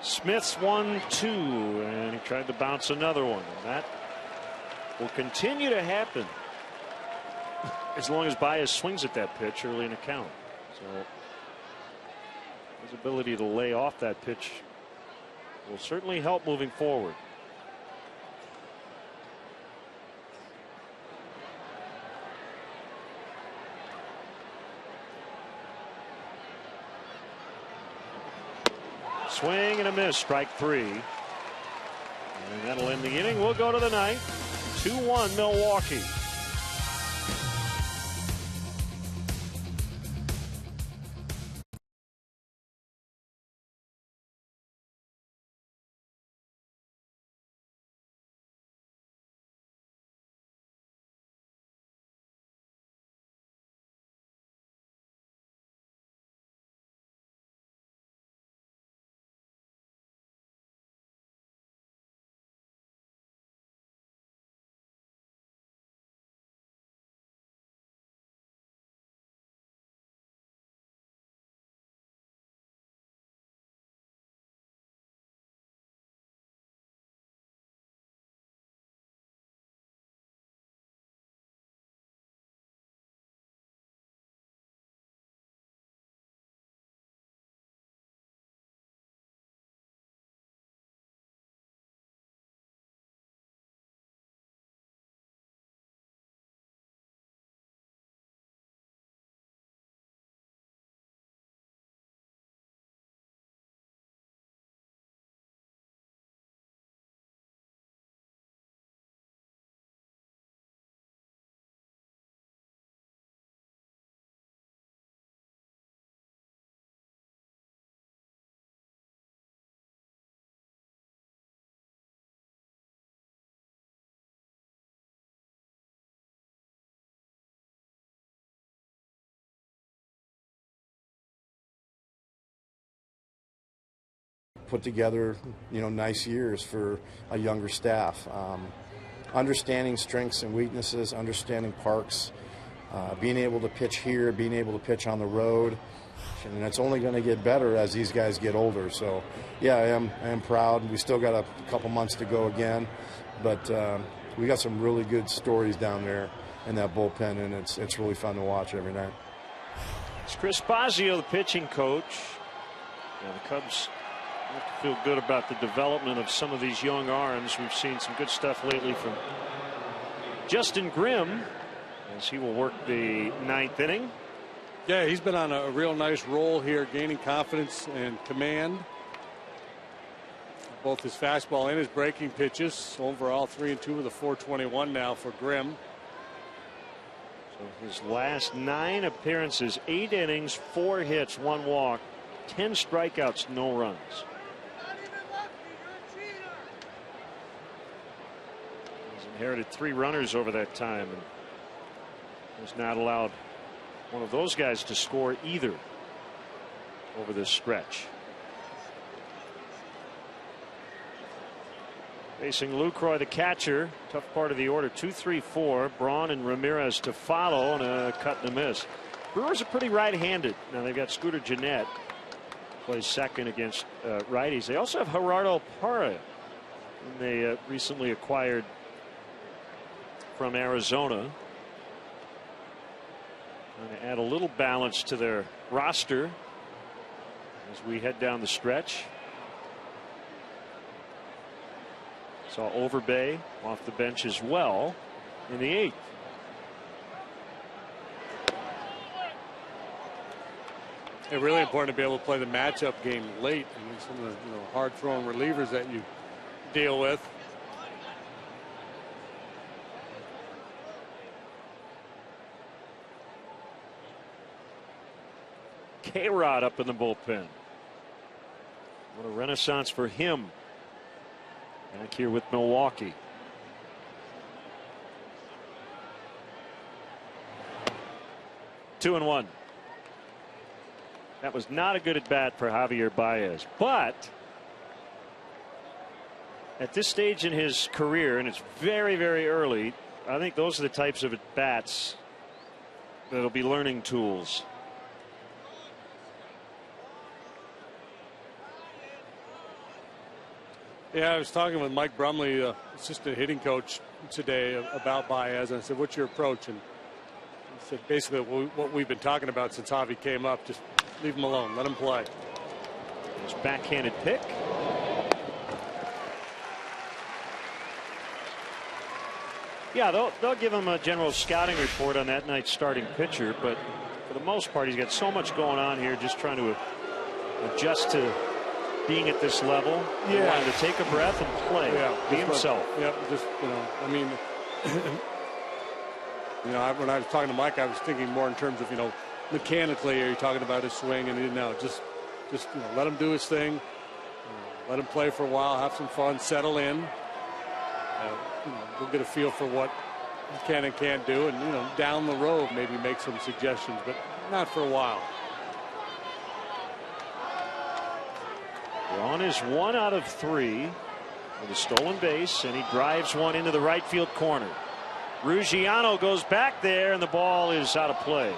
Smith's 1-2, and he tried to bounce another one, and that will continue to happen as long as Baez swings at that pitch early in the count. So his ability to lay off that pitch will certainly help moving forward. Swing and a miss, strike three. And that'll end the inning. We'll go to the ninth. 2-1 Milwaukee. put together, nice years for a younger staff. Understanding strengths and weaknesses, understanding parks, being able to pitch here, being able to pitch on the road. And it's only going to get better as these guys get older. So, yeah, I am proud. We still got a couple months to go again. But we got some really good stories down there in that bullpen, and it's really fun to watch every night. It's Chris Bosio, the pitching coach. The Cubs have to feel good about the development of some of these young arms. We've seen some good stuff lately from Justin Grimm as he will work the 9th inning. Yeah, he's been on a real nice roll here, gaining confidence and command. Both his fastball and his breaking pitches. Overall 3-2 with a 4.21 now for Grimm. So his last 9 appearances, 8 innings, 4 hits, 1 walk, 10 strikeouts, no runs. He's inherited 3 runners over that time and has not allowed one of those guys to score either over this stretch. Facing Lucroy, the catcher. Tough part of the order. 2, 3, 4. Braun and Ramirez to follow, and a cut and a miss. Brewers are pretty right-handed. Now they've got Scooter Gennett, plays second against righties. They also have Gerardo Parra, whom they recently acquired from Arizona. Trying to add a little balance to their roster as we head down the stretch. Saw Overbay off the bench as well in the 8th. It's really important to be able to play the matchup game late. I mean, some of the hard throwing relievers that you deal with. K-Rod up in the bullpen. What a renaissance for him back here with Milwaukee. Two and one. That was not a good at bat for Javier Baez, but at this stage in his career, and it's very, very early, I think those are the types of at bats that'll be learning tools. Yeah, I was talking with Mike Brumley, assistant hitting coach, today about Baez, and I said, "What's your approach?" And he said, basically, what we've been talking about since Javi came up, just leave him alone, let him play. His backhanded pick. Yeah, they'll give him a general scouting report on that night's starting pitcher, but for the most part, he's got so much going on here, just trying to adjust to being at this level. He wanted to take a breath and play, be himself. Just, I mean, when I was talking to Mike, I was thinking more in terms of, mechanically, are you talking about his swing? And just let him do his thing, let him play for a while, have some fun, settle in. We'll get a feel for what he can and can't do, and down the road maybe make some suggestions, but not for a while. Braun is 1 out of 3 with a stolen base, and he drives one into the right field corner. Ruggiano goes back there, and the ball is out of play.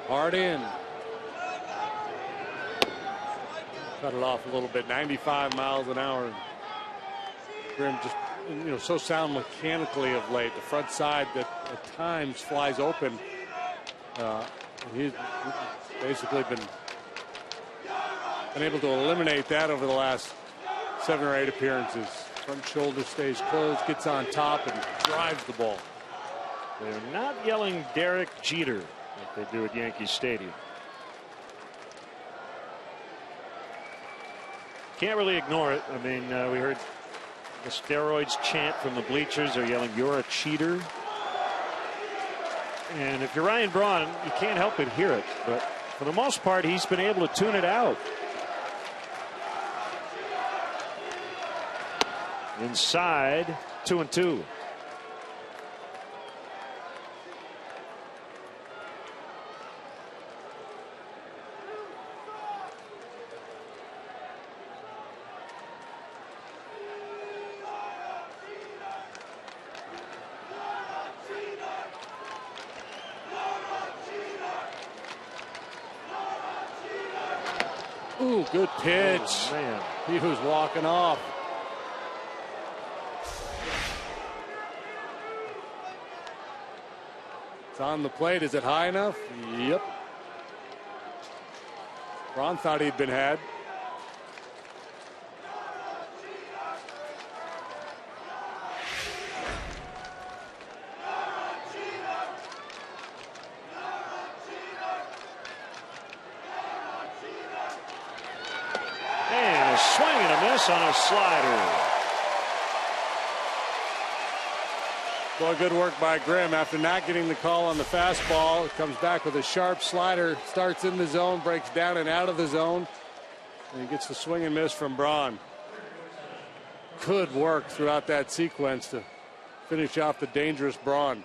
Hard in. Cut it off a little bit. 95 miles an hour. Grimm just, so sound mechanically of late. The front side that at times flies open. He's basically been able to eliminate that over the last 7 or 8 appearances. Front shoulder stays closed, gets on top, and drives the ball. They're not yelling Derek Jeter like they do at Yankee Stadium. Can't really ignore it. I mean, we heard the steroids chant from the bleachers. They're yelling, "You're a cheater." And if you're Ryan Braun, you can't help but hear it. But for the most part, he's been able to tune it out. Inside, 2-2. Ooh, good pitch. Oh, man. He was walking off. It's on the plate. Is it high enough? Yep. Ron thought he'd been had. And a swing and a miss on a slider. Boy, good work by Grimm. After not getting the call on the fastball, comes back with a sharp slider, starts in the zone, breaks down and out of the zone, and he gets the swing and miss from Braun. Good work throughout that sequence to finish off the dangerous Braun.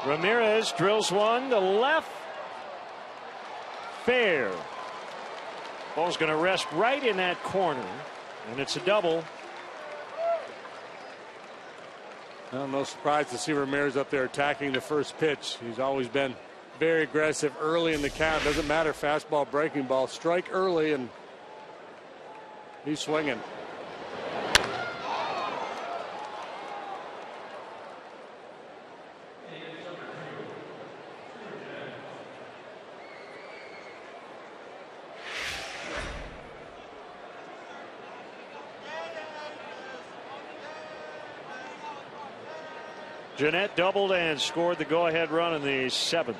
Ramirez drills one to left. Fair. Ball's going to rest right in that corner, and it's a double. Well, no surprise to see Ramirez up there attacking the first pitch. He's always been very aggressive early in the count. Doesn't matter, fastball, breaking ball, strike early, and he's swinging. Jeanette doubled and scored the go-ahead run in the 7th.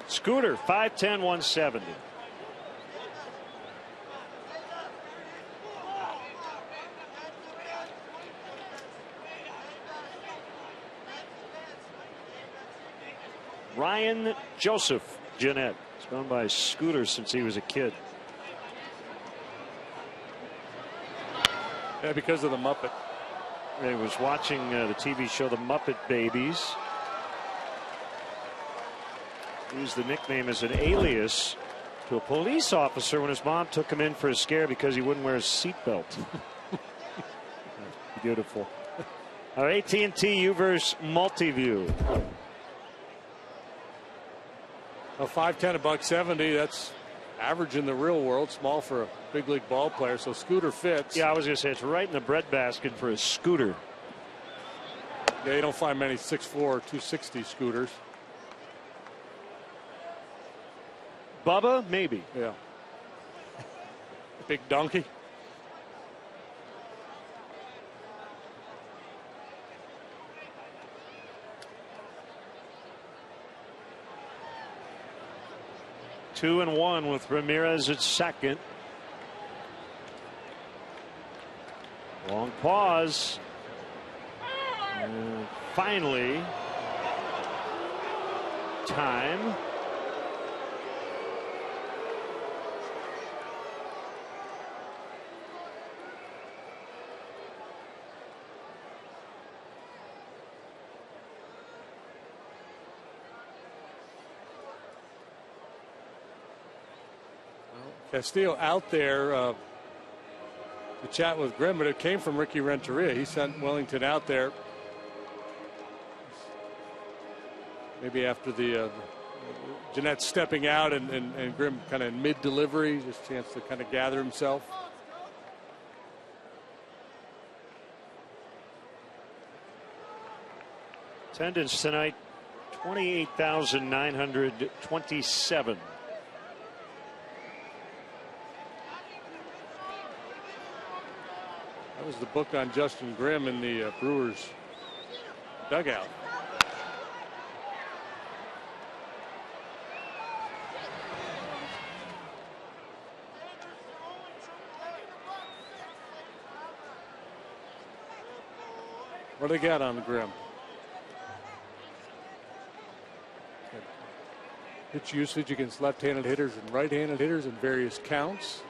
Scooter, 5'10", 170. Ryan Joseph Jeanette. He's gone by Scooter since he was a kid. Yeah, because of the Muppet. I was watching the TV show The Muppet Babies. He used the nickname as an alias to a police officer when his mom took him in for a scare because he wouldn't wear his seatbelt. Beautiful. Our AT&T Uverse Multiview. Well, 5'10", $170. That's average in the real world. Small for a big league ball player. So Scooter fits. Yeah, I was going to say it's right in the breadbasket for a Scooter. Yeah, you don't find many 6'4", 260 Scooters. Bubba, maybe. Yeah. Big donkey. Two and one with Ramirez at second. Long pause. And finally, time. Castillo out there to chat with Grimm, but it came from Ricky Renteria. He sent Wellington out there. Maybe after the Jeanette stepping out and Grimm kind of mid-delivery, just a chance to kind of gather himself. Attendance tonight, 28,927. That was the book on Justin Grimm in the Brewers dugout. What do they got on the Grimm? Pitch usage against left-handed hitters and right-handed hitters in various counts.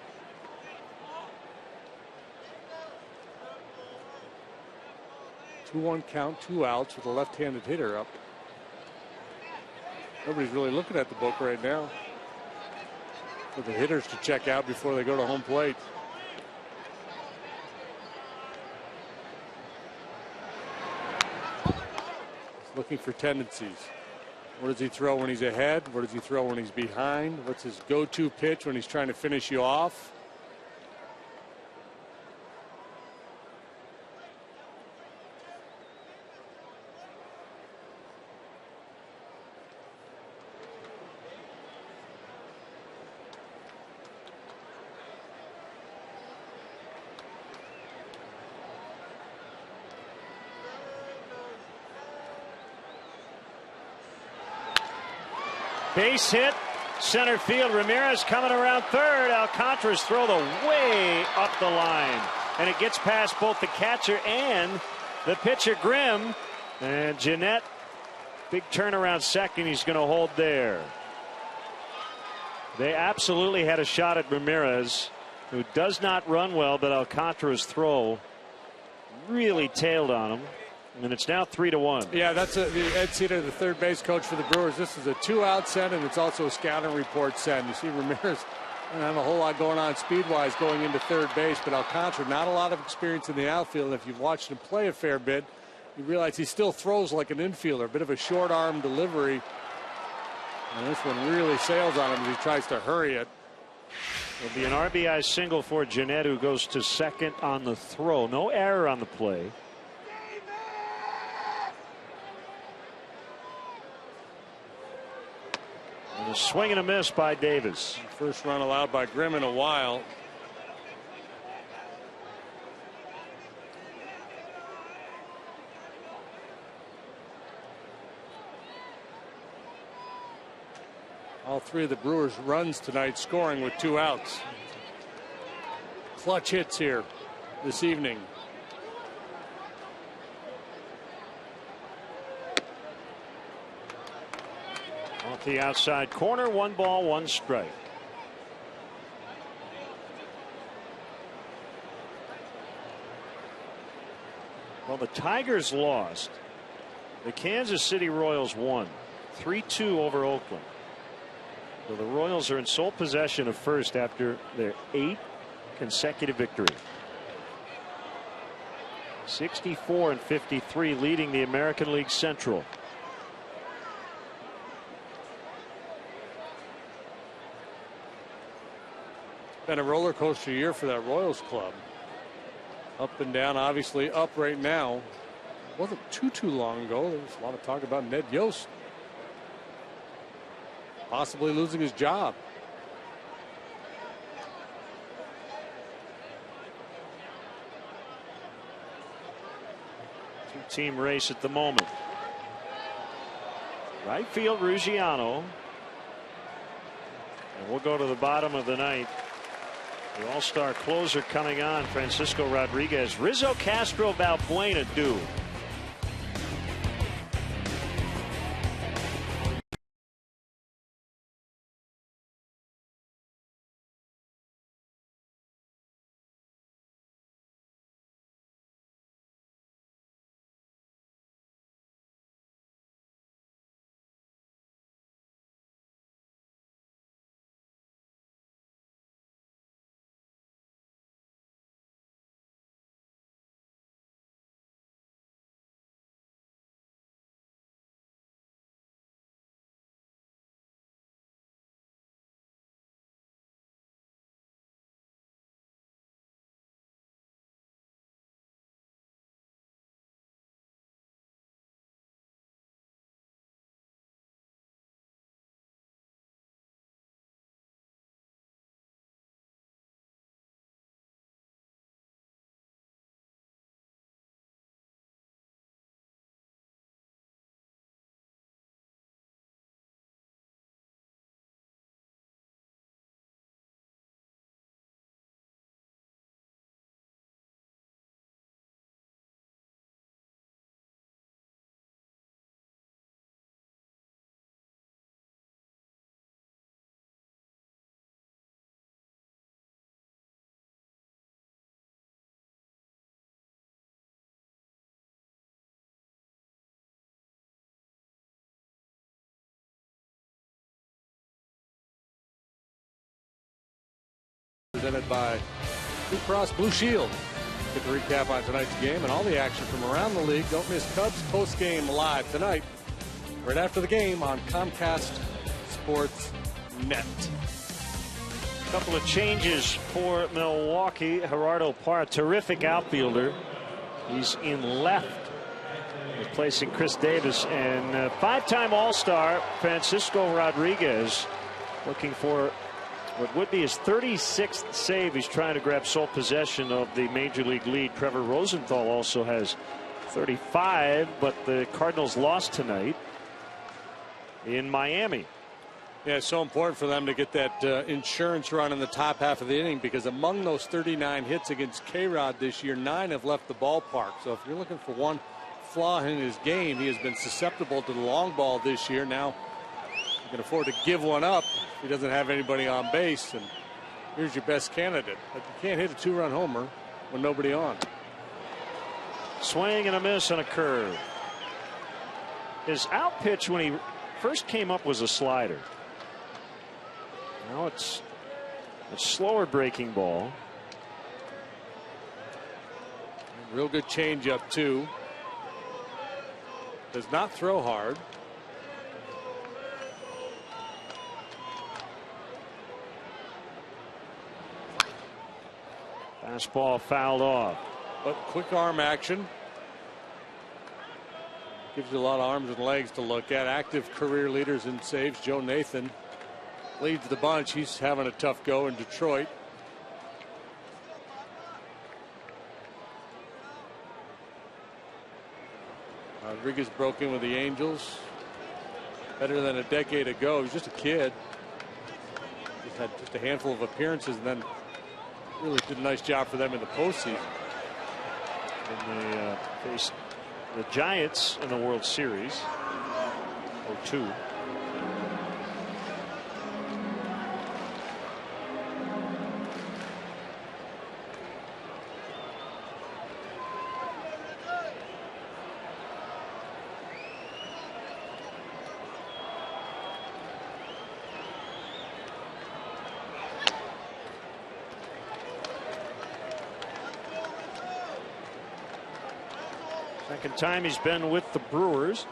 Two-one count, 2 outs with a left-handed hitter up. Nobody's really looking at the book right now for the hitters to check out before they go to home plate. Looking for tendencies. What does he throw when he's ahead? What does he throw when he's behind? What's his go-to pitch when he's trying to finish you off? Base hit, center field. Ramirez coming around third. Alcantara's throw the way up the line. And it gets past both the catcher and the pitcher, Grimm. And Jeanette, big turnaround second. He's going to hold there. They absolutely had a shot at Ramirez, who does not run well, but Alcantara's throw really tailed on him. And it's now 3-1. Yeah, that's Ed Cedar, the third base coach for the Brewers. This is a 2-out send, and it's also a scouting report send. You see Ramirez doesn't have a whole lot going on speed-wise going into third base, but Alcantara, not a lot of experience in the outfield. And if you've watched him play a fair bit, you realize he still throws like an infielder, a bit of a short arm delivery. And this one really sails on him as he tries to hurry it. It'll be an RBI single for Jeanette, who goes to second on the throw. No error on the play. And a swing and a miss by Davis. First run allowed by Grimm in a while. All three of the Brewers' runs tonight scoring with 2 outs. Clutch hits here this evening. Off the outside corner, 1 ball, 1 strike. Well, the Tigers lost. The Kansas City Royals won 3-2 over Oakland. So the Royals are in sole possession of first after their 8th consecutive victory. 64-53, leading the American League Central. Been a roller coaster year for that Royals club. Up and down, obviously up right now. It wasn't too long ago. There was a lot of talk about Ned Yost possibly losing his job. Two-team race at the moment. Right field, Ruggiano. And we'll go to the bottom of the ninth. The all-star closer coming on, Francisco Rodriguez. Rizzo, Castro, Valbuena due. presented by Blue Cross Blue Shield. Get the recap on tonight's game and all the action from around the league. Don't miss Cubs post-game live tonight, right after the game on Comcast Sports Net. A couple of changes for Milwaukee. Gerardo Parra, terrific outfielder. He's in left, replacing Chris Davis, and five-time All-Star Francisco Rodriguez looking for what would be his 36th save. He's trying to grab sole possession of the major league lead. Trevor Rosenthal also has 35, but the Cardinals lost tonight in Miami. Yeah, it's so important for them to get that insurance run in the top half of the inning, because among those 39 hits against K-Rod this year, 9 have left the ballpark. So if you're looking for one flaw in his game, he has been susceptible to the long ball this year. Now you can afford to give one up if he doesn't have anybody on base, and here's your best candidate. But you can't hit a 2-run homer with nobody on. Swing and a miss on a curve. His out pitch when he first came up was a slider. Now it's a slower breaking ball. Real good changeup too. Does not throw hard. Fastball fouled off. But quick arm action. Gives you a lot of arms and legs to look at. Active career leaders in saves. Joe Nathan leads the bunch. He's having a tough go in Detroit. Rodriguez broke in with the Angels better than a decade ago. He's just a kid. He's had just a handful of appearances and then really did a nice job for them in the postseason. And they faced the Giants in the World Series. 0-2. Second time he's been with the Brewers.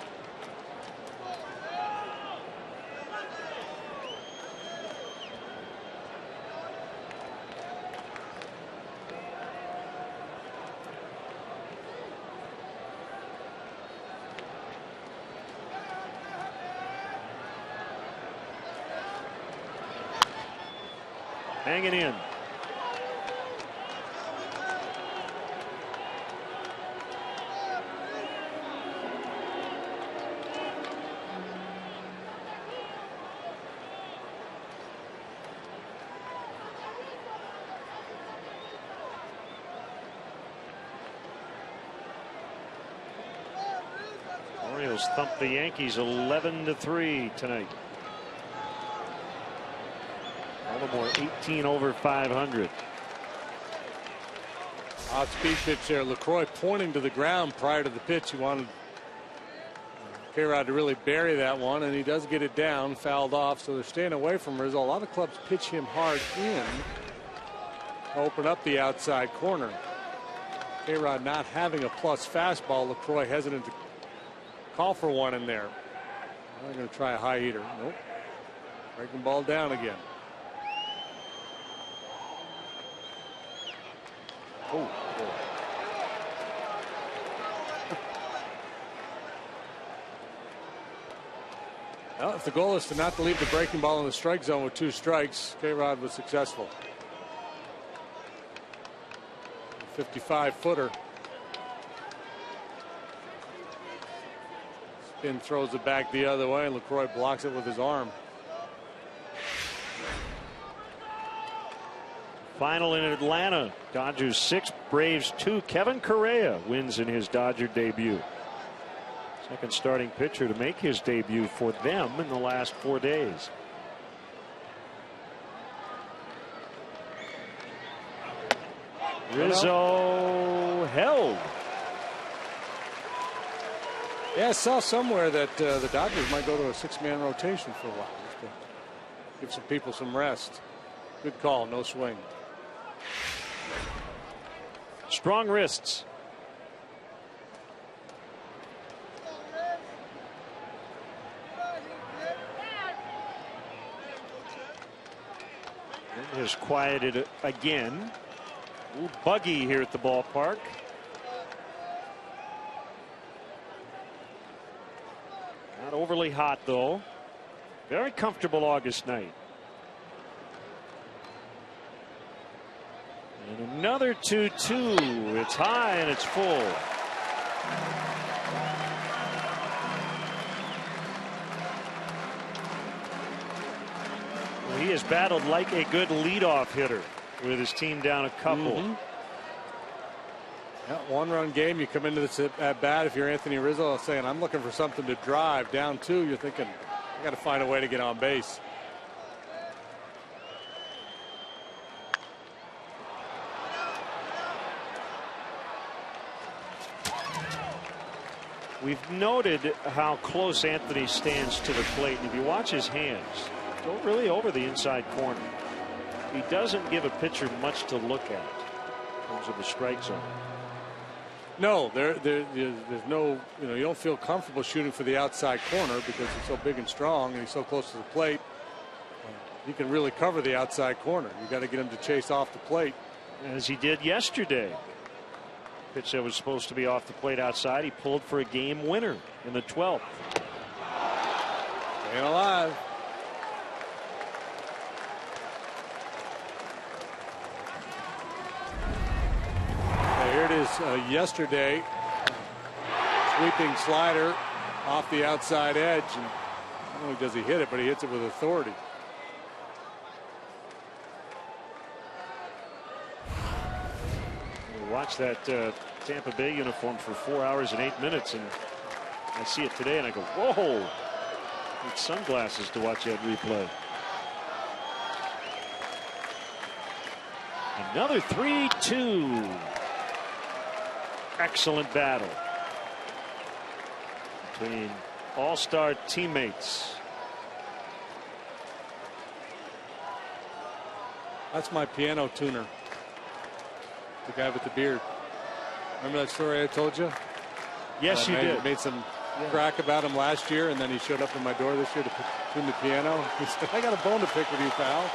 Hanging in. Orioles thumped the Yankees 11-3 tonight. Baltimore 18 over 500. Odd speed pitch there. LaCroix pointing to the ground prior to the pitch. He wanted K-Rod to really bury that one, and he does get it down, fouled off, so they're staying away from Rizzo. A lot of clubs pitch him hard in, open up the outside corner. K-Rod not having a plus fastball. LaCroix hesitant to call for one in there. They're going to try a high heater. Nope. Breaking ball down again. Oh, boy. Well, if the goal is to not to leave the breaking ball in the strike zone with 2 strikes, K-Rod was successful. 55-footer. Spin throws it back the other way, and LaCroix blocks it with his arm. Final in Atlanta. Dodgers 6, Braves 2. Kevin Correa wins in his Dodger debut. Second starting pitcher to make his debut for them in the last 4 days. Rizzo held. Yeah, I saw somewhere that the Dodgers might go to a 6-man rotation for a while, just to give some people some rest. Good call, no swing. Strong wrists. It has quieted again. A little buggy here at the ballpark. Not overly hot, though. Very comfortable August night. And another 2-2. It's high and it's full. Well, he has battled like a good leadoff hitter with his team down a couple. Yeah, one-run game. You come into this at bat. If you're Anthony Rizzo, saying I'm looking for something to drive. Down 2, you're thinking I got to find a way to get on base. We've noted how close Anthony stands to the plate, and if you watch his hands, go really over the inside corner. He doesn't give a pitcher much to look at in terms of the strike zone. No, there's no, you don't feel comfortable shooting for the outside corner because he's so big and strong and he's so close to the plate. He can really cover the outside corner. You got to get him to chase off the plate. As he did yesterday. Pitch that was supposed to be off the plate outside. He pulled for a game winner in the 12th. Staying alive. Here it is yesterday. Sweeping slider off the outside edge. And not only does he hit it, but he hits it with authority. Watch that Tampa Bay uniform for 4 hours and 8 minutes, and I see it today and I go, whoa, need sunglasses to watch that replay. Another 3-2. Excellent battle between all-star teammates. That's my piano tuner. The guy with the beard. Remember that story I told you? Yes, you did. Made some crack about him last year, and then he showed up at my door this year to tune the piano. He said, I got a bone to pick with you, pal.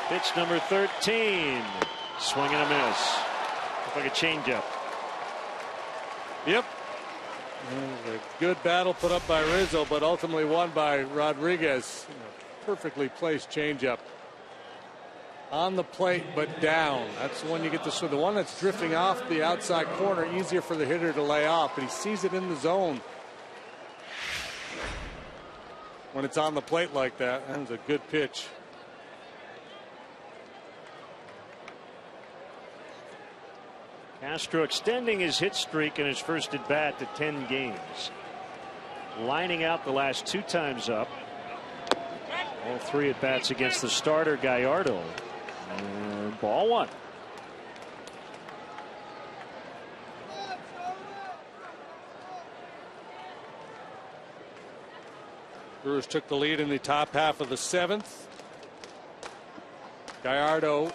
Pitch number 13. Swing and a miss. Looks like a changeup. Yep. A good battle put up by Rizzo, but ultimately won by Rodriguez. Perfectly placed changeup. On the plate, but down. That's the one you get to. So the one that's drifting off the outside corner, easier for the hitter to lay off, but he sees it in the zone. When it's on the plate like that, that was a good pitch. Castro extending his hit streak in his first at bat to 10 games. Lining out the last 2 times up. All 3 at bats against the starter Gallardo. And ball 1. Brewers took the lead in the top half of the 7th. Gallardo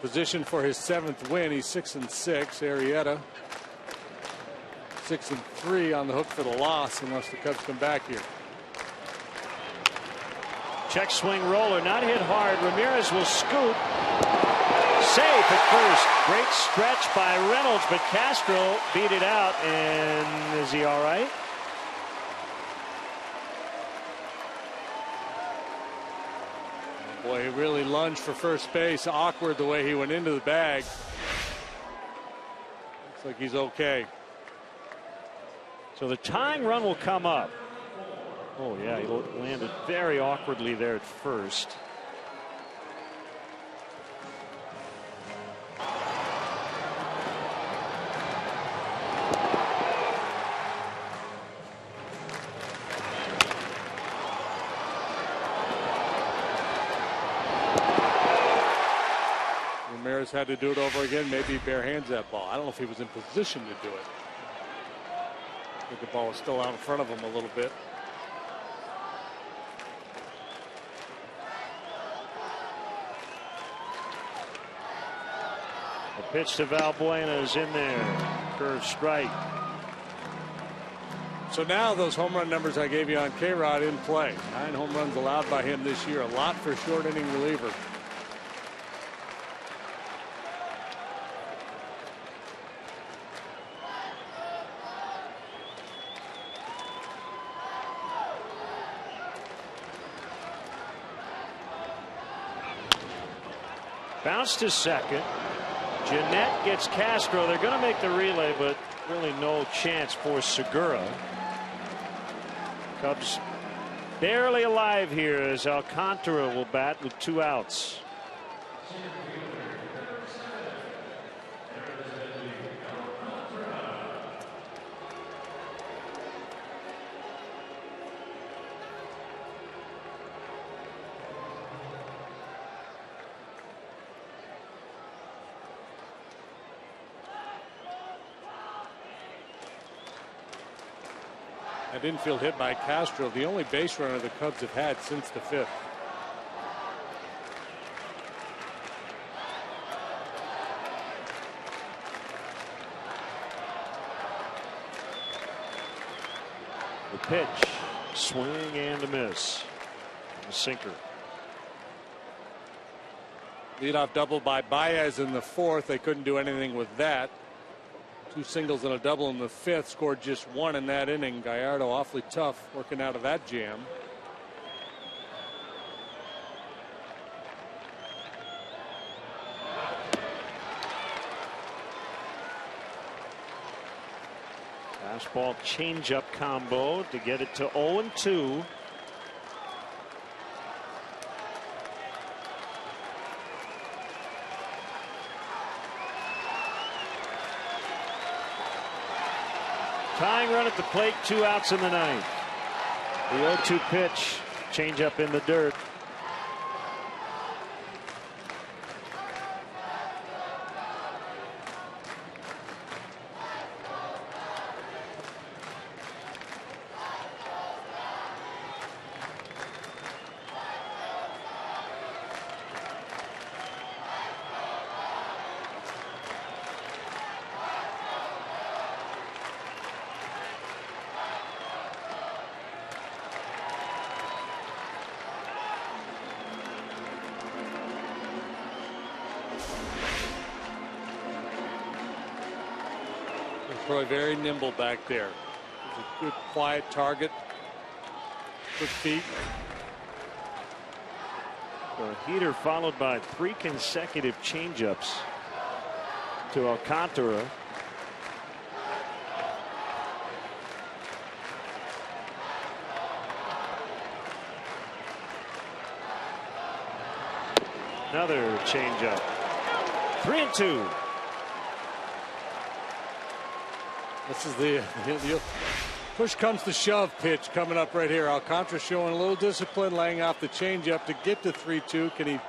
positioned for his 7th win. He's 6-6. Arrieta 6-3 on the hook for the loss unless the Cubs come back here. Check swing roller, not hit hard. Ramirez will scoop. Safe at first. Great stretch by Reynolds, but Castro beat it out. And is he all right? Boy, he really lunged for first base. Awkward the way he went into the bag. Looks like he's okay. So the tying run will come up. Oh, yeah, he landed very awkwardly there at first. Ramirez had to do it over again. Maybe bare hands that ball. I don't know if he was in position to do it. I think the ball was still out in front of him a little bit. Pitch to Valbuena is in there. Curve strike. So now those home run numbers I gave you on K-Rod in play. 9 home runs allowed by him this year. A lot for short inning reliever. Bounce to second. Jeanette gets Castro. They're going to make the relay, but really no chance for Segura. Cubs barely alive here as Alcantara will bat with 2 outs. That infield hit by Castro, the only base runner the Cubs have had since the 5th. The pitch, swing and a miss. A sinker. Leadoff double by Baez in the 4th. They couldn't do anything with that. 2 singles and a double in the 5th. Scored just 1 in that inning. Gallardo awfully tough working out of that jam. Fastball changeup combo to get it to 0-2. Tying run at the plate, 2 outs in the 9th. The 0-2 pitch, changeup in the dirt. Troy very nimble back there. He's a good quiet target. Quick feet. A heater followed by 3 consecutive changeups to Alcantara. Another changeup. 3-2. This is the push comes to shove pitch coming up right here. Alcantara showing a little discipline, laying off the changeup to get to 3-2. Can he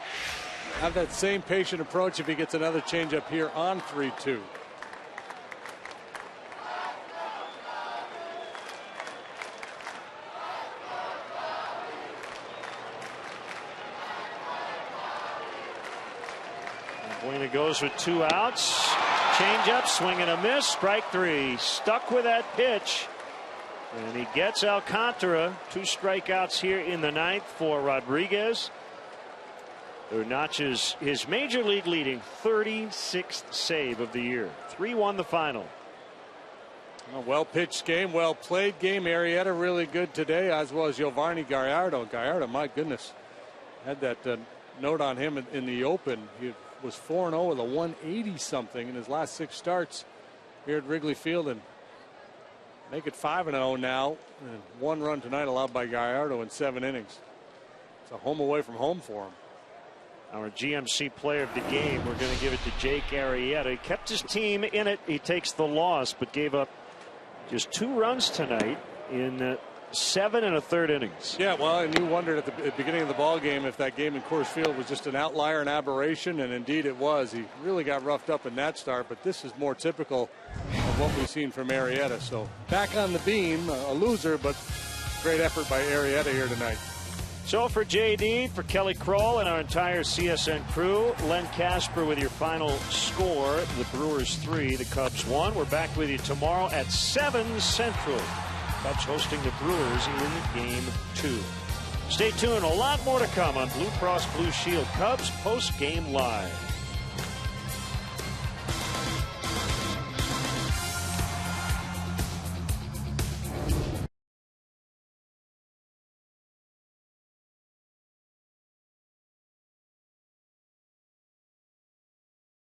have that same patient approach if he gets another changeup here on 3-2? Buena goes with 2 outs. Changeup, swing and a miss, strike 3. Stuck with that pitch. And he gets Alcantara. 2 strikeouts here in the 9th for Rodriguez, who notches his major league leading 36th save of the year. 3-1 the final. A well pitched game, well played game. Arrieta really good today, as well as Giovanni Gallardo. Gallardo, my goodness, had that note on him in the open. He was 4-0 with a 180 something in his last 6 starts here at Wrigley Field, and make it 5-0 now. And 1 run tonight allowed by Gallardo in 7 innings. It's a home away from home for him. Our GMC player of the game, we're going to give it to Jake Arrieta. He kept his team in it. He takes the loss, but gave up just 2 runs tonight in 7 1/3 innings. Yeah, well, and you wondered at the beginning of the ball game if that game in Coors Field was just an outlier, an aberration, and indeed it was. He really got roughed up in that start, but this is more typical of what we've seen from Arrieta. So back on the beam, a loser, but great effort by Arrieta here tonight. So for JD, for Kelly Kroll, and our entire CSN crew, Len Casper with your final score. The Brewers 3, the Cubs 1. We're back with you tomorrow at 7 Central. Cubs hosting the Brewers in Game 2. Stay tuned. A lot more to come on Blue Cross Blue Shield Cubs post-game live.